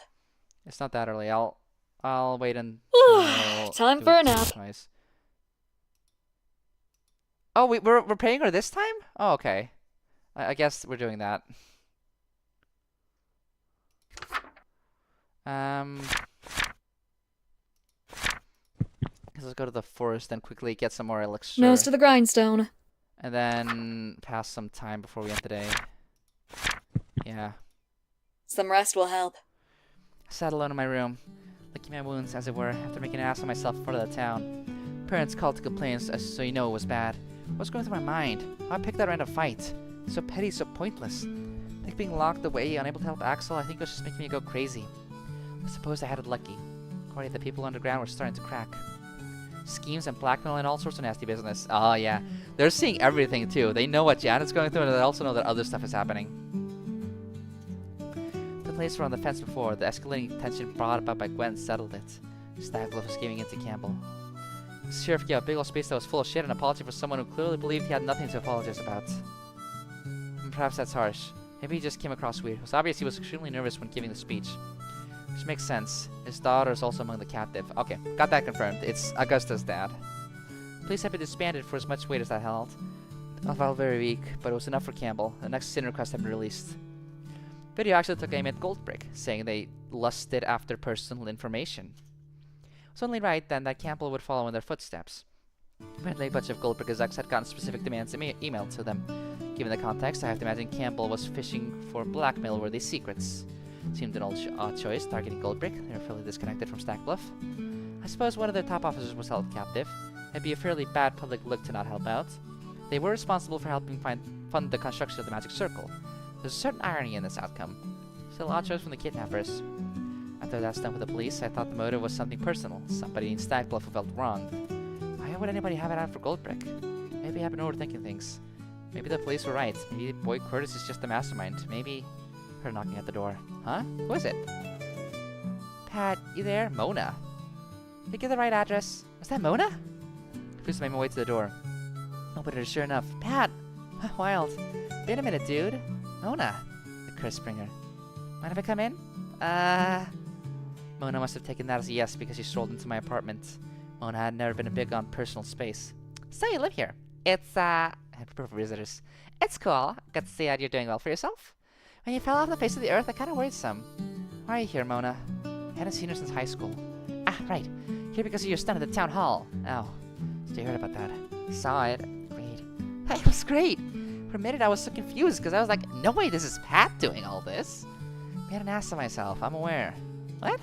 It's not that early. I'll wait and... Time for a nap. Nice. Oh, we're paying her this time? Oh, okay. I guess we're doing that. Let's go to the forest and quickly get some more elixir. Nose to the grindstone. And then pass some time before we end the day. Yeah. Some rest will help. I sat alone in my room, licking my wounds, as it were, after making an ass of myself in front of the town. Parents called to complain, so you know it was bad. What's going through my mind? I picked that random fight. So petty, so pointless. Like being locked away, unable to help Axel, I think it was just making me go crazy. I suppose I had it lucky. Already the people underground were starting to crack. Schemes and blackmail and all sorts of nasty business. Oh yeah, they're seeing everything too. They know what Janet's going through, and they also know that other stuff is happening. The police were on the fence before. The escalating tension brought about by Gwen settled it. Stackbluff was giving in to Campbell. The sheriff gave a big old space that was full of shit and apology for someone who clearly believed he had nothing to apologize about. Perhaps that's harsh. Maybe he just came across weird. It was obvious he was extremely nervous when giving the speech. Which makes sense. His daughter is also among the captive. Okay, got that confirmed. It's Augusta's dad. Police had been disbanded for as much weight as that held. I felt very weak, but it was enough for Campbell. The next sin request had been released. Video actually took aim at Goldbrick, saying they lusted after personal information. It was only right then that Campbell would follow in their footsteps. Apparently a bunch of Goldbrick execs had gotten specific demands emailed to them. Given the context, I have to imagine Campbell was fishing for blackmail-worthy secrets. Seemed an odd choice, targeting Goldbrick. They were fairly disconnected from Stackbluff. I suppose one of their top officers was held captive. It'd be a fairly bad public look to not help out. They were responsible for helping fund the construction of the Magic Circle. There's a certain irony in this outcome. Still odd choice from the kidnappers. After that stunt with the police, I thought the motive was something personal. Somebody in Stackbluff who felt wronged. Why would anybody have it out for Goldbrick? Maybe I've been overthinking things. Maybe the police were right. Maybe Boy Curtis is just the mastermind. Maybe... Her knocking at the door. Huh? Who is it? Pat, you there? Mona. Did you get the right address? Was that Mona? Chris made my way to the door. Opened it, sure enough. Pat! Wild. Wait a minute, dude. Mona. The Chris Springer. Mind if I come in? Mona must have taken that as a yes because she strolled into my apartment. Mona had never been big on personal space. So you live here. It's, I prefer for visitors. It's cool. Good to see that you're doing well for yourself. When you fell off the face of the earth, I kind of worried some. Why are you here, Mona? I hadn't seen her since high school. Ah, right. Here because of your stunt at the town hall. Oh, so you heard about that. Saw it. Great. It was great. For a minute, I was so confused because I was like, no way, this is Pat doing all this. I had an ass to myself. I'm aware. What?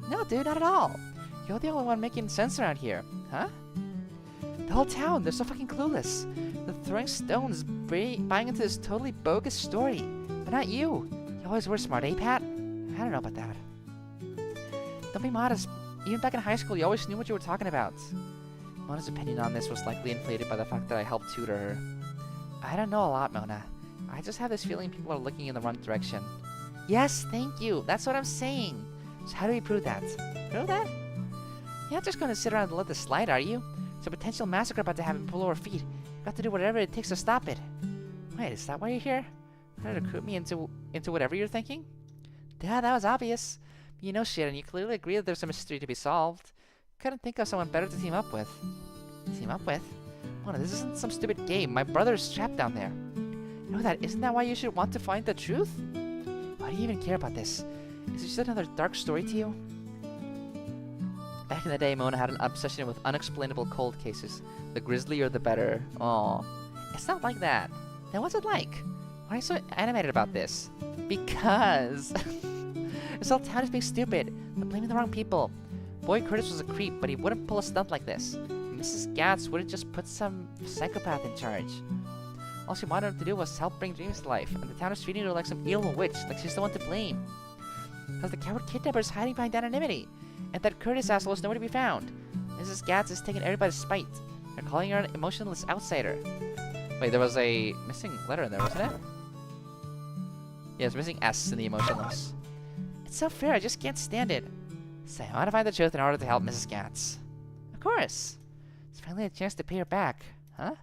No, dude, not at all. You're the only one making sense around here. Huh? The whole town, they're so fucking clueless. They're throwing stones, buying into this totally bogus story. But not you. You always were smart, eh, Pat? I don't know about that. Don't be modest. Even back in high school, you always knew what you were talking about. Mona's opinion on this was likely inflated by the fact that I helped tutor her. I don't know a lot, Mona. I just have this feeling people are looking in the wrong direction. Yes, thank you. That's what I'm saying. So how do we prove that? Prove that? You're not just going to sit around and let this slide, are you? It's a potential massacre about to happen below our feet. You've got to do whatever it takes to stop it. Wait, is that why you're here? Trying to recruit me into whatever you're thinking? Yeah, that was obvious. You know shit, and you clearly agree that there's a mystery to be solved. Couldn't think of someone better to team up with. Team up with? Mona, this isn't some stupid game. My brother's trapped down there. You know that? Isn't that why you should want to find the truth? Why do you even care about this? Is it just another dark story to you? Back in the day, Mona had an obsession with unexplainable cold cases. The grislier the better. Aw. It's not like that. Then what's it like? Why are you so animated about this? Because... this whole town is being stupid. They're blaming the wrong people. Boy Curtis was a creep, but he wouldn't pull a stunt like this. Mrs. Gatz wouldn't just put some psychopath in charge. All she wanted him to do was help bring dreams to life, and the town is treating her like some evil witch, like she's the one to blame. Because the coward kidnapper is hiding behind anonymity, and that Curtis asshole is nowhere to be found. Mrs. Gatz is taking everybody's spite. They're calling her an emotionless outsider. Wait, there was a missing letter in there, wasn't it? Yeah, it's missing S in the emotionless. It's so fair, I just can't stand it. So I want to find the truth in order to help Mrs. Gatz. Of course. It's finally a chance to pay her back. Huh?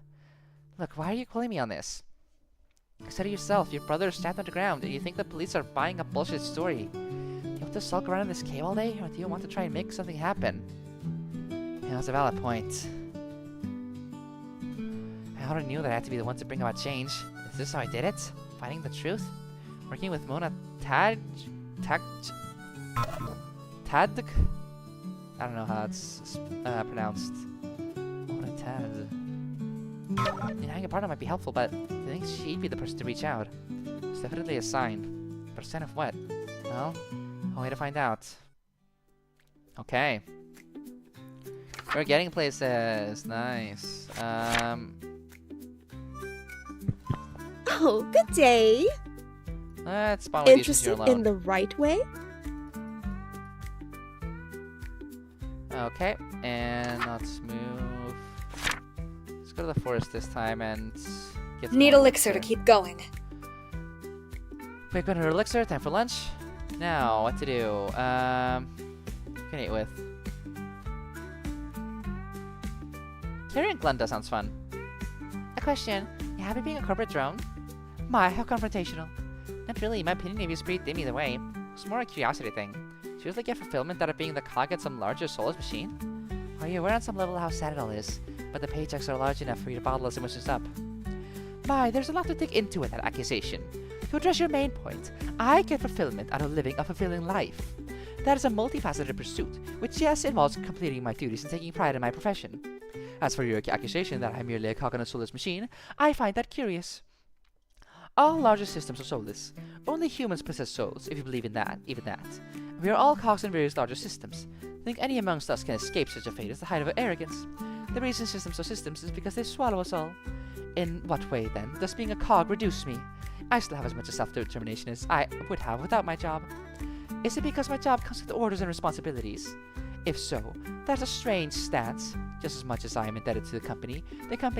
Look, why are you calling me on this? Consider yourself, your brother is stabbed on the ground, and you think the police are buying a bullshit story. Do you want to sulk around in this cave all day, or do you want to try and make something happen? Yeah, that's a valid point. I already knew that I had to be the one to bring about change. Is this how I did it? Finding the truth? Working with Mona Tad... I don't know how it's pronounced. Mona Tad... Having a partner might be helpful, but I think she'd be the person to reach out. It's definitely a sign. But a sign of what? Well, a way to find out. Okay. We're getting places. Nice. Oh, good day. Let's spawn with you since you're Interested alone. in the right way? Okay, and let's move. Let's go to the forest this time and get some Need more elixir to keep going. Quick 100 elixir, time for lunch. Now, what to do? What can I eat with? Carrying Glenda sounds fun. A question. You happy being a corporate drone? My, how confrontational. Not really, my opinion of you is pretty dim either way. It's more a curiosity thing. Do you really get fulfillment out of being the cog at some larger soulless machine? Are you aware on some level how sad it all is? But the paychecks are large enough for you to bottle those emotions up. My, there's a lot to dig into with that accusation. To address your main point, I get fulfillment out of living a fulfilling life. That is a multifaceted pursuit, which yes, involves completing my duties and taking pride in my profession. As for your accusation that I'm merely a cog on a soulless machine, I find that curious. All larger systems are soulless. Only humans possess souls, if you believe in that, even that. We are all cogs in various larger systems. Think any amongst us can escape such a fate is the height of arrogance. The reason systems are systems is because they swallow us all. In what way, then, does being a cog reduce me? I still have as much self-determination as I would have without my job. Is it because my job comes with orders and responsibilities? If so, that's a strange stance. Just as much as I am indebted to the company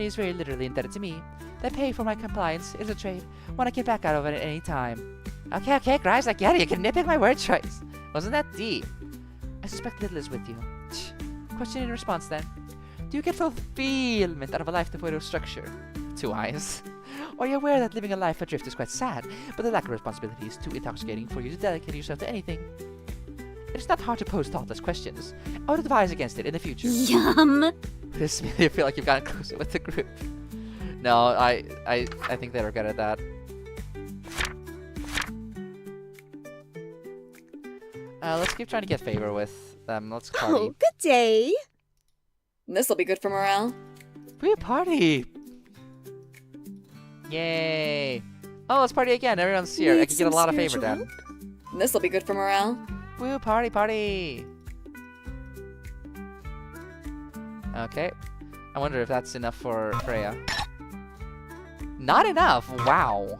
is very literally indebted to me. They pay for my compliance. It's a trade. When I get back out of it at any time. Okay, guys, I get it. You can nitpick my word choice. Wasn't that deep? I suspect little is with you. Question in response, then. Do you get fulfillment out of a life devoid of structure? 2 eyes. Are you aware that living a life adrift is quite sad, but the lack of responsibility is too intoxicating for you to dedicate yourself to anything? It is not hard to pose thoughtless questions. I would advise against it in the future. Yum. This makes me feel like you've gotten closer with the group. No, I think they regretted that. Let's keep trying to get favor with them. Let's party. Oh, good day. This'll be good for morale. We party! Yay! Oh, let's party again. Everyone's here. I Need can get a some lot of favor spiritual done. This'll be good for morale. Woo, party, party! Okay. I wonder if that's enough for Freya. Not enough! Wow.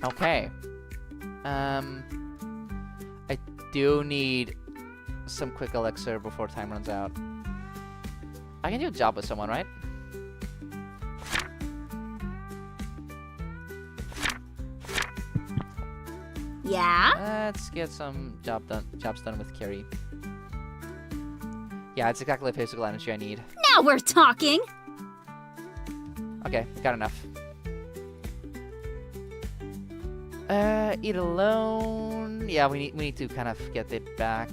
Okay. I do need some quick elixir before time runs out. I can do a job with someone, right? Yeah? Let's get some jobs done with Carrie. Yeah, it's exactly the physical energy I need. Now we're talking. Okay, got enough. Eat alone. Yeah, we need to kind of get it back.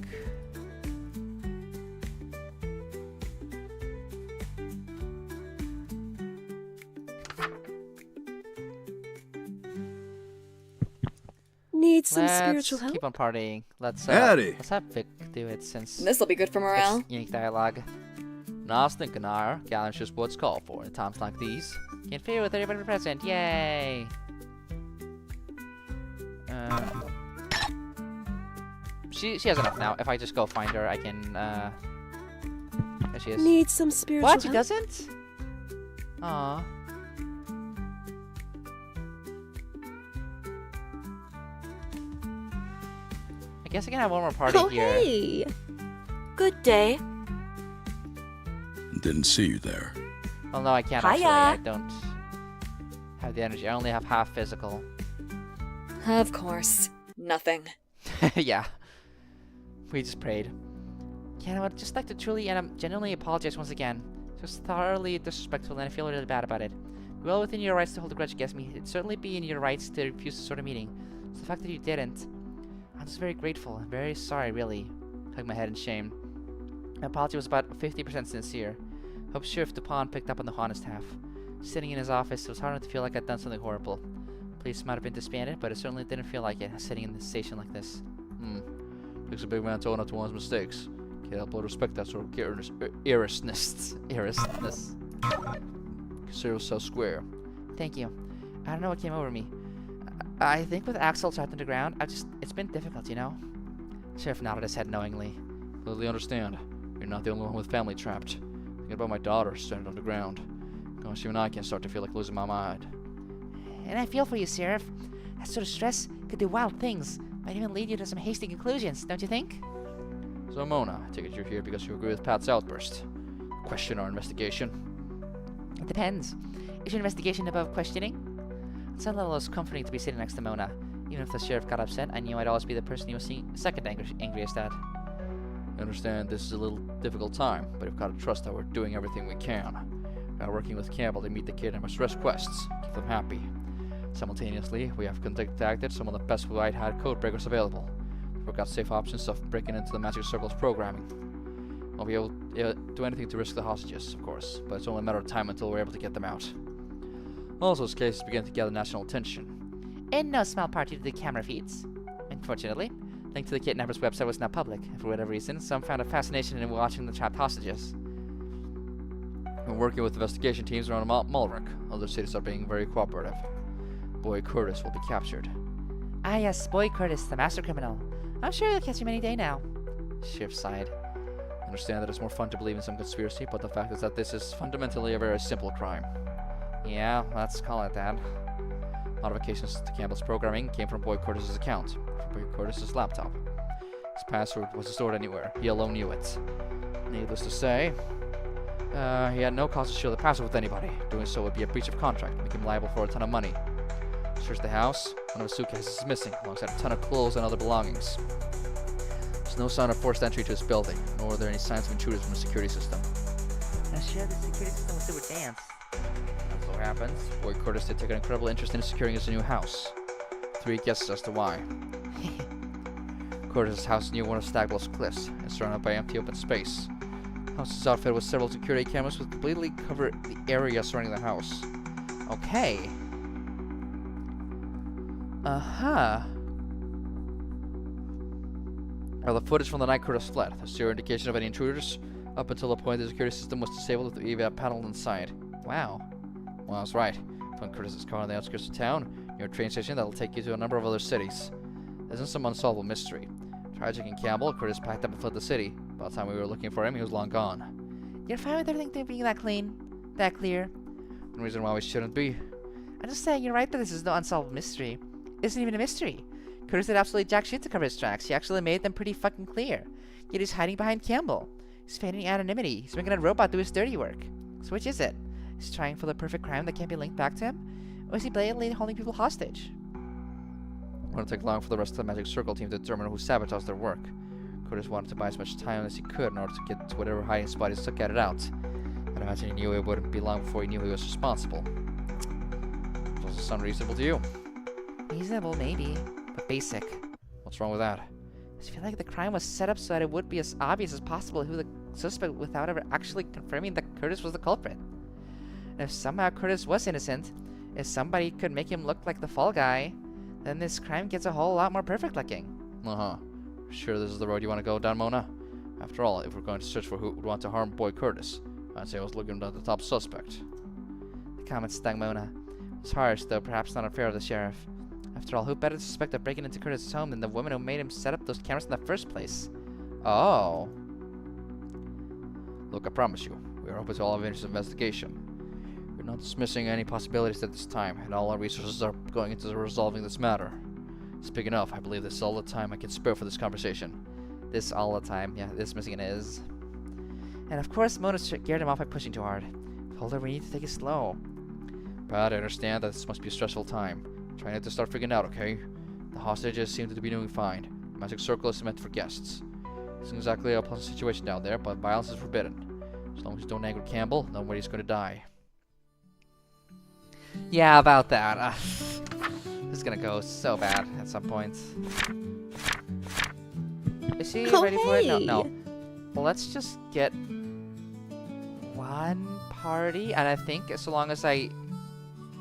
Need some Let's spiritual help? keep on partying. Let's have Vic do it since This'll be good for morale. it's unique dialogue. I was thinking, Ira, gallant's just what's called for in times like these. Can't feel with everybody present. Yay! She has enough now. If I just go find her, I can. There she is. Need some spiritual What? She help? doesn't? Aww. I guess I can have one more party Oh, here. hey. Good day. Didn't see you there. Well, no, I can't Hiya. actually. I don't have the energy. I only have half physical. Of course. Nothing. Yeah. We just prayed. Yeah, I would just like to truly and genuinely apologize once again. It was thoroughly disrespectful and I feel really bad about it. Well within your rights to hold a grudge against me. It'd certainly be in your rights to refuse this sort of meeting. So the fact that you didn't, I'm just very grateful. I'm very sorry, really. Hug my head in shame. My apology was about 50% sincere. Hope Sheriff DuPont picked up on the honest half. Sitting in his office, it was hard not to feel like I'd done something horrible. Police might have been disbanded, but it certainly didn't feel like it, sitting in the station like this. Takes a big man to own up to one's mistakes. Can't help but respect that sort of earnestness. Consider yourself square. Thank you. I don't know what came over me. I think with Axel trapped underground, it's been difficult, you know? Sheriff nodded his head knowingly. Completely understand. You're not the only one with family trapped. Thinking about my daughter stranded underground. Gosh, even I can start to feel like losing my mind. And I feel for you, Sheriff. That sort of stress could do wild things. Might even lead you to some hasty conclusions, don't you think? So, Mona, I take it you're here because you agree with Pat's outburst. Question our investigation. It depends. Is your investigation above questioning? It's a little less comforting to be sitting next to Mona. Even if the sheriff got upset, I knew I'd always be the person he was second angriest at. I understand this is a little difficult time, but you've got to trust that we're doing everything we can. We are working with Campbell to meet the kid and his requests, keep them happy. Simultaneously, we have contacted some of the best white hat code breakers available. We've got safe options of breaking into the Magic Circle's programming. Won't be able to do anything to risk the hostages, of course, but it's only a matter of time until we're able to get them out. Also, this case is beginning to gather national attention. In no small part due to the camera feeds. Unfortunately, link to the kidnapper's website was now public, and for whatever reason, some found a fascination in watching the trapped hostages. We're working with investigation teams around Mulrick. Other cities are being very cooperative. Boy Curtis will be captured. Ah yes, Boy Curtis, the master criminal. I'm sure you'll catch him any day now. Sheriff sighed. I understand that it's more fun to believe in some conspiracy, but the fact is that this is fundamentally a very simple crime. Yeah, let's call it that. Modifications to Campbell's programming came from Boy Curtis's account, from Boy Curtis's laptop. His password wasn't stored anywhere. He alone knew it. Needless to say, he had no cause to share the password with anybody. Doing so would be a breach of contract, making him liable for a ton of money. Search the house. One of his suitcases is missing, alongside a ton of clothes and other belongings. There's no sign of forced entry to his building, nor are there any signs of intruders from the security system. I'm sure the security system will do a dance. That's what happens. Boy Curtis did take an incredible interest in securing his new house. 3 guesses as to why. Curtis's house near one of Stagball's cliffs and surrounded by empty open space. The house is outfitted with several security cameras which completely cover the area surrounding the house. Okay. While the footage from the night Curtis fled, there's zero indication of any intruders up until the point the security system was disabled with the EVAP panel inside. Wow. Well, I was right. Find Curtis's car on the outskirts of town, near a train station that'll take you to a number of other cities. This isn't some unsolvable mystery. Tragic and Campbell, Curtis packed up and fled the city. By the time we were looking for him, he was long gone. You're fine with everything being that clean? That clear? No reason why we shouldn't be. I'm just saying, you're right that this is no unsolved mystery. It isn't even a mystery. Curtis did absolutely jack shit to cover his tracks. He actually made them pretty fucking clear. Yet he's hiding behind Campbell. He's feigning anonymity. He's making a robot do his dirty work. So which is it? He's trying for the perfect crime that can't be linked back to him? Or is he blatantly holding people hostage? It won't take long for the rest of the Magic Circle team to determine who sabotaged their work. Curtis wanted to buy as much time as he could in order to get to whatever hiding spot he took it out. I'd imagine he knew it wouldn't be long before he knew he was responsible. Does it sound reasonable to you? Reasonable, maybe. But basic. What's wrong with that? I just feel like the crime was set up so that it would be as obvious as possible who the suspect without ever actually confirming that Curtis was the culprit. And if somehow Curtis was innocent, if somebody could make him look like the fall guy, then this crime gets a whole lot more perfect looking. Uh-huh. Sure this is the road you want to go down, Mona? After all, if we're going to search for who would want to harm Boy Curtis, I'd say I was looking at the top suspect. The comment stung Mona. It's harsh, though perhaps not unfair of the sheriff. After all, who better to suspect of breaking into Curtis' home than the woman who made him set up those cameras in the first place? Oh. Look, I promise you, we are open to all of this investigation. We're not dismissing any possibilities at this time, and all our resources are going into resolving this matter. Speaking of, I believe this is all the time I can spare for this conversation. This all the time. Yeah, this missing an is. And of course, Mona scared him off by pushing too hard. Told her we need to take it slow. But I understand that this must be a stressful time. Try not to start freaking out, okay? The hostages seem to be doing fine. The Magic Circle is meant for guests. It's isn't exactly a pleasant situation down there, but violence is forbidden. As long as you don't anger Campbell, nobody's going to die. Yeah, about that. This is gonna go so bad at some point. Is she ready for it? No, no. Well, let's just get one party, and I think so long as I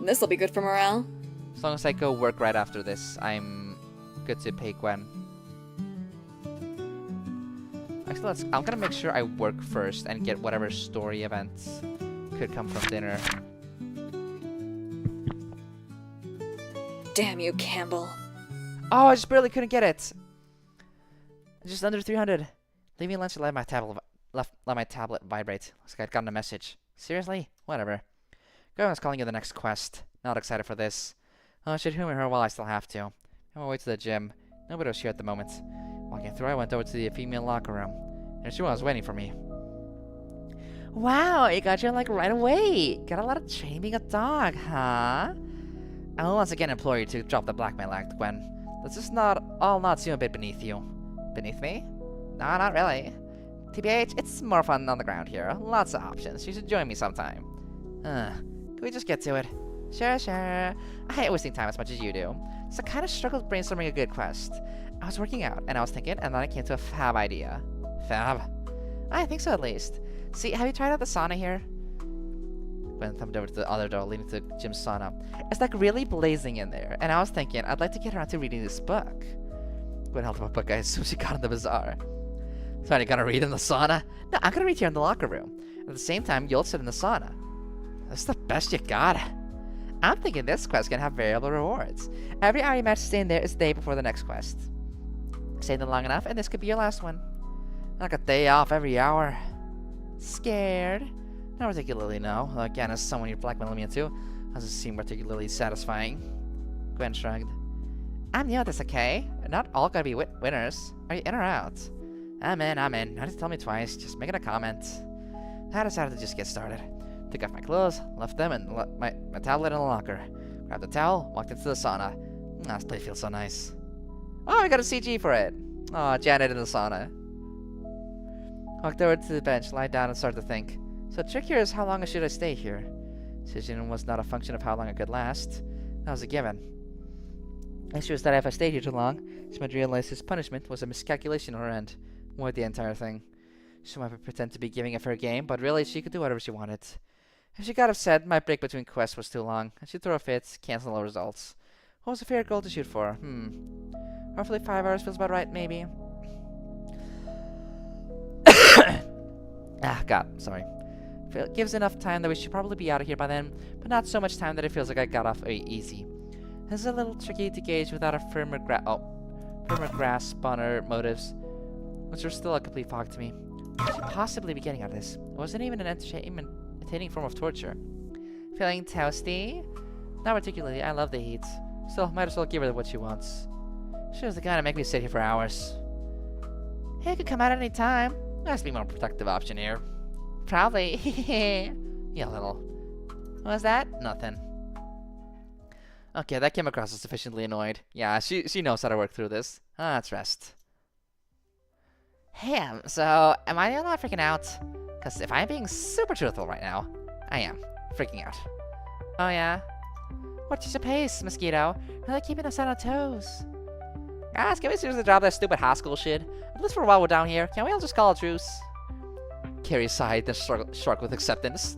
This'll be good for morale. As long as I go work right after this, I'm good to pay Gwen. Actually, I'm gonna make sure I work first and get whatever story events could come from dinner. Damn you, Campbell. Oh, I just barely couldn't get it. Just under 300. Leaving lunch and let my tablet vibrate. Looks like I'd gotten a message. Seriously? Whatever. Gwen was calling you the next quest. Not excited for this. Oh, I should humor her while I still have to. I'm on my way to the gym. Nobody was here at the moment. Walking through, I went over to the female locker room. There she was, waiting for me. Wow, you got here like right away. Got a lot of training being a dog, huh? I will once again implore you to drop the blackmail act, Gwen. This is not seem a bit beneath you. Beneath me? No, not really. TBH, it's more fun on the ground here. Lots of options. You should join me sometime. Can we just get to it? Sure. I hate wasting time as much as you do. So I kind of struggled brainstorming a good quest. I was working out, and I was thinking, and then I came to a fab idea. Fab? I think so, at least. See, have you tried out the sauna here? Gwen thumbed over to the other door leading to the gym's sauna. It's like really blazing in there, and I was thinking I'd like to get around to reading this book. Gwen held up a book as soon as she got in the bazaar. So, you gonna read in the sauna? No, I'm gonna read here in the locker room. At the same time, you'll sit in the sauna. That's the best you got. I'm thinking this quest can have variable rewards. Every hour you match to stay in there is a day before the next quest. Stay there long enough, and this could be your last one. Like a day off every hour. Scared? Not particularly, no. Again, as someone you're blackmailing me into, doesn't seem particularly satisfying. Gwen shrugged. I'm new at this, okay? Not all gotta be winners. Are you in or out? I'm in. Not to tell me twice, just making a comment. I decided to just get started. Took off my clothes, left them, and left my tablet in the locker. Grabbed a towel, walked into the sauna. This place feels so nice. Oh, I got a CG for it. Oh, Janet in the sauna. Walked over to the bench, lied down, and started to think. So the trick here is how long should I stay here? Decision was not a function of how long it could last. That was a given. The issue is that if I stayed here too long, she might realize his punishment was a miscalculation on her end. More the entire thing. She might pretend to be giving a fair game, but really she could do whatever she wanted. If she got upset, my break between quests was too long, and she'd throw a fit, cancel all results. What was a fair goal to shoot for? Roughly 5 hours feels about right, maybe. God, sorry. Gives enough time that we should probably be out of here by then, but not so much time that it feels like I got off easy. This is a little tricky to gauge without a firmer grasp on her motives, which are still a complete fog to me. What could she possibly be getting out of this? It wasn't even an entertaining form of torture. Feeling toasty? Not particularly. I love the heat. Still, might as well give her what she wants. She was the kind to make me sit here for hours. Hey, it could come out at any time. There has to be a more productive option here. Probably. Yeah, a little. What was that? Nothing. Okay, that came across as sufficiently annoyed. Yeah, she knows how to work through this. Let's rest. Hey, so, am I the only one freaking out? Because if I'm being super truthful right now, I am. Freaking out. Oh, yeah? What's your pace, Mosquito? Really keeping us on our toes. Guys, can we seriously drop that stupid high school shit? At least for a while we're down here. Can we all just call a truce? Carrie sighed, then shrugged with acceptance.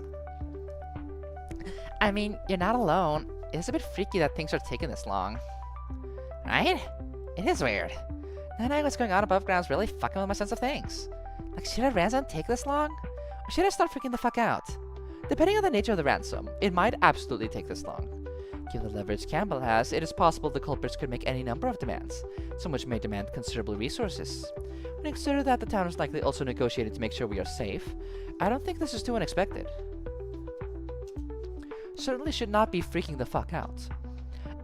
I mean, you're not alone. It's a bit freaky that things are taking this long. Right? It is weird. Not knowing what's going on above ground is really fucking with my sense of things. Like, should a ransom take this long? Or should I start freaking the fuck out? Depending on the nature of the ransom, it might absolutely take this long. Given the leverage Campbell has, it is possible the culprits could make any number of demands, some which may demand considerable resources. When you consider that the town is likely also negotiated to make sure we are safe, I don't think this is too unexpected. Certainly should not be freaking the fuck out.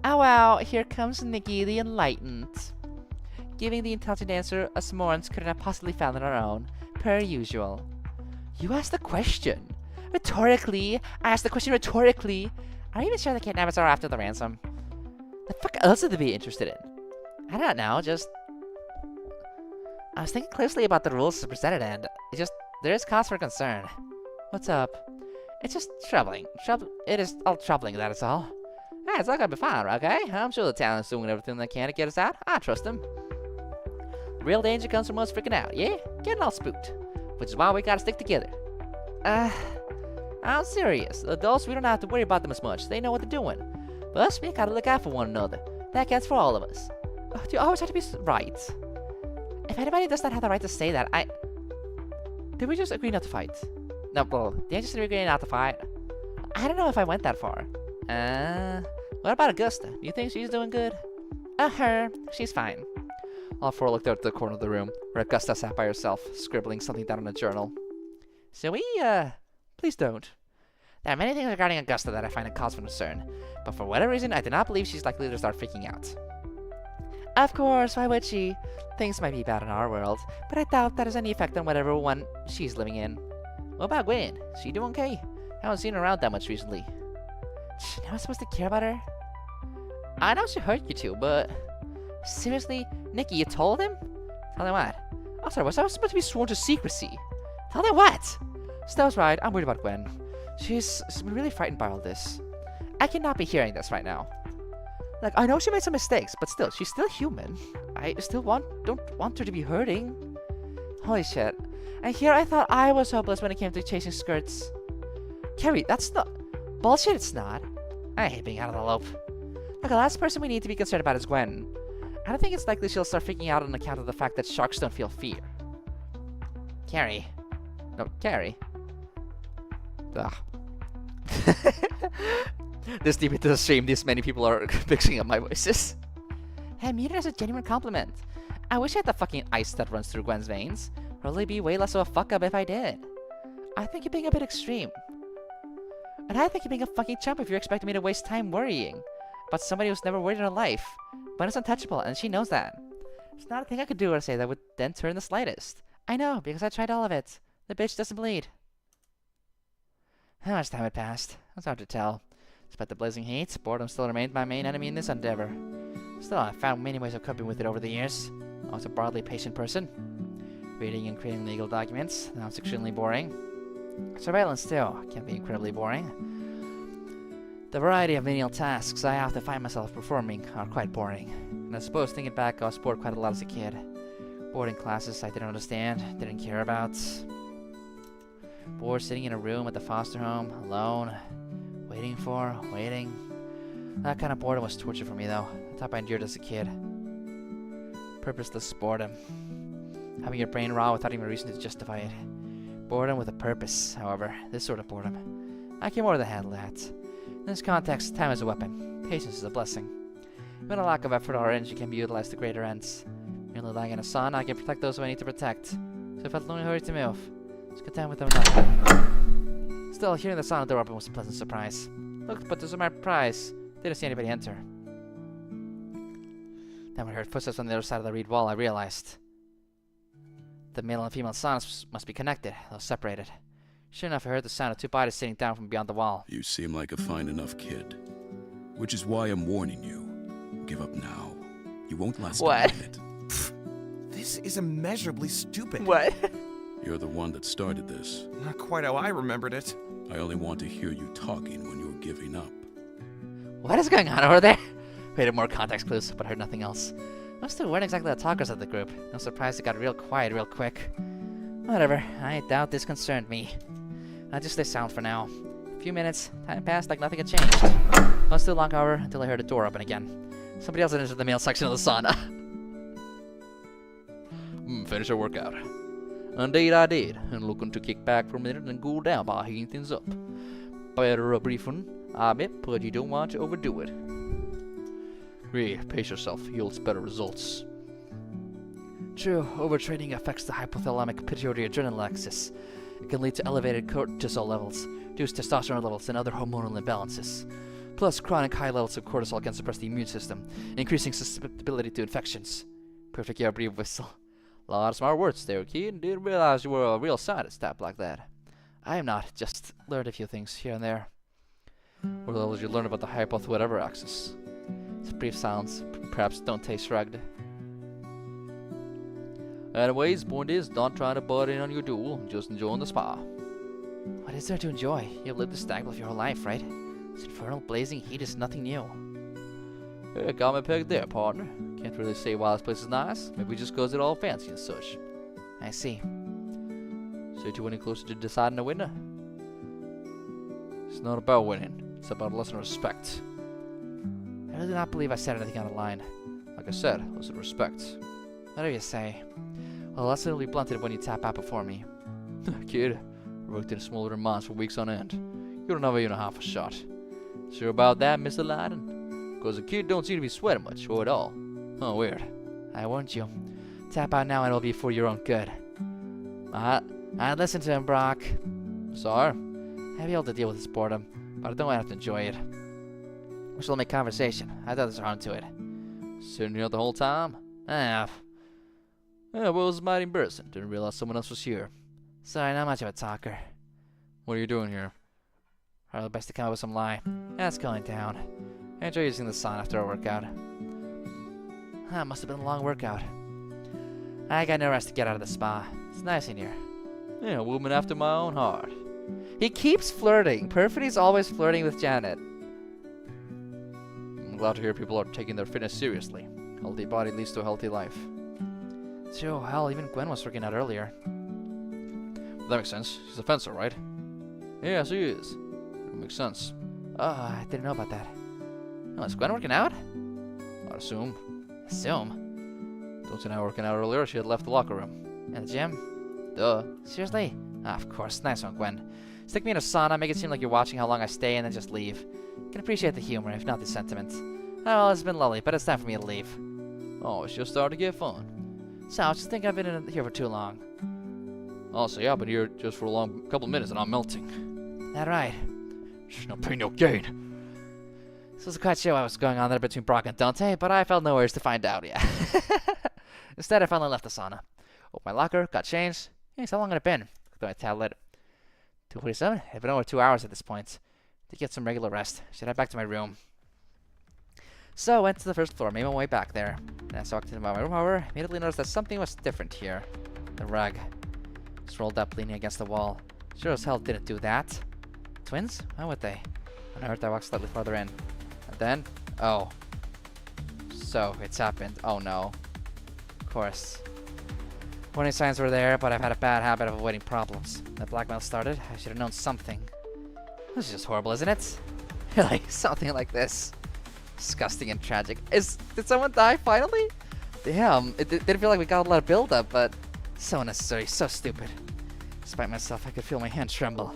Oh wow, here comes Nikki the Enlightened. Giving the intelligent answer us morons couldn't have possibly found on our own, per usual. You asked the question. Rhetorically. I asked the question rhetorically. Are you even sure the kidnappers are after the ransom? The fuck else would they be interested in? I don't know, just... I was thinking closely about the rules presented and there is cause for concern. What's up? It's just troubling. It is all troubling, that is all. It's all gonna be fine, okay? I'm sure the town is doing everything they can to get us out. I trust them. The real danger comes from us freaking out, yeah? Getting all spooked. Which is why we gotta stick together. I'm serious. The adults, we don't have to worry about them as much. They know what they're doing. But us, we gotta look out for one another. That counts for all of us. Do you always have to be right? If anybody does not have the right to say that, Did we just agree not to fight? No, well, did I just agree not to fight? I don't know if I went that far. What about Augusta? Do you think she's doing good? Her. She's fine. All four looked out at the corner of the room, where Augusta sat by herself, scribbling something down in a journal. So please don't. There are many things regarding Augusta that I find a cause for concern, but for whatever reason, I do not believe she's likely to start freaking out. Of course, why would she? Things might be bad in our world, but I doubt that has any effect on whatever one she's living in. What about Gwen? She doing okay? I haven't seen her around that much recently. Am I supposed to care about her? I know she hurt you too, but... Seriously? Nikki, you told him? Tell him what? Oh, sorry, was I supposed to be sworn to secrecy? Tell them what? Stella's right, I'm worried about Gwen. She's been really frightened by all this. I cannot be hearing this right now. Like, I know she made some mistakes, but still, she's still human. I still don't want her to be hurting. Holy shit. And here I thought I was hopeless when it came to chasing skirts. Carrie, that's not... Bullshit, it's not. I hate being out of the loop. Look, the last person we need to be concerned about is Gwen. I don't think it's likely she'll start freaking out on account of the fact that sharks don't feel fear. Carrie. No, Carrie. Ugh. This deep into the stream, this many people are mixing up my voices. Hey, I mean it as a genuine compliment. I wish I had the fucking ice that runs through Gwen's veins. Probably be way less of a fuck up if I did. I think you're being a bit extreme. And I think you're being a fucking chump if you're expecting me to waste time worrying about somebody who's never worried in her life. But it's untouchable, and she knows that. There's not a thing I could do or say that would dent her in the slightest. I know, because I tried all of it. The bitch doesn't bleed. How much time had passed? It's hard to tell. Despite the blazing heat, boredom still remained my main enemy in this endeavor. Still, I've found many ways of coping with it over the years. I was a broadly patient person. Reading and creating legal documents, that was extremely boring. Surveillance, too, can be incredibly boring. The variety of menial tasks I have to find myself performing are quite boring. And I suppose thinking back, I was bored quite a lot as a kid. Boarding classes I didn't understand, didn't care about. Bored sitting in a room at the foster home, alone, waiting. That kind of boredom was torture for me though. The type I endured as a kid. Purposeless boredom. Having your brain raw without even a reason to justify it. Boredom with a purpose, however. This sort of boredom. I can more than handle that. In this context, time is a weapon. Patience is a blessing. When a lack of effort or energy can be utilized to greater ends. Merely lying in a sauna, I can protect those who I need to protect. So if I felt no hurry to move, I was content with them nothing. Still, hearing the sauna door open was a pleasant surprise. Looked, but to my surprise, didn't see anybody enter. Then when I heard footsteps on the other side of the reed wall, I realized the male and female saunas must be connected, though separated. Sure enough, I heard the sound of two bodies sitting down from beyond the wall. You seem like a fine enough kid. Which is why I'm warning you. Give up now. You won't last a minute. This is immeasurably stupid. What? You're the one that started this. Not quite how I remembered it. I only want to hear you talking when you're giving up. What is going on over there? Waited more context clues, but I heard nothing else. Those two weren't exactly the talkers of the group. No surprise it got real quiet real quick. Whatever, I doubt this concerned me. I'll just stay silent for now. A few minutes, time passed like nothing had changed. Not too long, however, until I heard a door open again. Somebody else had entered the male section of the sauna. Finish your workout. Indeed I did, and looking to kick back for a minute and cool down by heating things up. Better a brief one, I admit, but you don't want to overdo it. Pace yourself, yields better results. True, overtraining affects the hypothalamic pituitary adrenal axis. It can lead to elevated cortisol levels, reduced testosterone levels, and other hormonal imbalances. Plus, chronic high levels of cortisol can suppress the immune system, increasing susceptibility to infections. Perfect air brief whistle. A lot of smart words there, kid. Didn't realize you were a real scientist type like that. I am not, just learned a few things here and there. What else did you learn about the hypoth whatever axis? It's a brief silence, perhaps don't taste shrugged. Anyways, point is, don't try to butt in on your duel, just enjoying the spa. What is there to enjoy? You've lived this stag life your whole life, right? This infernal blazing heat is nothing new. Hey, got me pegged there, partner. Can't really say why this place is nice. Maybe just 'cause it's all fancy and such. I see. So you any closer to deciding a winner? It's not about winning. It's about a lesson of respect. I really do not believe I said anything out of line. Like I said, lesson of respect. Whatever you say. Well, lesson will be blunted when you tap out before me. Kid, I worked in smaller mines for weeks on end. You don't have even half a shot. Sure about that, Mr. Lyden? 'Cause the kid don't seem to be sweating much, or at all. Oh, weird. I warned you. Tap out now and it'll be for your own good. I'd listen to him, Brock. Sorry? I'll be able to deal with this boredom, but I don't have to enjoy it. We shall make conversation. I thought there's harm to it. Sitting here the whole time? I have. Yeah, well, it was mighty embarrassing. Didn't realize someone else was here. Sorry, not much of a talker. What are you doing here? Probably best to come up with some lie. Yeah, it's going down. I enjoy using the sauna after a workout. Must have been a long workout. I got no rest to get out of the spa. It's nice in here. Yeah, a woman after my own heart. He keeps flirting. Perfidy's always flirting with Janet. I'm glad to hear people are taking their fitness seriously. Healthy body leads to a healthy life. True, hell, even Gwen was working out earlier. Well, that makes sense. She's a fencer, right? Yeah, she is. That makes sense. Oh, I didn't know about that. Oh, is Gwen working out? I'd assume. Assume? Don't see her working out earlier. She had left the locker room. In the gym? Duh. Seriously? Ah, of course. Nice one, Gwen. Stick me in a sauna, make it seem like you're watching how long I stay, and then just leave. You can appreciate the humor, if not the sentiment. Oh, well, it's been lovely, but it's time for me to leave. Oh, it's just starting to get fun. So, I just think I've been in here for too long. Also, yeah, I've been here just for a couple of minutes and I'm melting. That right? There's no pain, no gain. This was quite sure what was going on there between Brock and Dante, but I felt no worries to find out yet. Instead, I finally left the sauna. Opened my locker, got changed. Hey, how long had it been? Looked at my tablet. 2:47? It had been over 2 hours at this point. To get some regular rest. Should head back to my room. So I went to the first floor, made my way back there. And as I walked into my room, however, immediately noticed that something was different here. The rug. Just rolled up, leaning against the wall. Sure as hell didn't do that. Twins? Why would they? Unearthed, I walked slightly farther in. And then, oh. So, it's happened. Oh no. Of course. Warning signs were there, but I've had a bad habit of avoiding problems. When Blackmail started, I should have known something. This is just horrible, isn't it? Really, something like this. Disgusting and tragic. Did someone die finally? Damn, it didn't feel like we got a lot of build-up, but so unnecessary, so stupid. Despite myself, I could feel my hand tremble.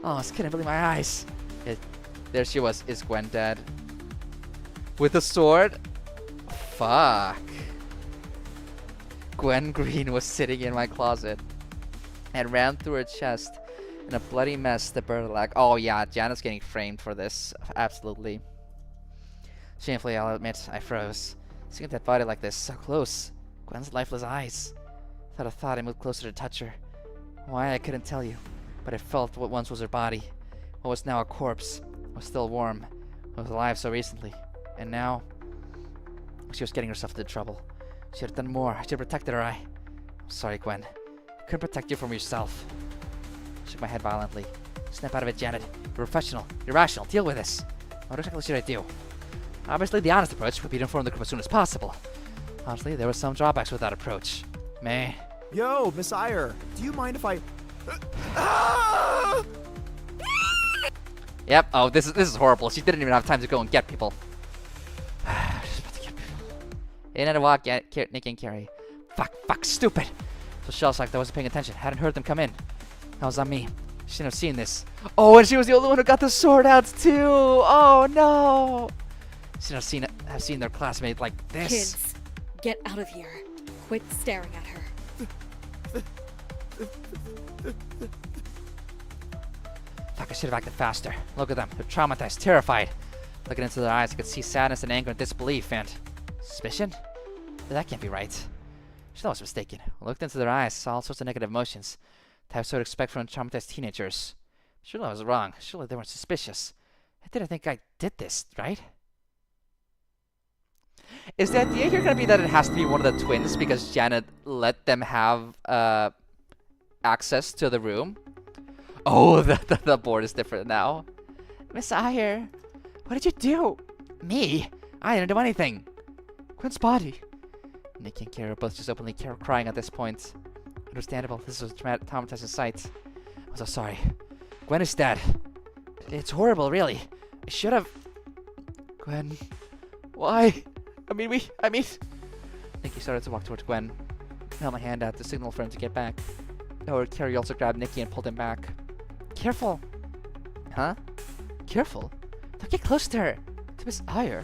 Oh, I couldn't believe my eyes. There she was. Is Gwen dead? With a sword? Fuck. Gwen Green was sitting in my closet and ran through her chest in a bloody mess, the burlap. Oh yeah, Janet's getting framed for this. Absolutely. Shamefully, I'll admit, I froze. Seeing a dead body like this, so close. Gwen's lifeless eyes. Without a thought, I moved closer to touch her. Why, I couldn't tell you, but I felt what once was her body. What was now a corpse was still warm. Was alive so recently. And now, she was getting herself into trouble. She had done more. I should have protected her. I'm sorry, Gwen. I couldn't protect you from yourself. I shook my head violently. Snap out of it, Janet. You're professional. You're rational. Deal with this. What exactly should I do? Obviously, the honest approach would be to inform the group as soon as possible. Honestly, there were some drawbacks with that approach. May. Yo, Miss Iyer, do you mind if I... Yep. Oh, this is horrible. She didn't even have time to go and get people. She's about to get people. In and a walk, Nick and Carrie. Fuck, stupid. So shell shocked, I wasn't paying attention. Hadn't heard them come in. That was on me. She shouldn't have seen this. Oh, and she was the only one who got the sword out too. Oh no. She shouldn't have seen their classmate like this. Kids, get out of here. Quit staring at her. Fuck, I should have acted faster. Look at them. They're traumatized, terrified. Looking into their eyes, I could see sadness and anger and disbelief and... suspicion? That can't be right. She was mistaken. I looked into their eyes, saw all sorts of negative emotions. Types I would expect from traumatized teenagers. Surely I was wrong. Surely they weren't suspicious. I didn't think I did this, right? Is the idea here going to be that it has to be one of the twins because Janet let them have access to the room? Oh, the board is different now. Miss Iyer, what did you do? Me? I didn't do anything. Gwen's body. Nick and Kara both just openly crying at this point. Understandable. This was a traumatizing sight. I'm so sorry. Gwen is dead. It's horrible, really. I should have... Gwen... Why? I mean... Nikki started to walk towards Gwen. I held my hand out to signal for him to get back. However, Carrie also grabbed Nikki and pulled him back. Careful. Huh? Careful? Don't get close to her. To Miss Iyer.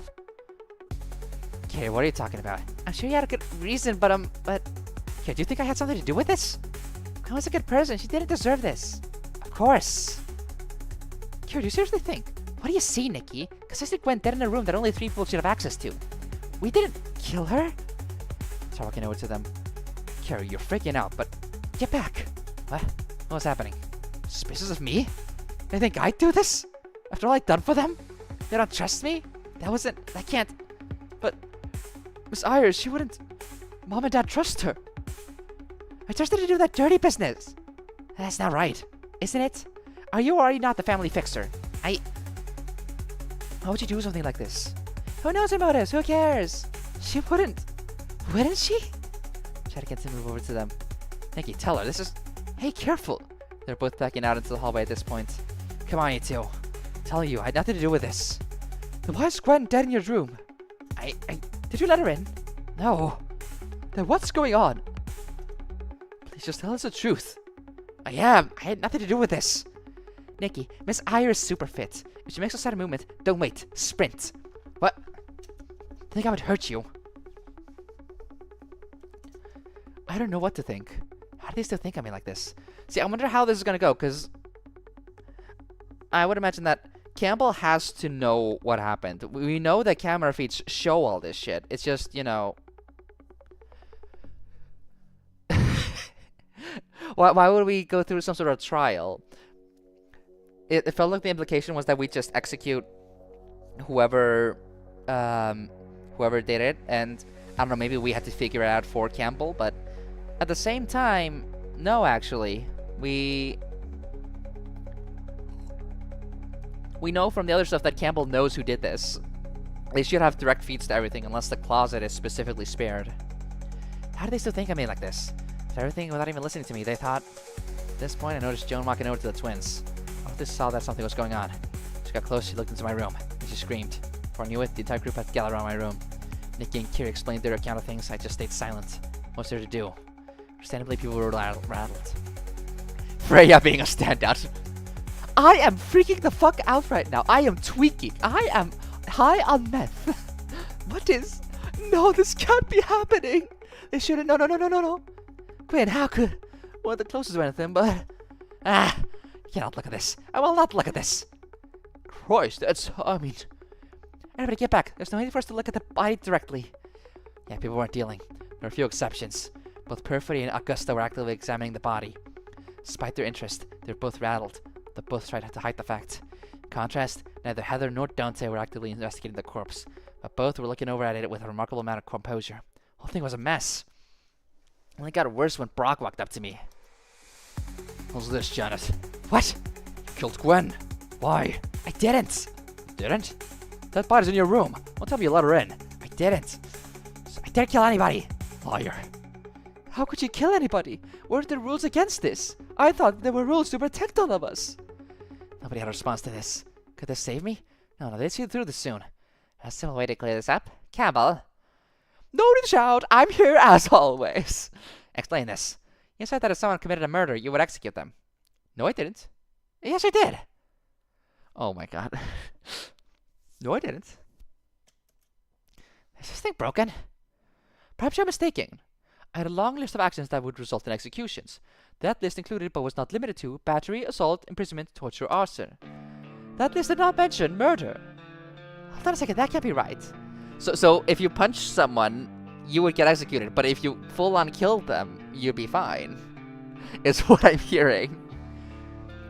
Carrie, what are you talking about? I'm sure you had a good reason, but Carrie, do you think I had something to do with this? Gwen was a good person. She didn't deserve this. Of course. Carrie, do you seriously think? What do you see, Nikki? Because I said Gwen dead in a room that only 3 people should have access to. We didn't kill her. So walking over to them. Carrie, you're freaking out, but get back. What? What was happening? Suspicious of me? They think I'd do this? After all I'd done for them? They don't trust me? I can't. But Miss Iyer, she wouldn't. Mom and Dad trust her. I trusted her to do that dirty business. That's not right, isn't it? Are you or are you not the family fixer? How would you do something like this? Who knows about us? Who cares? She wouldn't. Wouldn't she? Try to get to move over to them. Nikki, tell her. This is... Hey, careful. They're both backing out into the hallway at this point. Come on, you two. Tell you, I had nothing to do with this. Then why is Gwen dead in your room? Did you let her in? No. Then what's going on? Please just tell us the truth. I had nothing to do with this. Nikki, Miss Iyer is super fit. If she makes a sudden movement, don't wait. Sprint. What? I think I would hurt you. I don't know what to think. How do they still think of me like this? See, I wonder how this is gonna go, because I would imagine that Campbell has to know what happened. We know that camera feeds show all this shit. It's just, you know... why would we go through some sort of trial? It felt like the implication was that we just execute whoever did it, and I don't know, maybe we had to figure it out for Campbell, but at the same time, no, actually. We We know from the other stuff that Campbell knows who did this. They should have direct feeds to everything unless the closet is specifically spared. How do they still think I made like this? Did everything without even listening to me. They thought... At this point, I noticed Joan walking over to the twins. After she saw that something was going on. She got close, she looked into my room, and she screamed. Before I knew it, the entire group had gathered around my room. Nikki and Kira explained their account of things. I just stayed silent. What's there to do? Understandably, people were rattled. Freya being a standout. I am freaking the fuck out right now. I am tweaking. I am high on meth. What is... No, this can't be happening. They shouldn't... No. Quinn, how could... One of the closest or anything, but... You cannot look at this. I will not look at this. Christ, that's... I mean... Everybody get back. There's no need for us to look at the body directly. Yeah, people weren't dealing. There were a few exceptions. Both Perfidy and Augusta were actively examining the body. Despite their interest, they were both rattled. They both tried to hide the fact. In contrast, neither Heather nor Dante were actively investigating the corpse, but both were looking over at it with a remarkable amount of composure. The whole thing was a mess. It only got worse when Brock walked up to me. What's this, Janet? What? You killed Gwen. Why? I didn't. Didn't? That body's in your room. Don't tell me you let her in. I didn't. I didn't kill anybody. Liar. How could you kill anybody? What are the rules against this? I thought there were rules to protect all of us. Nobody had a response to this. Could this save me? No, they'd see through this soon. A simple way to clear this up. Campbell. No need to shout. I'm here as always. Explain this. You said that if someone committed a murder, you would execute them. No, I didn't. Yes, I did. Oh my god. No, I didn't. Is this thing broken? Perhaps you're mistaken. I had a long list of actions that would result in executions. That list included, but was not limited to, battery, assault, imprisonment, torture, arson. That list did not mention murder. Hold on a second, that can't be right. So if you punch someone, you would get executed, but if you full-on killed them, you'd be fine. Is what I'm hearing.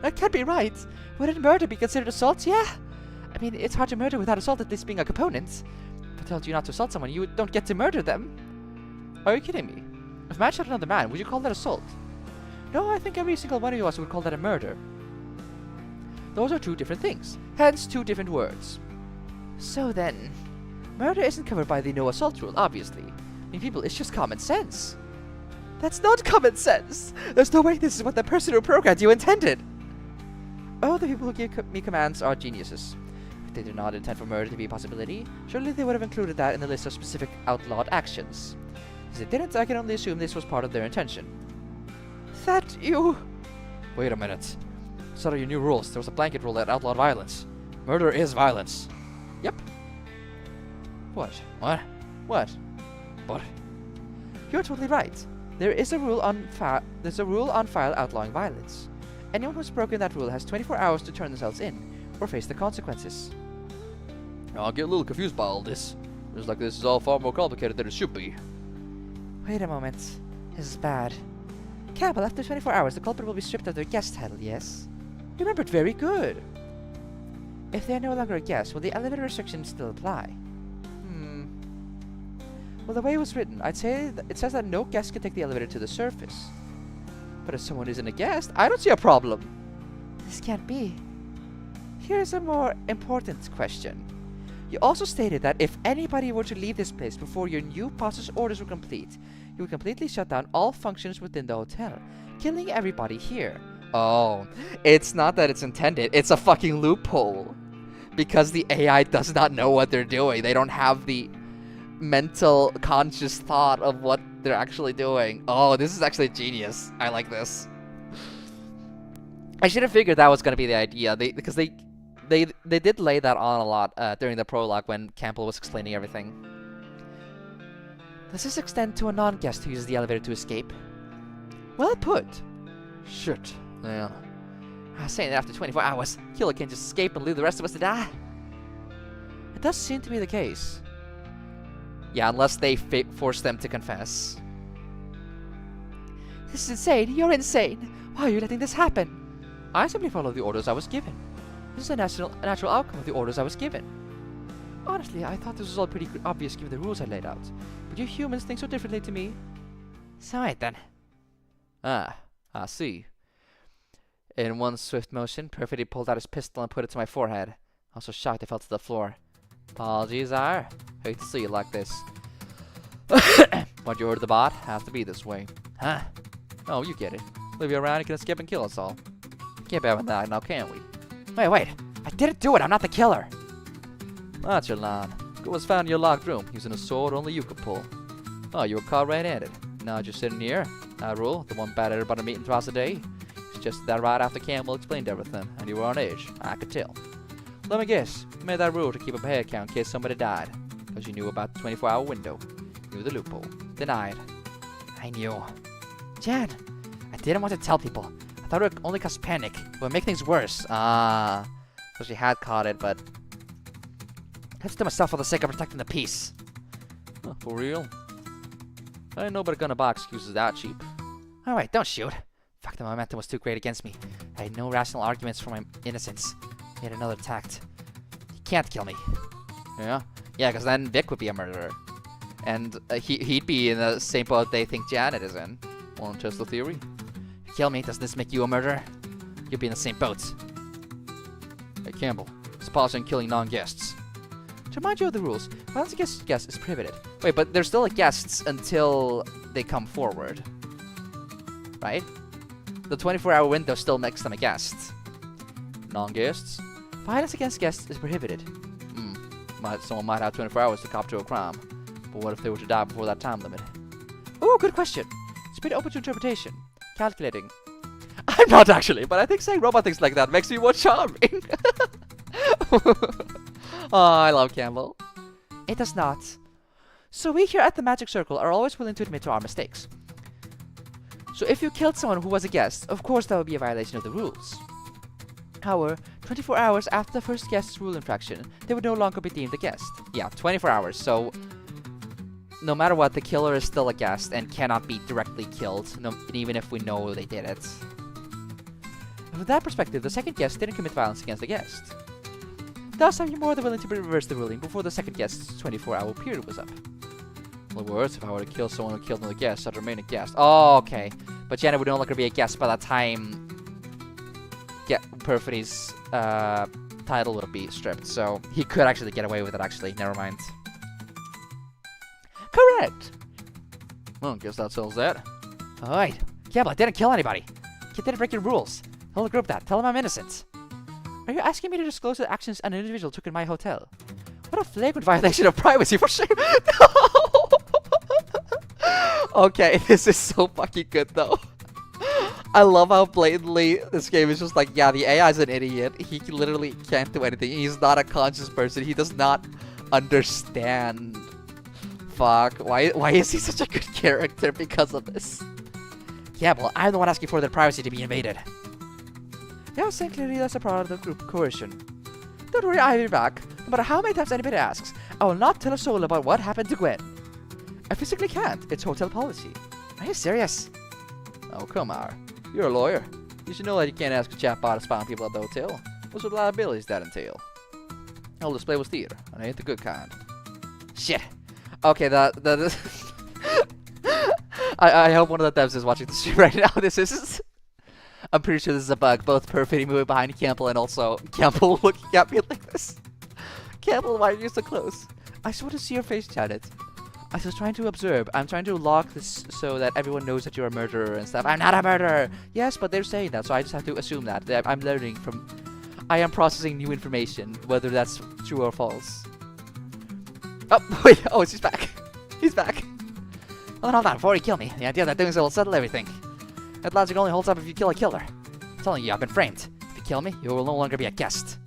That can't be right. Wouldn't murder be considered assault? Yeah. I mean, it's hard to murder without assault, at least being a component. If I told you not to assault someone, you don't get to murder them. Are you kidding me? If a man shot another man, would you call that assault? No, I think every single one of us would call that a murder. Those are two different things, hence two different words. So then, murder isn't covered by the no assault rule, obviously. I mean, people, it's just common sense. That's not common sense! There's no way this is what the person who programmed you intended! Oh, the people who give me commands are geniuses. If they did not intend for murder to be a possibility, surely they would have included that in the list of specific outlawed actions. If they didn't, I can only assume this was part of their intention. That you... Wait a minute. So are your new rules. There was a blanket rule that outlawed violence. Murder is violence. Yep. What? What? What? What? You're totally right. There is a rule on file outlawing violence. Anyone who's broken that rule has 24 hours to turn themselves in, or face the consequences. I'll get a little confused by all this. Looks like this is all far more complicated than it should be. Wait a moment. This is bad. Campbell, after 24 hours, the culprit will be stripped of their guest title, yes? You remembered very good. If they are no longer a guest, will the elevator restrictions still apply? Well, the way it was written, I'd say it says that no guest can take the elevator to the surface. But if someone isn't a guest, I don't see a problem. This can't be. Here's a more important question. You also stated that if anybody were to leave this place before your new boss's orders were complete, you would completely shut down all functions within the hotel, killing everybody here. Oh, it's not that it's intended, it's a fucking loophole. Because the AI does not know what they're doing. They don't have the mental conscious thought of what they're actually doing. Oh, this is actually genius. I like this. I should have figured that was going to be the idea. Because they did lay that on a lot during the prologue when Campbell was explaining everything. Does this extend to a non-guest who uses the elevator to escape? Well put. Shit. Yeah. I was saying that after 24 hours, killer can't just escape and leave the rest of us to die. It does seem to be the case. Yeah, unless they force them to confess. This is insane. You're insane. Why are you letting this happen? I simply followed the orders I was given. This is a natural outcome of the orders I was given. Honestly, I thought this was all pretty obvious given the rules I laid out. But you humans think so differently to me. So right then. I see. In one swift motion, Perfidy pulled out his pistol and put it to my forehead. I was so shocked I fell to the floor. Apologies, Ire. Hate to see you like this. What you ordered the bot? Has to be this way. Huh? Oh, you get it. Leave you around, you can escape and kill us all. Can't be having that now, can we? Wait. I didn't do it. I'm not the killer. That's your line. Who was found in your locked room using a sword only you could pull? Oh, you were caught red-handed. Now you're sitting here. I rule, the one bad at everybody meeting twice a day. It's just that right after Campbell explained everything, and you were on edge. I could tell. Let me guess. You made that rule to keep a head count in case somebody died. Because you knew about the 24-hour window. Knew the loophole. Denied. I knew. Jan, I didn't want to tell people. I thought it would only cause panic. It would make things worse. So she had caught it, but I had to do myself for the sake of protecting the peace. Oh, for real? Ain't nobody gonna buy excuses that cheap. Alright, don't shoot. Fuck, the momentum was too great against me. I had no rational arguments for my innocence. Yet another attacked. He can't kill me. Yeah? Yeah, because then Vic would be a murderer. And he'd be in the same boat they think Janet is in. Wanna test the theory? If you kill me, does this make you a murderer? You'll be in the same boat. Hey, Campbell. Sponsoring killing non-guests. To remind you of the rules, violence against guests is prohibited. Wait, but they're still guests until they come forward. Right? The 24-hour window still makes them a guest. Non-guests? Violence against guests is prohibited. Someone might have 24 hours to cop to a crime. But what if they were to die before that time limit? Ooh, good question. It's pretty open to interpretation. Calculating. I'm not actually, but I think saying robot things like that makes me more charming. Oh, I love Campbell. It does not. So we here at the Magic Circle are always willing to admit to our mistakes. So if you killed someone who was a guest, of course that would be a violation of the rules. However, 24 hours after the first guest's rule infraction, they would no longer be deemed a guest. Yeah, 24 hours, so no matter what, the killer is still a guest and cannot be directly killed, even if we know they did it. From that perspective, the second guest didn't commit violence against the guest. Thus, I'm more than willing to reverse the ruling before the second guest's 24-hour period was up. In other words, if I were to kill someone who killed another guest, I'd remain a guest. Oh, okay. But Janet would no longer be a guest by the time Perfidy's title would be stripped, so he could actually get away with it, actually. Never mind. Correct! Well, guess that settles that. Alright. Campbell, I didn't kill anybody. Kid didn't break your rules. Tell the group that. Tell them I'm innocent. Are you asking me to disclose the actions an individual took in my hotel? What a flagrant violation of privacy, for shame! No! Okay, this is so fucking good, though. I love how blatantly this game is just like, yeah, the AI is an idiot. He literally can't do anything. He's not a conscious person. He does not understand. Fuck. Why is he such a good character because of this? Yeah, well, I'm the one asking for their privacy to be invaded. Yeah, I was saying clearly that's a product of group coercion. Don't worry, I'll be back. No matter how many times anybody asks, I will not tell a soul about what happened to Gwen. I physically can't. It's hotel policy. Are you serious? Oh, come on. You're a lawyer. You should know that you can't ask a chatbot to spy on people at the hotel. What sort of liabilities that entail? All display was theater, and I ain't the good kind. Shit. Okay, I hope one of the devs is watching the stream right now. I'm pretty sure this is a bug. Both Perfidy moving behind Campbell and also Campbell looking at me like this. Campbell, why are you so close? I just want to see your face, Janet. I was trying to observe. I'm trying to lock this so that everyone knows that you're a murderer and stuff. I'm not a murderer! Yes, but they're saying that, so I just have to assume that. I'm learning from... I am processing new information, whether that's true or false. Oh, wait. Oh, he's back. He's back. Hold on, before you kill me. The idea that doing so will settle everything. That logic only holds up if you kill a killer. I'm telling you, I've been framed. If you kill me, you will no longer be a guest.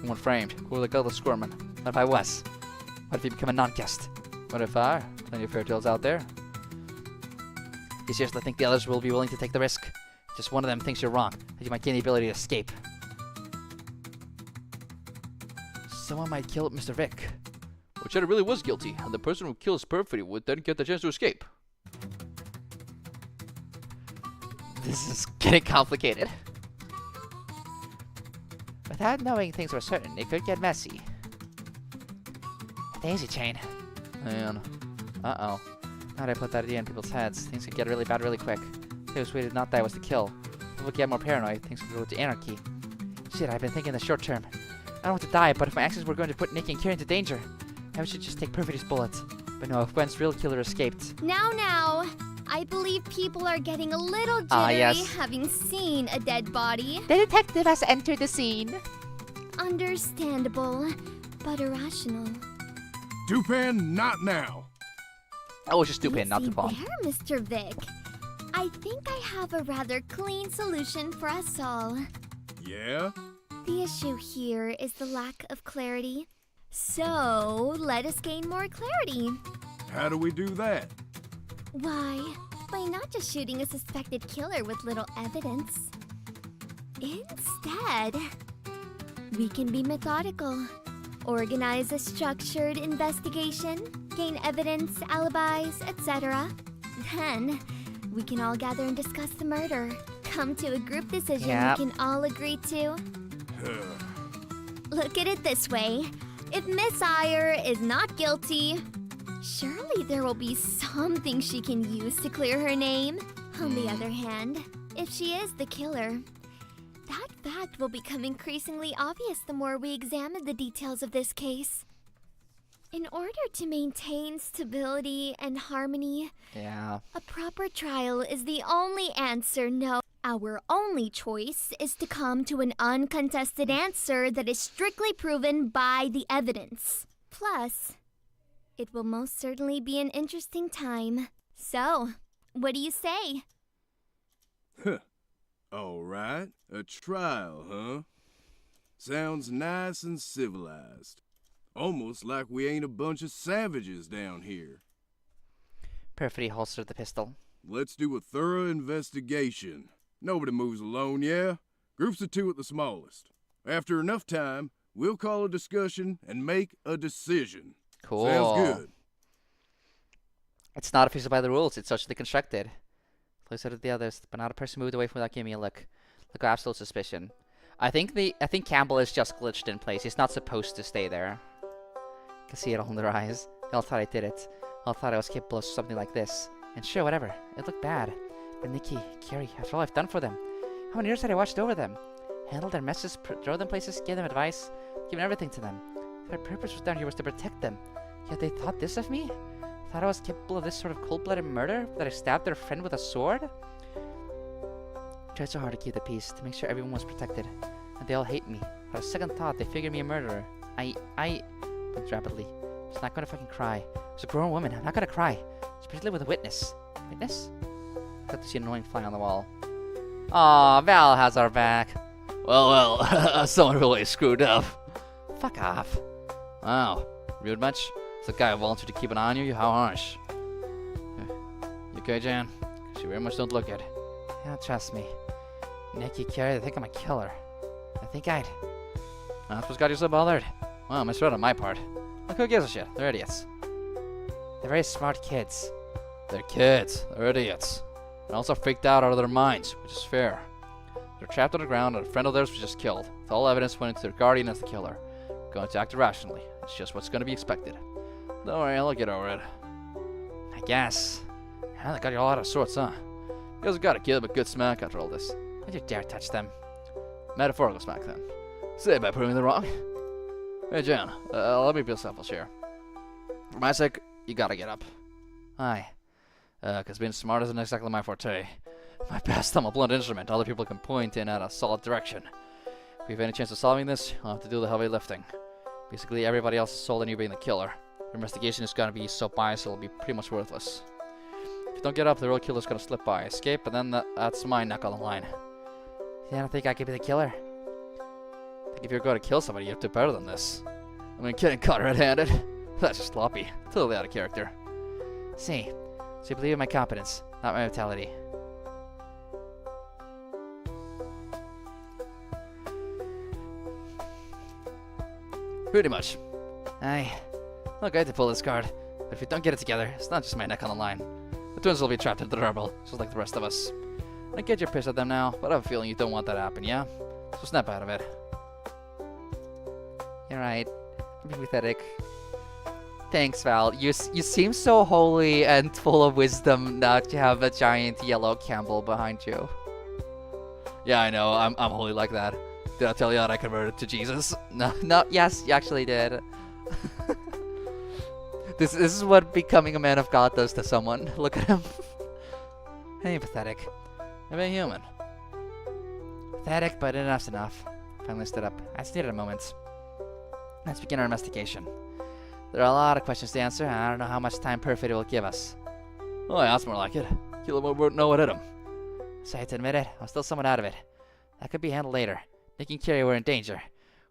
You weren't framed. Who the girl squirming? What if I was? What if you become a non-guest? What if I? Plenty of fairy tales out there. You seriously think the others will be willing to take the risk? Just one of them thinks you're wrong, that you might gain the ability to escape. Someone might kill Mr. Vic. Well, Cheddar really was guilty, and the person who kills Perfidy would then get the chance to escape. This is getting complicated. Without knowing things were certain, it could get messy. Daisy chain. Man. Uh-oh. Now that I put that idea in people's heads, things could get really bad really quick. It was we did not die was to kill. People get more paranoid. Things will go to anarchy. Shit, I've been thinking the short term. I don't want to die, but if my actions were going to put Nikki and Kira into danger, maybe we should just take Perfect's bullets. But no, if Gwen's real killer escaped. Now. I believe people are getting a little jittery yes. having seen a dead body. The detective has entered the scene. Understandable, but irrational. Dupin, not now. Oh, it's just Dupin, not Dupin. There, Mr. Vic. I think I have a rather clean solution for us all. Yeah? The issue here is the lack of clarity. So, let us gain more clarity. How do we do that? Why, by not just shooting a suspected killer with little evidence. Instead, we can be methodical, organize a structured investigation, gain evidence, alibis, etc. Then, we can all gather and discuss the murder, come to a group decision we can all agree to. Look at it this way. If Miss Ayer is not guilty, surely there will be something she can use to clear her name. On the other hand, if she is the killer, that fact will become increasingly obvious the more we examine the details of this case. In order to maintain stability and harmony, a proper trial is the only answer. No, our only choice is to come to an uncontested answer that is strictly proven by the evidence. Plus, it will most certainly be an interesting time. So, what do you say? All right, a trial, huh? Sounds nice and civilized. Almost like we ain't a bunch of savages down here. Perfectly holstered the pistol. Let's do a thorough investigation. Nobody moves alone, yeah? Groups of 2 at the smallest. After enough time, we'll call a discussion and make a decision. Cool. Sounds good. It's not official by the rules. It's socially constructed. Closer to the others, but not a person moved away from without giving me a look. Look of absolute suspicion. I think Campbell is just glitched in place. He's not supposed to stay there. I can see it all in their eyes. They all thought I did it. All thought I was capable of something like this. And sure, whatever. It looked bad. But Nikki, Carrie, after all I've done for them. How many years had I watched over them? Handled their messes, drove them places, gave them advice, given everything to them. Their purpose was down here was to protect them. Yet they thought this of me? Thought I was capable of this sort of cold-blooded murder? That I stabbed their friend with a sword? Tried so hard to keep the peace, to make sure everyone was protected. And they all hate me. For a second thought, they figured me a murderer. I blinked rapidly. I was not gonna fucking cry. I was a grown woman. I'm not gonna cry. Especially with a witness. Witness? I got to see an annoying fly on the wall. Aw, Val has our back. Well, someone really screwed up. Fuck off. Wow. Rude much? It's the guy who volunteered to keep an eye on you? How harsh. You okay, Jan? You very much don't look it. You don't trust me. Nikki, Carrie, they think I'm a killer. I think I'd... That's what's got you so bothered? Well, misread on my part. Look, who gives a shit? They're idiots. They're very smart kids. They're kids. They're idiots. They're also freaked out of their minds, which is fair. They're trapped on the ground and a friend of theirs was just killed. With all evidence pointing to their guardian as the killer. Going to act irrationally. It's just what's going to be expected. Don't worry, I'll get over it. I guess. Yeah, they got you all out of sorts, huh? You guys have got to give them a good smack after all this. Don't you dare touch them. Metaphorical smack, then. Say it by proving them wrong. Hey, Jan, let me be selfish here. For my sake, you gotta get up. Why? Because being smart isn't exactly my forte. My past, I'm a blunt instrument other people can point in at a solid direction. If we have any chance of solving this, I'll have to do the heavy lifting. Basically, everybody else is sold on you being the killer. Your investigation is gonna be so biased it'll be pretty much worthless. If you don't get up, the real killer's gonna slip by, escape, and then that's my neck on the line. You don't think I could be the killer? I think if you're going to kill somebody, you have to do better than this. I mean, getting caught red-handed? That's just sloppy. Totally out of character. See, so you believe in my competence, not my mentality. Pretty much. Look, I had to pull this card, but if we don't get it together, it's not just my neck on the line. The twins will be trapped in the rubble, just like the rest of us. I get you're pissed at them now, but I have a feeling you don't want that to happen, yeah? So snap out of it. You're right. I'm being pathetic. Thanks, Val. You seem so holy and full of wisdom that you have a giant yellow Campbell behind you. Yeah, I know. I'm holy like that. Did I tell you that I converted to Jesus? No, yes, you actually did. This is what becoming a man of God does to someone. Look at him. Hey, pathetic. I'm a human. Pathetic, but enough's enough. Finally stood up. I just needed a moment. Let's begin our investigation. There are a lot of questions to answer, and I don't know how much time Perfect will give us. Oh, yeah, that's more like it. Kill him, won't know what hit him. Sorry to admit it, I'm still somewhat out of it. That could be handled later. Nick and Carrie were in danger.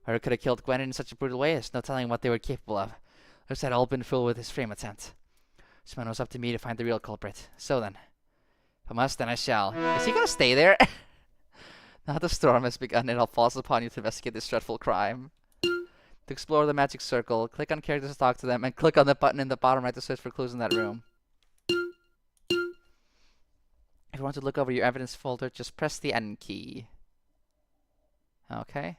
Whoever could have killed Gwen in such a brutal way, there's no telling what they were capable of. There's that all been filled with his frame attempt. This man was up to me to find the real culprit. So then. If I must, then I shall. Is he gonna stay there? Now the storm has begun, and it all falls upon you to investigate this dreadful crime. To explore the magic circle, click on characters to talk to them, and click on the button in the bottom right to search for clues in that room. If you want to look over your evidence folder, just press the N key. Okay.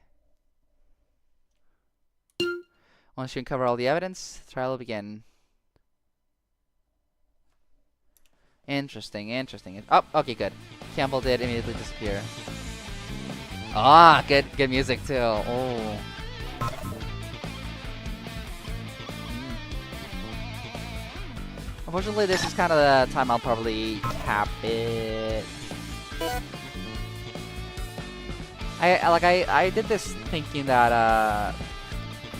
Once you uncover all the evidence, the trial will begin. Interesting, interesting. Oh, okay, good. Campbell did immediately disappear. Ah, good music too. Oh. Unfortunately, this is kind of the time I'll probably cap it. I did this thinking that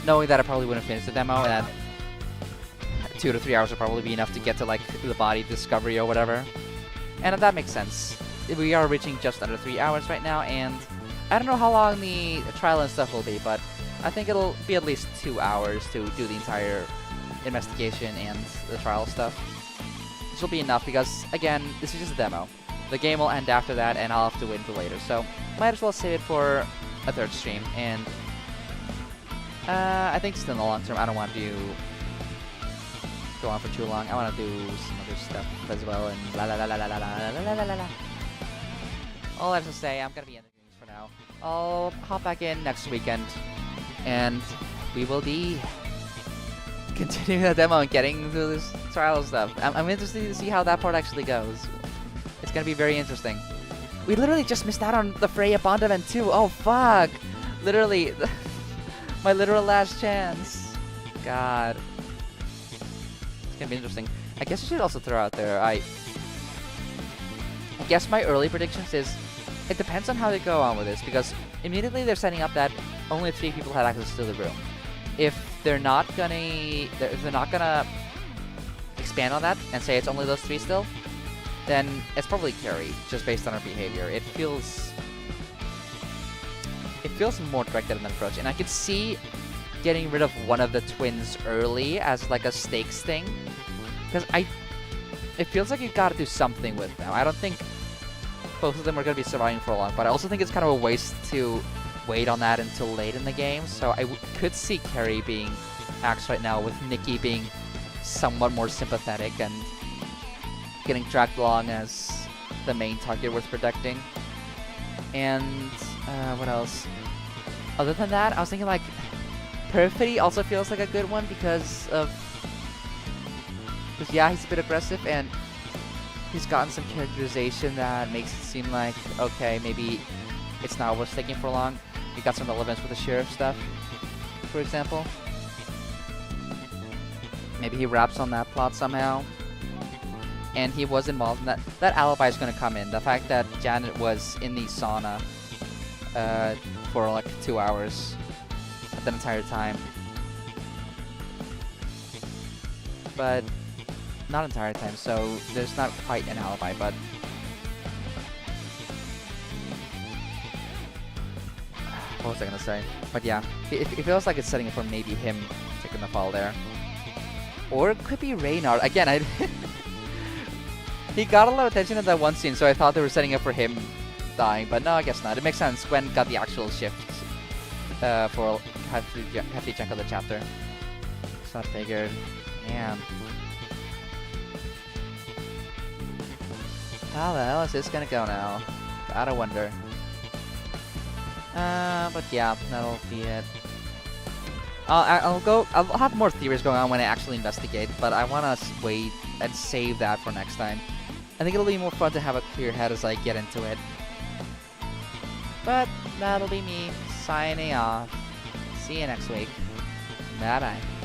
knowing that I probably wouldn't finish the demo, and that 2 to 3 hours would probably be enough to get to like the body discovery or whatever, and that makes sense. We are reaching just under 3 hours right now, and I don't know how long the trial and stuff will be, but I think it'll be at least 2 hours to do the entire investigation and the trial stuff. This will be enough because, again, this is just a demo. The game will end after that, and I'll have to wait until later, so might as well save it for a third stream. And I think just in the long term, I don't want to go on for too long. I want to do some other stuff as well, and la la la la la la la la la la la. All I have to say, I'm gonna be ending things for now. I'll hop back in next weekend, and we will be continuing the demo and getting through this trial stuff. I'm interested to see how that part actually goes. It's gonna be very interesting. We literally just missed out on the Freya Bond event too. Oh fuck! Literally, my literal last chance. God, it's gonna be interesting. I guess I should also throw out there. I guess my early predictions is it depends on how they go on with this, because immediately they're setting up that only 3 people had access to the room. If they're not gonna expand on that and say it's only those 3 still, then it's probably Carrie, just based on her behavior. It feels more directed in an approach, and I could see getting rid of one of the twins early as like a stakes thing, because it feels like you gotta do something with them. I don't think both of them are gonna be surviving for long, but I also think it's kind of a waste to wait on that until late in the game. So I could see Carrie being axed right now, with Nikki being somewhat more sympathetic and getting dragged along as the main target worth protecting. And what else? Other than that, I was thinking like Perfidy also feels like a good one because yeah, he's a bit aggressive, and he's gotten some characterization that makes it seem like, okay, maybe it's not worth taking for long. He got some relevance with the sheriff stuff, for example. Maybe he raps on that plot somehow. And he was involved in that. That alibi is going to come in. The fact that Janet was in the sauna for like 2 hours at that entire time. But not entire time, so there's not quite an alibi, but what was I gonna say? But yeah, it feels like it's setting it for maybe him taking the fall there. Or it could be Reynard. Again, he got a lot of attention in that one scene, so I thought they were setting up for him dying, but no, I guess not. It makes sense. Gwen got the actual shift for hefty chunk of the chapter. So I figured, damn. How the hell is this gonna go now? Gotta wonder. But yeah, that'll be it. I'll have more theories going on when I actually investigate, but I wanna wait and save that for next time. I think it'll be more fun to have a clear head as I get into it. But that'll be me signing off. See you next week. Bye bye.